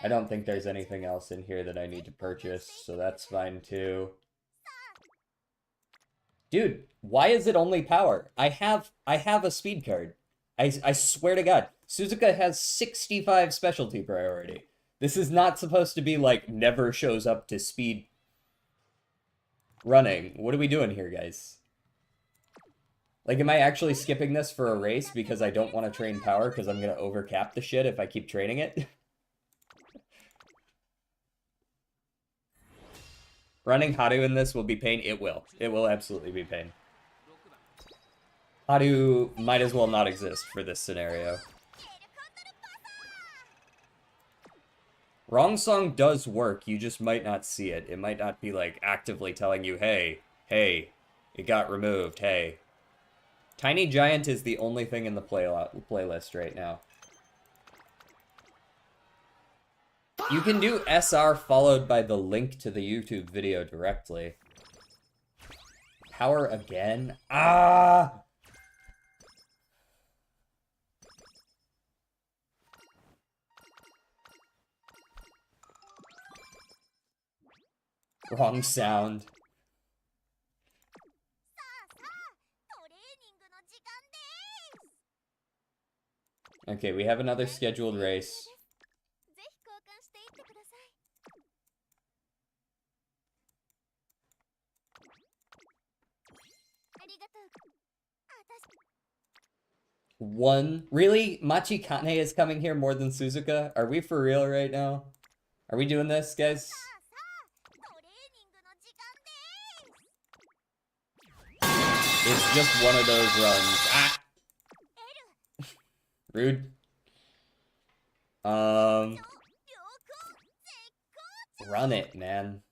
I don't think there's anything else in here that I need to purchase, so that's fine too. Dude, why is it only power? I have a speed card. I swear to God, Suzuka has 65 specialty priority. This is not supposed to be like never shows up to speed running. What are we doing here, guys? Like, am I actually skipping this for a race because I don't want to train power because I'm gonna overcap the shit if I keep training it? Running Haru in this will be pain. It will. It will absolutely be pain. Haru might as well not exist for this scenario. Wrong song does work, you just might not see it. It might not be, like, actively telling you, hey, hey, it got removed, hey. Tiny Giant is the only thing in the playlist right now. You can do SR followed by the link to the YouTube video directly. Power again? Ah! Wrong sound. さあさあトレーニングの時間です Okay, we have another scheduled race. ぜひ交換していってくださいありがとう私 One. Really? Machikane is coming here more than Suzuka? Are we for real right now? Are we doing this, guys? さあさあトレーニングの時間です It's just one of those runs. Ah! Rude. 良好絶好 Run it, man.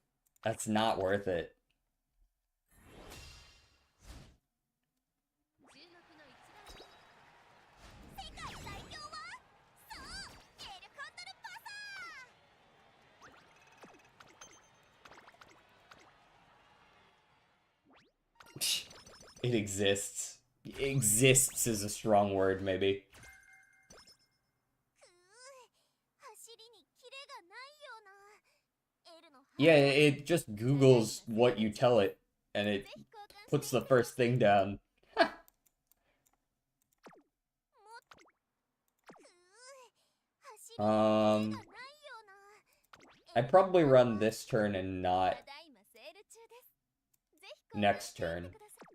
That's not worth it. 注目の一番世界最強はそうエルコンドルパサー It exists. Exists is a strong word, maybe. くう走りにキレがないようなエルの Yeah, it just Googles what you tell it, and it ぜひ交換 puts して the first thing down. くう走りにキレがないような I'd probably run this turn and not ただいまセール中ですぜひ交換 next していって turn. ください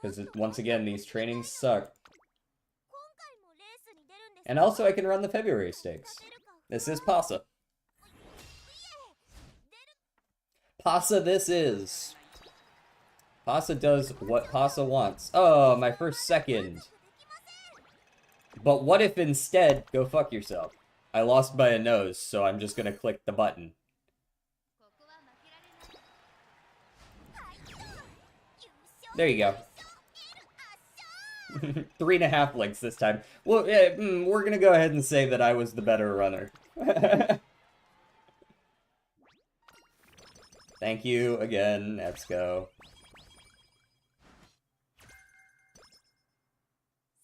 Because once again, these trainings suck. 今回もレースに出るんです And か also, I can run the February stakes. 勝てるか This is Pasa. いえ出る Pasa, this is. Pasa does what Pasa wants. Oh, my first second. できません But what if instead, go fuck yourself? I lost by a nose, so I'm just gonna click the button. ここは負けられないはい優勝 There you go. エル圧勝 3.5 links this time. Well, yeah, we're gonna go ahead and say that I was the better runner. Thank you again, Etsuko.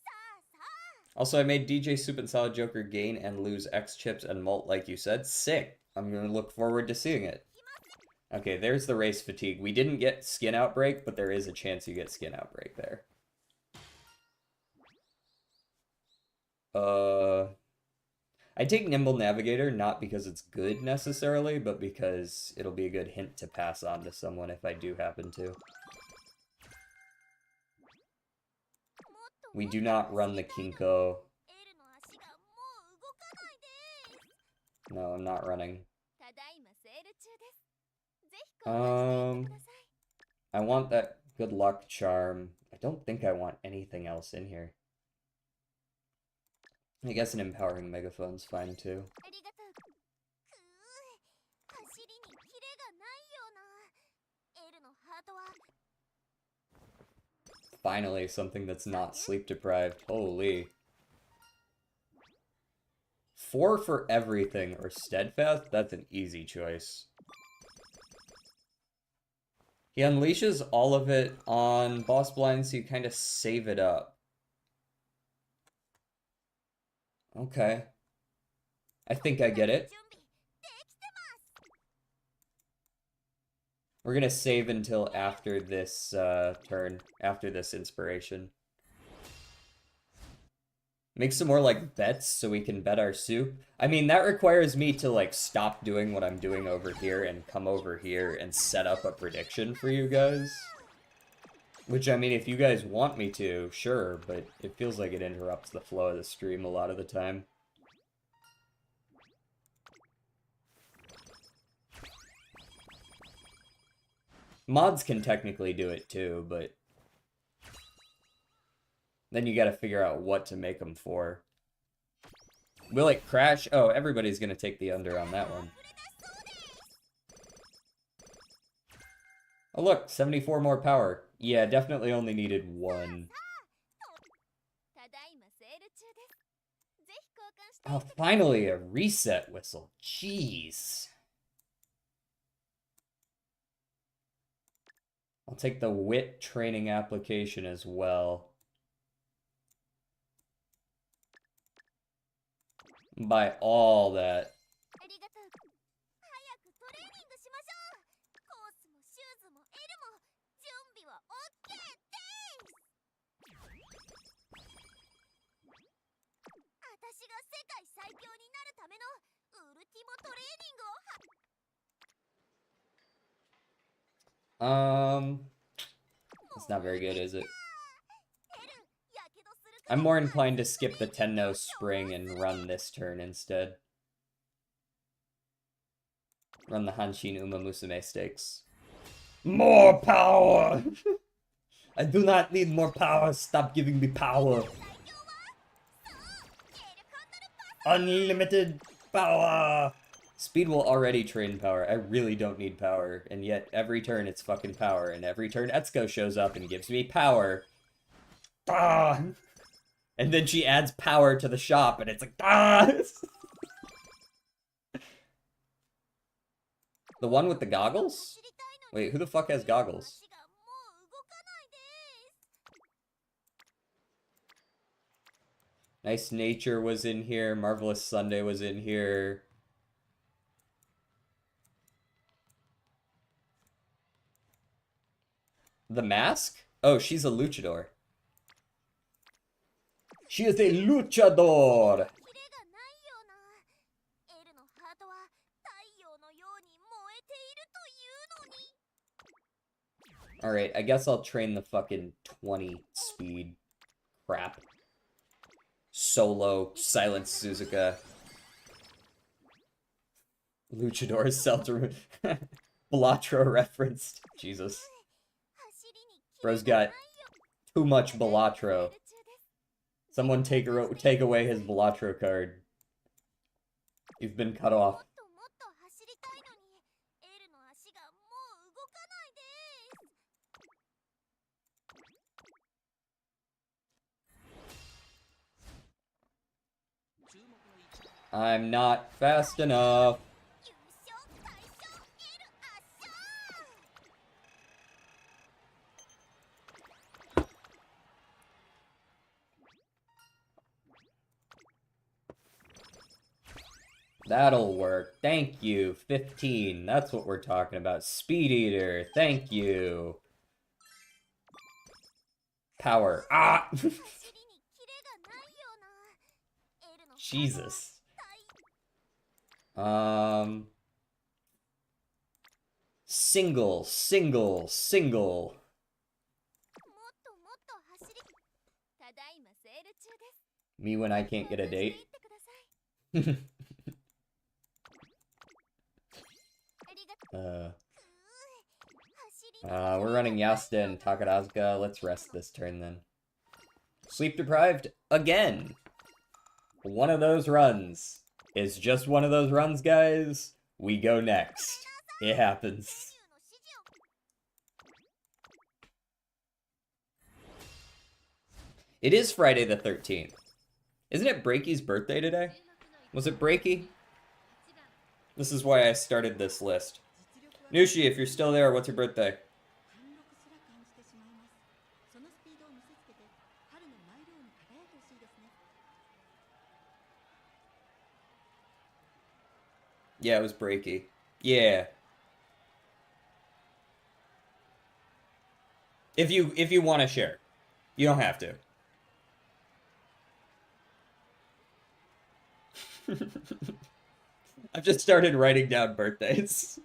さあさあ Also, I made DJ Soup and Solid Joker gain and lose X chips and molt like you said. Sick. I'm gonna look forward to seeing it. Okay, there's the race fatigue. We didn't get Skin Outbreak, but there is a chance you get Skin Outbreak there. I take Nimble Navigator not because it's good necessarily, but because it'll be a good hint to pass on to someone if I do happen to. We do not run the Kinko. エルの足がもう動かないです。 No, I'm not running. ただいまセール中です。ぜひ交換していってください。 I want that good luck charm. I don't think I want anything else in here. I guess an empowering megaphone's fine too. ありがとう。くぅ、走りにキレがないような。エルのハートは Finally, something that's not sleep deprived. Holy. 4 for everything or steadfast? That's an easy choice. He unleashes all of it on boss blind, so you kind of save it up. Okay. I think I get it. 準備できてます。 We're gonna save until after this turn, after this inspiration. Make some more, like, bets so we can bet our soup. I mean, that requires me to, like, stop doing what I'm doing over here and come over here and set up a prediction for you guys. Which, I mean, if you guys want me to, sure, but it feels like it interrupts the flow of the stream a lot of the time. Mods can technically do it too, but then you gotta figure out what to make them for. Will it crash? Oh, everybody's gonna take the under on that one. Oh look, 74 more power. Yeah, definitely only needed 1. ただいまセール中です。ぜひ交換して。 Oh, finally a reset whistle. Jeez. I'll take the wit training application as well. Buy all that. ありがとう。早くトレーニングしましょう。コースもシューズもエルも準備は OK です。私が世界最強になるためのウルティモトレーニングをは It's not very good, is it? エル、やけどするか I'm ら more inclined to skip the Tenno Spring and run this turn instead. Run the Hanshin Umamusume stakes. More power! I do not need more power. Stop giving me power. 最強はそうエルコンドルパス Unlimited power! Speed will already train power. I really don't need power. And yet, every turn it's fucking power. And every turn Etsuko shows up and gives me power. Ah! And then she adds power to the shop, and it's like, ah! The one with the goggles? 走りたいのに Wait, who the fuck has 足 goggles? がもう動かないです。 Nice Nature was in here. Marvelous Sunday was in here. The Mask? Oh, she's a luchador. She is a luchador! キレがないような。エルのハートは太陽のように燃えているというのに。 Alright, I guess I'll train the fucking 20 speed crap. Solo, Silent Suzuka. Luchador Seltzer. Balatro referenced. Jesus. 走りにキレ Bro's がない got よ。 too much セー Balatro. ル中です。 Someone take away his Balatro card. You've been cut も off. っともっと走りたいのに、エルの足がもう動かないです。 I'm not fast enough. 優勝大勝エル圧勝。 That'll work. Thank you. 15. That's what we're talking about. Speed Eater. Thank you. Power. Ah! 走りにキレがないような。エルのハートは Jesus. 太 Single, single, single. もっともっと走り。ただいま Me when I can't get a 渡してい date. ってください。ありがとう。uh, 走り抜け we're きれ running がない Yasta よ and うな Takarazuka. Let's rest this turn then. Sleep deprived again. One of those runs. It's just one of those runs, guys. We go next. It メ happens. ニューの指示を。It is Friday the 13th. Isn't it Breaky's birthday today? Was it Breaky? This is why I started this list. Nushi, if you're still there, what's your birthday? Yeah, it was Breaky. Yeah. If you want to share. You don't have to. I've just started writing down birthdays.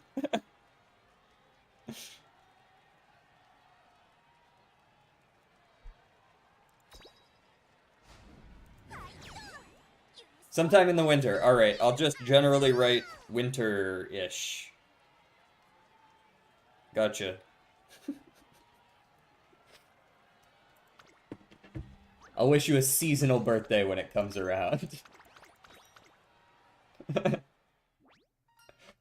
Sometime in the winter. Alright, I'll just generally write winter-ish. Gotcha. I'll wish you a seasonal birthday when it comes around.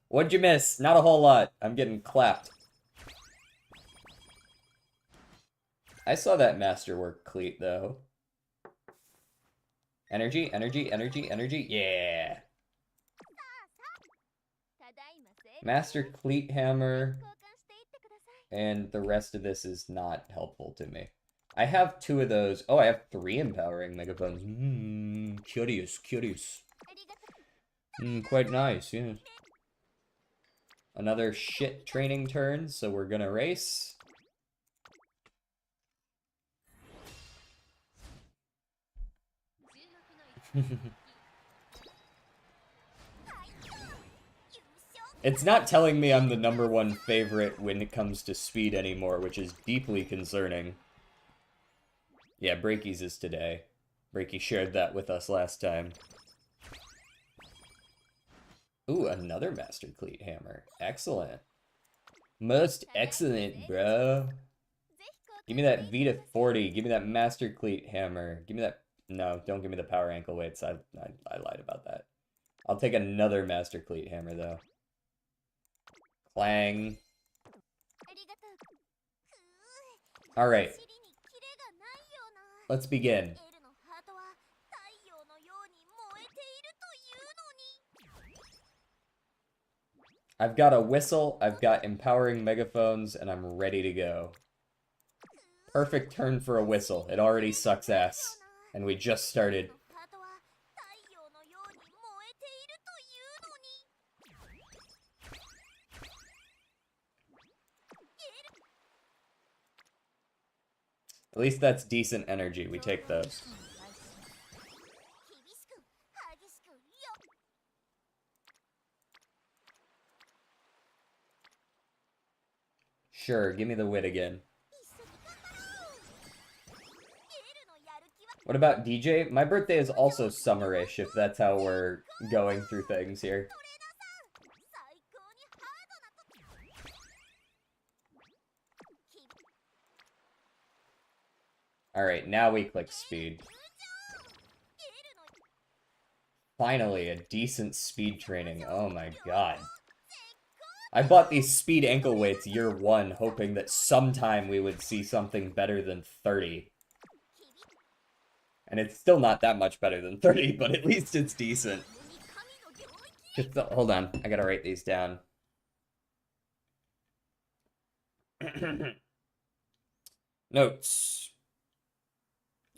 What'd you miss? Not a whole lot. I'm getting clapped. I saw that masterwork cleat, though. Energy, energy, energy, energy. Yeah. ただいま正解 Master です。 cleat hammer. 交換していってください。 And the rest of this is not helpful to me. I have 2 of those. Oh, I have 3 empowering megaphones. Curious, curious. ありがとう。 Quite nice, yeah. Another shit training turn, so we're gonna race. It's not telling me I'm the #1 favorite when it comes to speed anymore, which is deeply concerning. Yeah, Breaky's is today. Breaky shared that with us last time. Ooh, another Master Cleat Hammer. Excellent. Most excellent, bro. ぜひ交換 Give me that Vita 40. Give me that Master Cleat Hammer. Give me that... No, don't give me the Power Ankle Weights. I lied about that. I'll take another Master Cleat Hammer, though. Clang. ありがとう。 Alright, 走りにキレがないような。 let's begin. エルのハートは太陽のように燃えているというのに。 I've got a whistle, I've got empowering megaphones, and I'm ready to go. Perfect turn for a whistle. It already sucks ass. And we just started. ハートは太陽のように燃えているというのに。 At least that's decent energy. We take those. 厳しく激しくよ。 Sure, give me the wit again. 一緒に頑張ろう。 エルのやる気は What about DJ? My birthday is also summerish, if that's how we're going through things here. トレーナーさん。最高にハードなと。 Alright, now we click speed. エルの Finally, a decent speed training. Oh my god. I bought these speed ankle weights year 1, hoping that sometime we would see something better than 30. And it's still not that much better than 30, but at least it's decent. Hold on, I gotta write these down. Notes.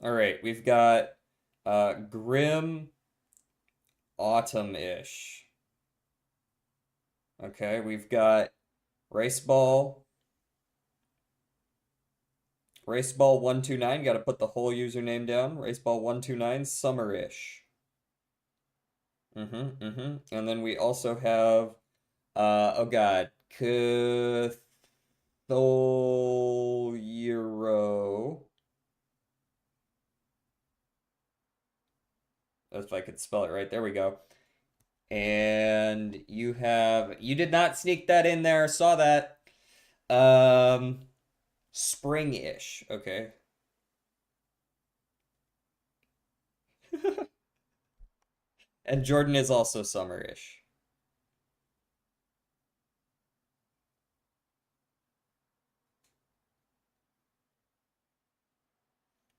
Alright, we've got Grim Autumn-ish. Okay, we've got Raceball 129, gotta put the whole username down. Raceball 129, Summerish. And then we also have, oh god, Cthulhu. if I could spell it right. There we go. And you did not sneak that in there. Saw that. Um, spring-ish. Okay. And Jordan is also summer-ish.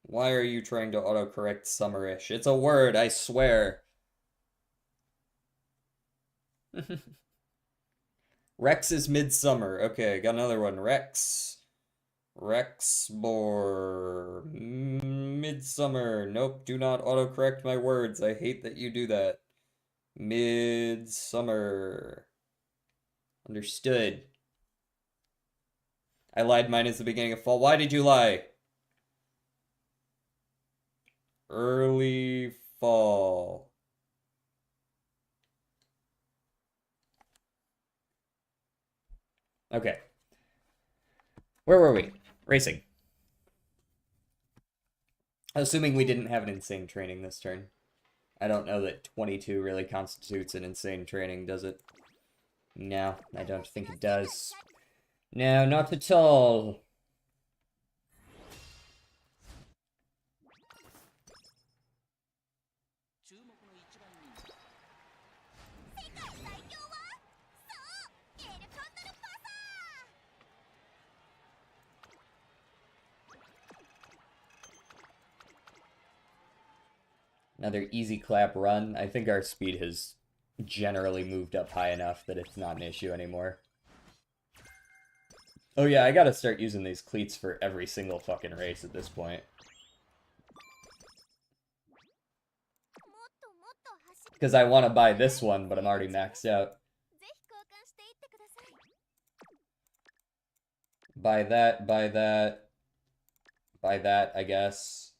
Why are you trying to autocorrect summer-ish? It's a word, I swear. Rex is midsummer. Okay, got another one. Rex. Rexbor. Midsummer. Nope, do not autocorrect my words. I hate that you do that. Midsummer. Understood. I lied, mine is the beginning of fall. Why did you lie? Early fall. Okay. Where were we? Racing. Assuming we didn't have an insane training this turn. I don't know that 22 really constitutes an insane training, does it? No, I don't think it does. No, not at all. Another easy clap run. I think our speed has generally moved up high enough that it's not an issue anymore. Oh yeah, I gotta start using these cleats for every single fucking race at this point. Because I want to buy this one, but I'm already maxed out. Buy that, buy that, buy that, I guess.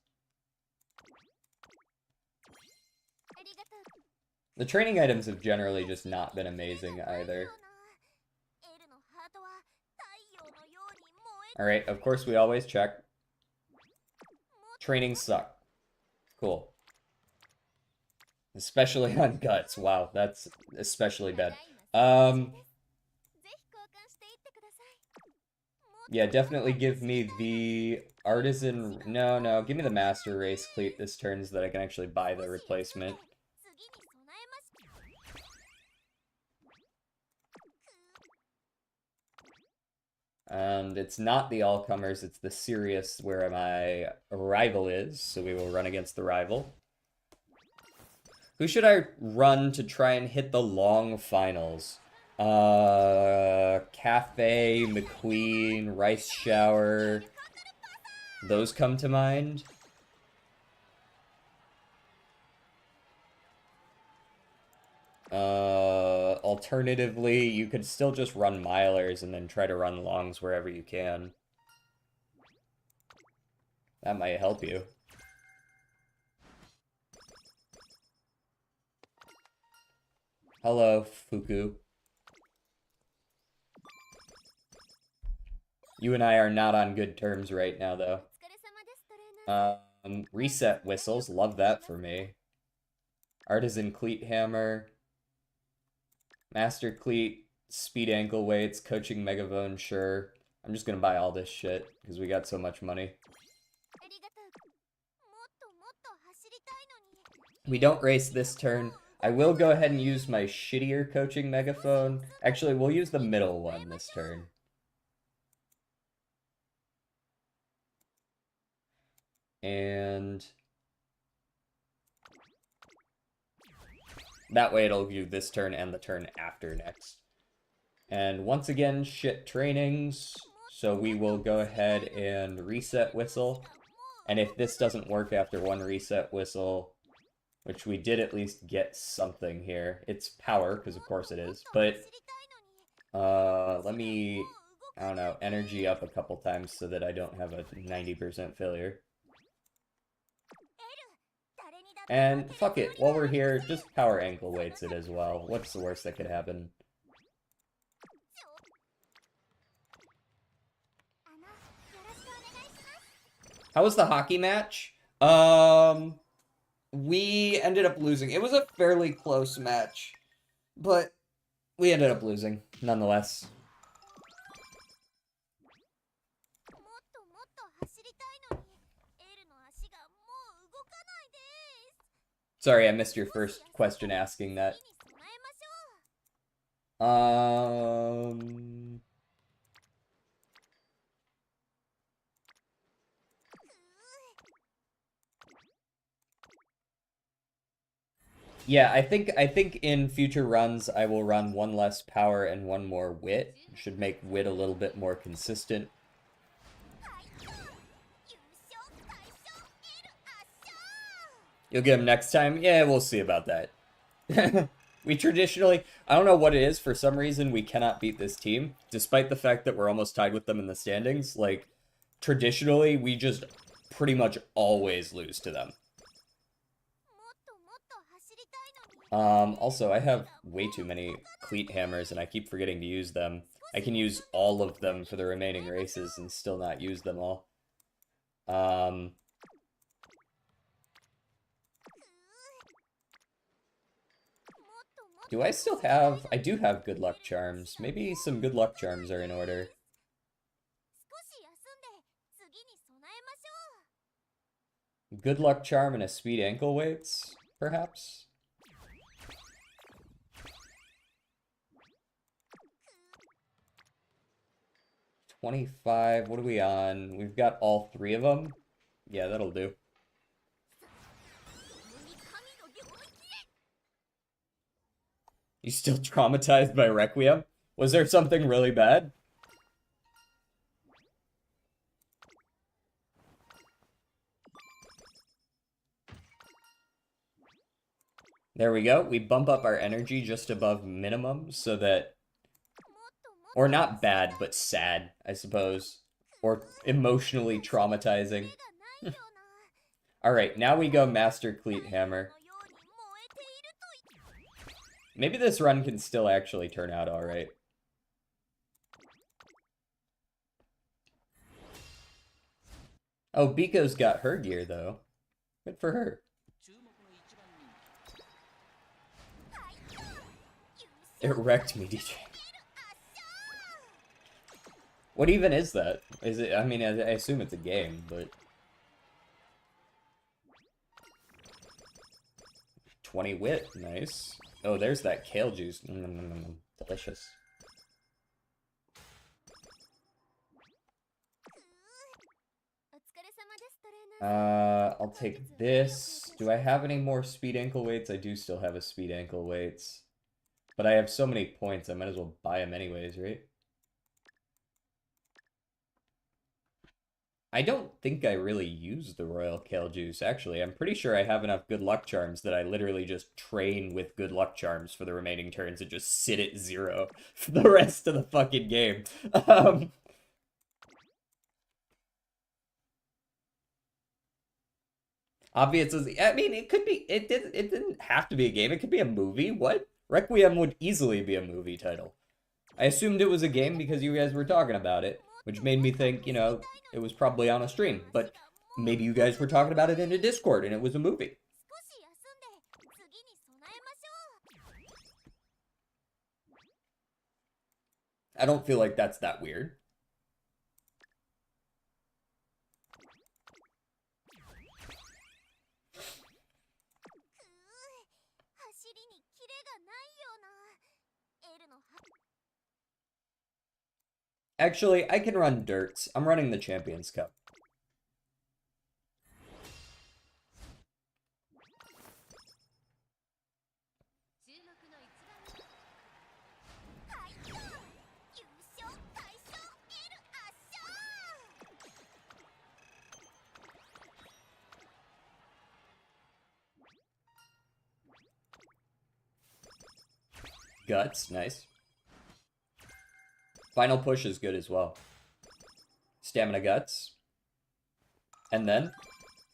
The training items have generally just not been amazing either. Alright, of course we always check. Trainings suck. Cool. Especially on guts. Wow, that's especially bad. Yeah, definitely give me the artisan... No, give me the master race cleat this turn so that I can actually buy the replacement. And it's not the all-comers, it's the serious where my rival is, so we will run against the rival. Who should I run to try and hit the long finals? Cafe, McQueen, Rice Shower. Those come to mind. Alternatively, you could still just run milers and then try to run longs wherever you can. That might help you. Hello, Fuku. You and I are not on good terms right now, though. Reset whistles. Love that for me. Artisan cleat hammer. Master cleat. Speed ankle weights. Coaching megaphone. Sure. I'm just gonna buy all this shit because we got so much money. We don't race this turn. I will go ahead and use my shittier coaching megaphone. Actually, we'll use the middle one this turn. And that way it'll do this turn and the turn after next. And once again, shit trainings. So we will go ahead and reset whistle. And if this doesn't work after one reset whistle, which we did at least get something here. It's power, because of course it is. But let me, I don't know, energy up a couple times so that I don't have a 90% failure. And fuck it, while we're here, just power ankle weights it as well. What's the worst that could happen? How was the hockey match? We ended up losing. It was a fairly close match, but we ended up losing nonetheless. もっともっと走りたいのにエルの足がもう動かないです。 Sorry, I missed your 少し first 休ん question で asking 次 that. に備えましょう。Um, ふう yeah, I think in future runs I will run one less power and one more wit. Should make wit a little bit more consistent. はい優勝快勝エル圧勝。 You'll get him next time? Yeah, we'll see about that. We traditionally, I don't know what it is, for some reason we cannot beat this team, despite the fact that we're almost tied with them in the standings. Like, traditionally, we just pretty much always lose to them. もっともっと走りたいのに Also, I have way too many cleat hammers and I keep forgetting to use them. I can use all of them for the remaining races and still not use them all. Do I still have... I do have good luck charms. Maybe some good luck charms are in order. 少し休んで次に備えましょう。 Good luck charm and a speed ankle weights, perhaps? $25. What are we on? We've got all three of them. Yeah, that'll do. You still traumatized by Requiem? Was there something really bad? There we go. We bump up our energy just above minimum so that... Or not bad, but sad, I suppose. Or emotionally traumatizing. Alright, now we go Master Cleat Hammer. Maybe this run can still actually turn out alright. Oh, Biko's got her gear, though. Good for her. It wrecked me, DJ. What even is that? Is it... I mean, I assume it's a game, but... 20 wit, nice. Oh, there's that kale juice. Delicious. I'll take this. Do I have any more speed ankle weights? I do still have a speed ankle weights. But I have so many points, I might as well buy them anyways, right? I don't think I really use the Royal Kale Juice, actually. I'm pretty sure I have enough good luck charms that I literally just train with good luck charms for the remaining turns and just sit at 0 for the rest of the fucking game. Obviously, I mean, it could be, it didn't have to be a game. It could be a movie. What? Requiem would easily be a movie title. I assumed it was a game because you guys were talking about it, which made me think, you know, it was probably on a stream. But maybe you guys were talking about it in a Discord and it was a movie. I don't feel like that's that weird. Actually, I can run dirts. I'm running the Champions Cup. Guts, nice. Final push is good as well. Stamina guts. And then,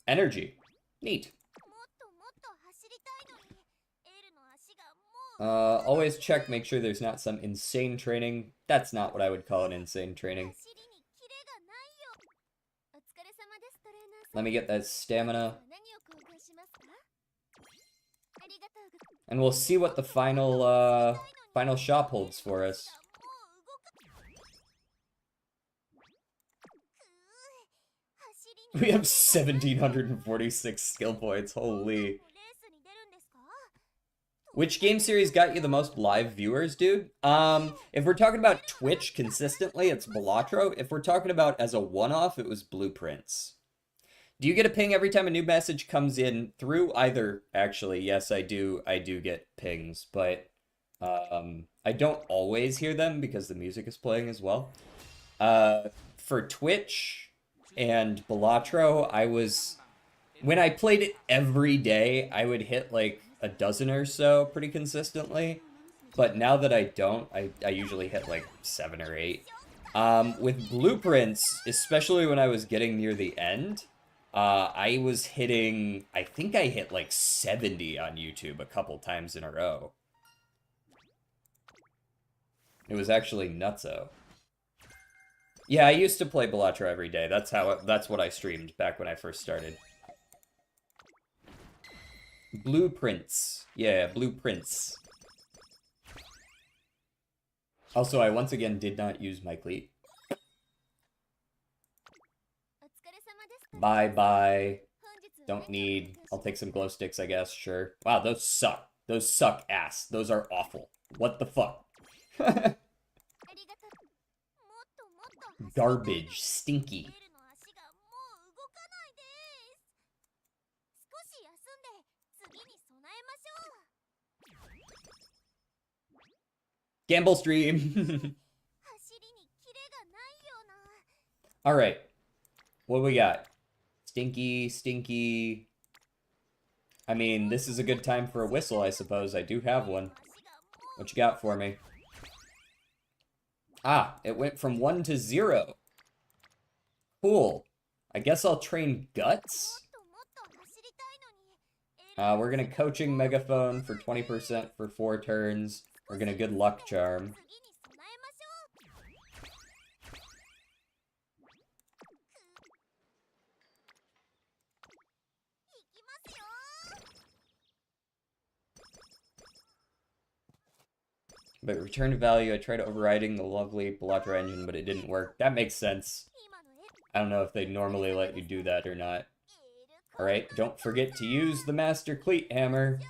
energy. Neat. Always check, make sure there's not some insane training. That's not what I would call an insane training. Let me get that stamina. And we'll see what the final shop holds for us. We have 1,746 skill points. Holy. Which game series got you the most live viewers, dude? If we're talking about Twitch consistently, it's Balatro. If we're talking about as a one-off, it was Blueprints. Do you get a ping every time a new message comes in through either? Actually, yes, I do. I do get pings, but I don't always hear them because the music is playing as well. For Twitch and Balatro, when I played it every day, I would hit like a dozen or so pretty consistently. But now that I don't, I usually hit like 7 or 8. With Blueprints, especially when I was getting near the end, I was hitting, I think I hit like 70 on YouTube a couple times in a row. It was actually nutso. Yeah, I used to play Balatro every day. That's what I streamed back when I first started. Blueprints. Yeah, Blueprints. Also, I once again did not use my cleat. Bye-bye. Don't need. I'll take some glow sticks, I guess. Sure. Wow, those suck. Those suck ass. Those are awful. What the fuck? Garbage. Stinky. Gamble stream. Alright. What we got? Stinky, stinky. I mean, this is a good time for a whistle, I suppose. I do have one. What you got for me? Ah, it went from 1 to 0. Cool. I guess I'll train Guts? We're gonna Coaching Megaphone for 20% for 4 turns. We're gonna Good Luck Charm. But return to value, I tried overriding the lovely Balatro engine, but it didn't work. That makes sense. I don't know if they normally let you do that or not. Alright, don't forget to use the Master Cleat Hammer.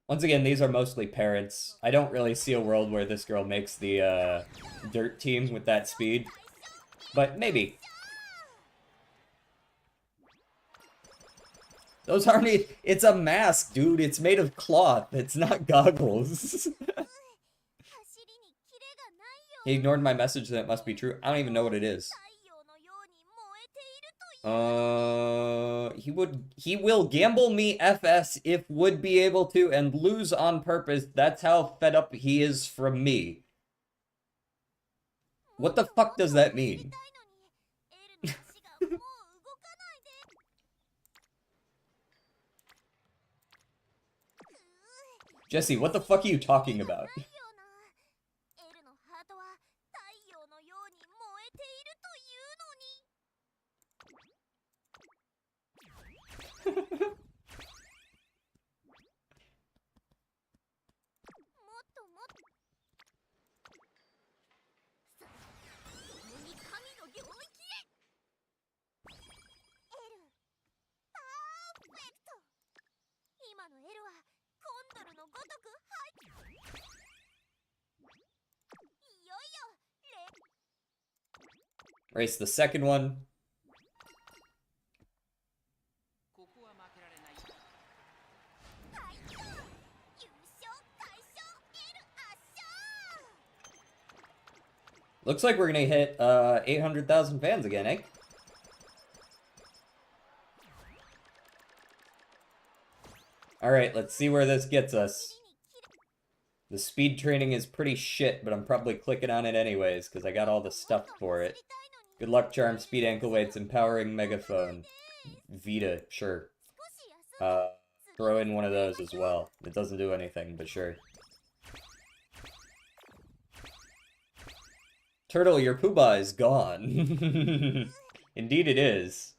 Once again, these are mostly parents. I don't really see a world where this girl makes the dirt team with that speed. But maybe. Those aren't... It's a mask, dude. It's made of cloth. It's not goggles. He ignored my message that it must be true. I don't even know what it is. He will gamble me FS if would be able to and lose on purpose. That's how fed up he is from me. What the fuck does that mean? Jesse, what the fuck are you talking about? Race the second one. Looks like we're gonna hit 800,000 fans again, eh? Alright, let's see where this gets us. The speed training is pretty shit, but I'm probably clicking on it anyways, because I got all the stuff for it. Good luck charm, speed ankle weights, empowering megaphone. Vita, sure. Throw in one of those as well. It doesn't do anything, but sure. Turtle, your poobah is gone. Indeed it is.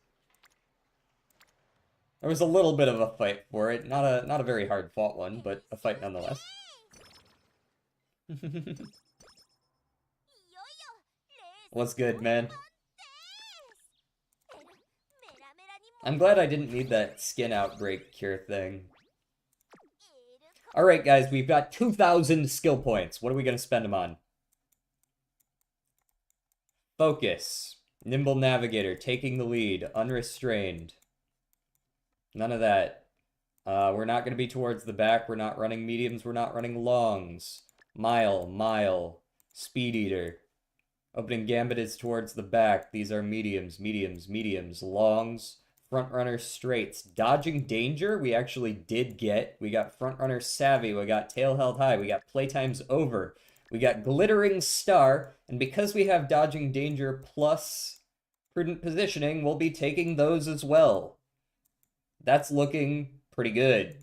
There was a little bit of a fight for it. Not a very hard fought one, but a fight nonetheless. What's good, man? I'm glad I didn't need that skin outbreak cure thing. Alright, guys, we've got 2,000 skill points. What are we going to spend them on? Focus. Nimble Navigator, taking the lead. Unrestrained. None of that. We're not going to be towards the back. We're not running mediums. We're not running longs. Mile. Speed Eater. Opening Gambit is towards the back. These are mediums. Longs. Frontrunner straights. Dodging Danger, we actually did get. We got Frontrunner Savvy. We got Tail Held High. We got Playtime's Over. We got Glittering Star. And because we have Dodging Danger plus Prudent Positioning, we'll be taking those as well. That's looking pretty good.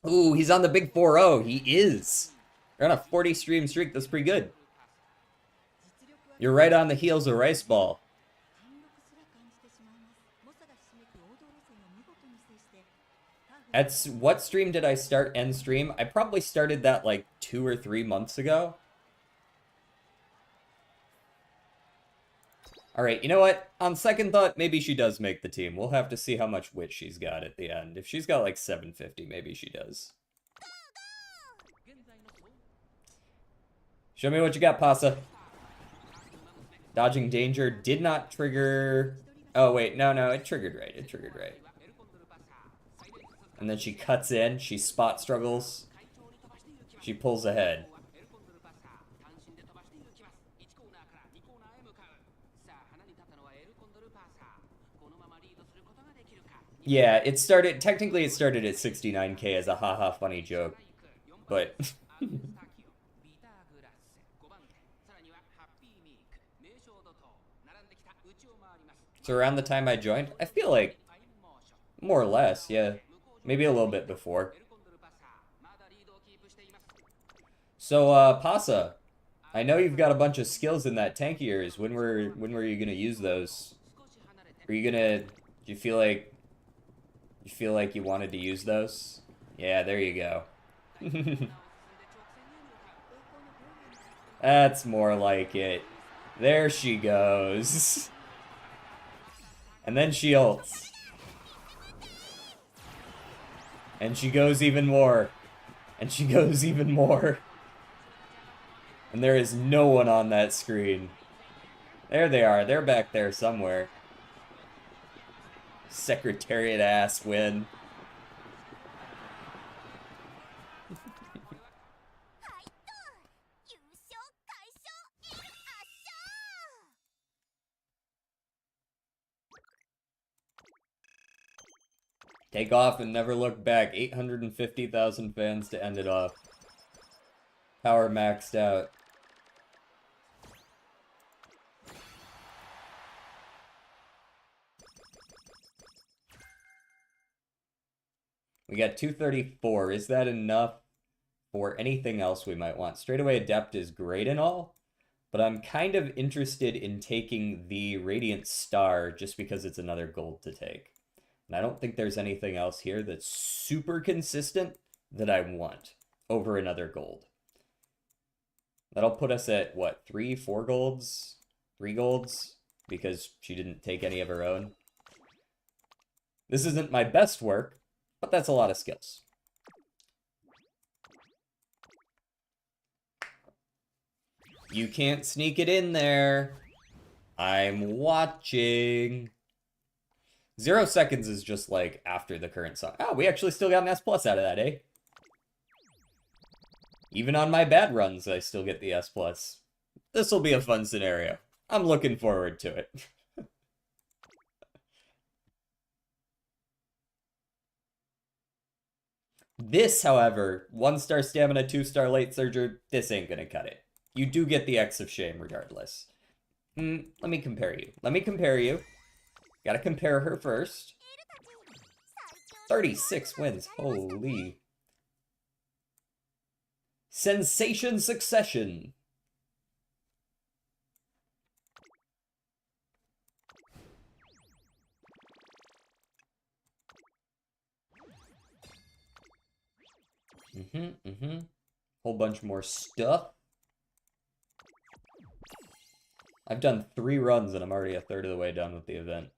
Ooh, he's on the big 4-0. He is. We're on a 40 stream streak. That's pretty good. You're right on the heels of Rice Ball. At what stream did I start end stream? I probably started that like 2 or 3 months ago. Alright, you know what? On second thought, maybe she does make the team. We'll have to see how much wit she's got at the end. If she's got like 750, maybe she does. Show me what you got, Pasa. Dodging Danger did not trigger... Oh, wait. No, it triggered right. It triggered right. And then she cuts in. She spot struggles. She pulls ahead. Yeah, technically it started at 69k as a haha funny joke, but... So around the time I joined, I feel like, more or less, yeah, maybe a little bit before. So, Pasa, I know you've got a bunch of skills in that tank of yours. When were you gonna use those? Are you gonna, do you feel like you wanted to use those? Yeah, there you go. That's more like it. There she goes. And then she ults. And she goes even more. And she goes even more. And there is no one on that screen. There they are. They're back there somewhere. Secretariat ass win. Take off and never look back. 850,000 fans to end it off. Power maxed out. We got 234. Is that enough for anything else we might want? Straightaway Adept is great and all, but I'm kind of interested in taking the Radiant Star just because it's another gold to take. And I don't think there's anything else here that's super consistent that I want over another gold. That'll put us at, what, 4 golds? 3 golds? Because she didn't take any of her own. This isn't my best work, but that's a lot of skills. You can't sneak it in there. I'm watching. 0 seconds is just like after the current song. Oh, we actually still got an S+ out of that, eh? Even on my bad runs, I still get the S+. This will be a fun scenario. I'm looking forward to it. This, however, 1-star stamina, 2-star late surger, this ain't gonna cut it. You do get the X of Shame regardless. Let me compare you. Gotta compare her first. エルたち最強の 36 wins. Holy. Sensation Succession. Whole bunch more stuff. I've done 3 runs and I'm already a third of the way done with the event.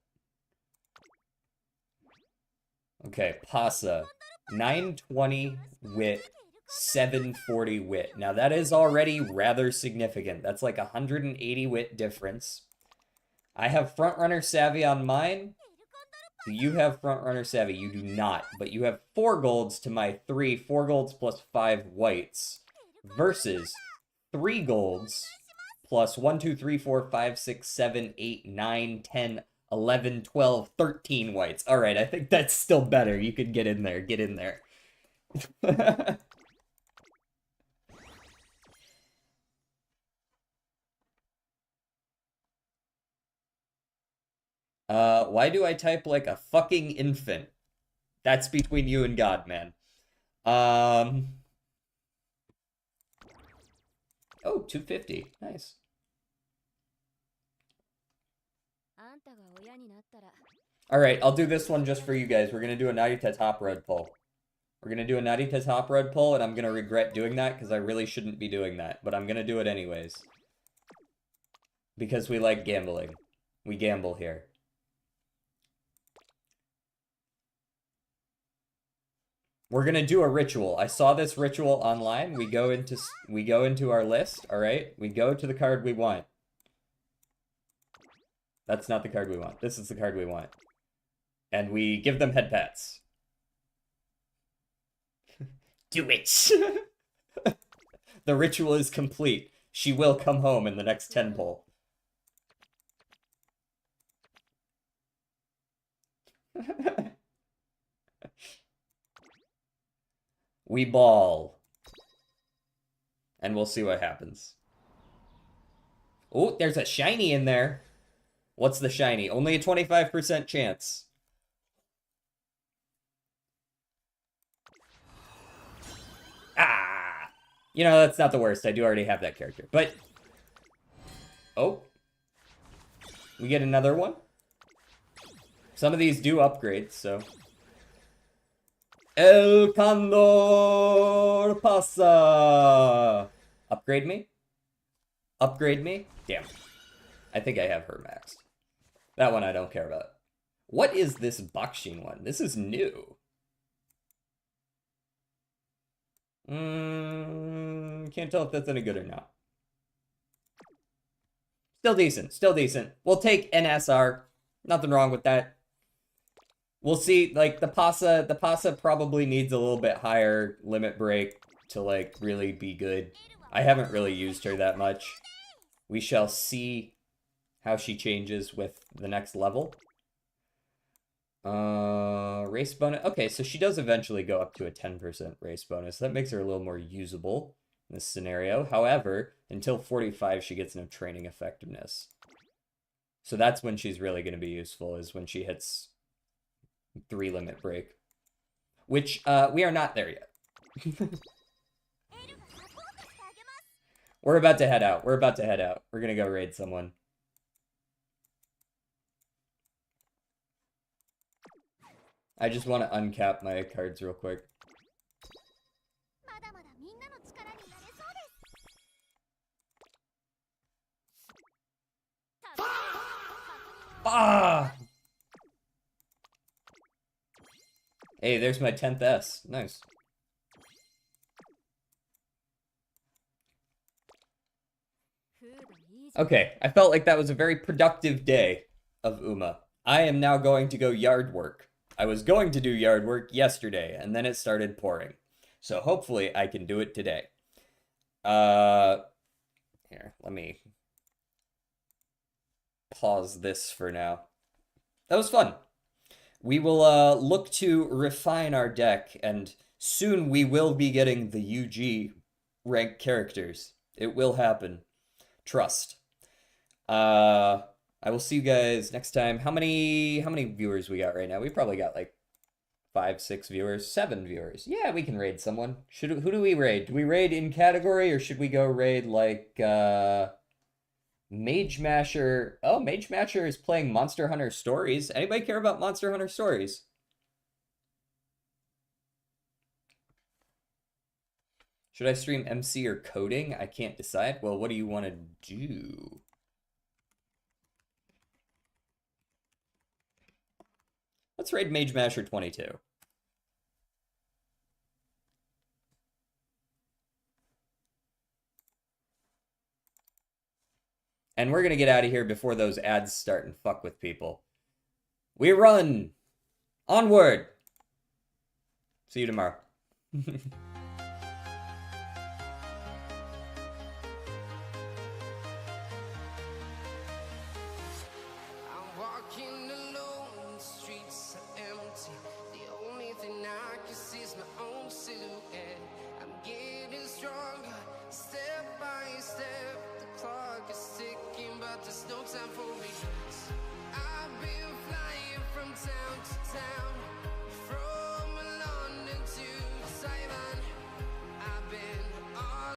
Okay, Pasa. 920 wit, 740 wit. Now that is already rather significant. That's like 180 wit difference. I have Frontrunner Savvy on mine. So you have Frontrunner Savvy. You do not. But you have 4 golds to my 3. 4 golds plus 5 whites. Versus 3 golds plus 1, 2, 3, 4, 5, 6, 7, 8, 9, 10, 11, 12, 13 whites. All right, I think that's still better. You could get in there. Get in there. Why do I type like a fucking infant? That's between you and God, man. Oh, 250. Nice. あんたが親になったら Alright, I'll do this one just for you guys. We're gonna do a Narita top red pull. We're gonna do a Narita top red pull, and I'm gonna regret doing that because I really shouldn't be doing that. But I'm gonna do it anyways. Because we like gambling. We gamble here. We're gonna do a ritual. I saw this ritual online. We go into our list, alright? We go to the card we want. That's not the card we want. This is the card we want. And we give them head pats. Do it! The ritual is complete. She will come home in the next 10 pull. We ball. And we'll see what happens. Oh, there's a shiny in there. What's the shiny? Only a 25% chance. Ah! You know, that's not the worst. I do already have that character. But... oh. We get another one. Some of these do upgrade, so... El Condor pasa! Upgrade me? Upgrade me? Damn. I think I have her maxed. That one I don't care about. What is this Bakshin one? This is new. Can't tell if that's any good or not. Still decent. Still decent. We'll take NSR. Nothing wrong with that. We'll see, like, the Pasa probably needs a little bit higher limit break to, like, really be good. I haven't really used her that much. We shall see how she changes with the next level. Race bonus. Okay, so she does eventually go up to a 10% race bonus. That makes her a little more usable in this scenario. However, until 45, she gets no training effectiveness. So that's when she's really going to be useful, is when she hits 3 limit break. Which, we are not there yet. We're about to head out. We're about to head out. We're gonna go raid someone. I just want to uncap my cards real quick. Ah! Hey, there's my 10th S. Nice. Okay, I felt like that was a very productive day of Uma. I am now going to go yard work. I was going to do yard work yesterday, and then it started pouring. So hopefully I can do it today. Here, let me pause this for now. That was fun. We will look to refine our deck, and soon we will be getting the UG rank characters. It will happen. Trust. I will see you guys next time. How many viewers we got right now? We probably got like 5, 6 viewers, 7 viewers. Yeah, we can raid someone. Who do we raid? Do we raid in category or should we go raid like Mage Masher? Oh, Mage Masher is playing Monster Hunter Stories. Anybody care about Monster Hunter Stories? Should I stream MC or coding? I can't decide. Well, what do you want to do? Let's raid Mage Masher 22. And we're going to get out of here before those ads start and fuck with people. We run! Onward! See you tomorrow.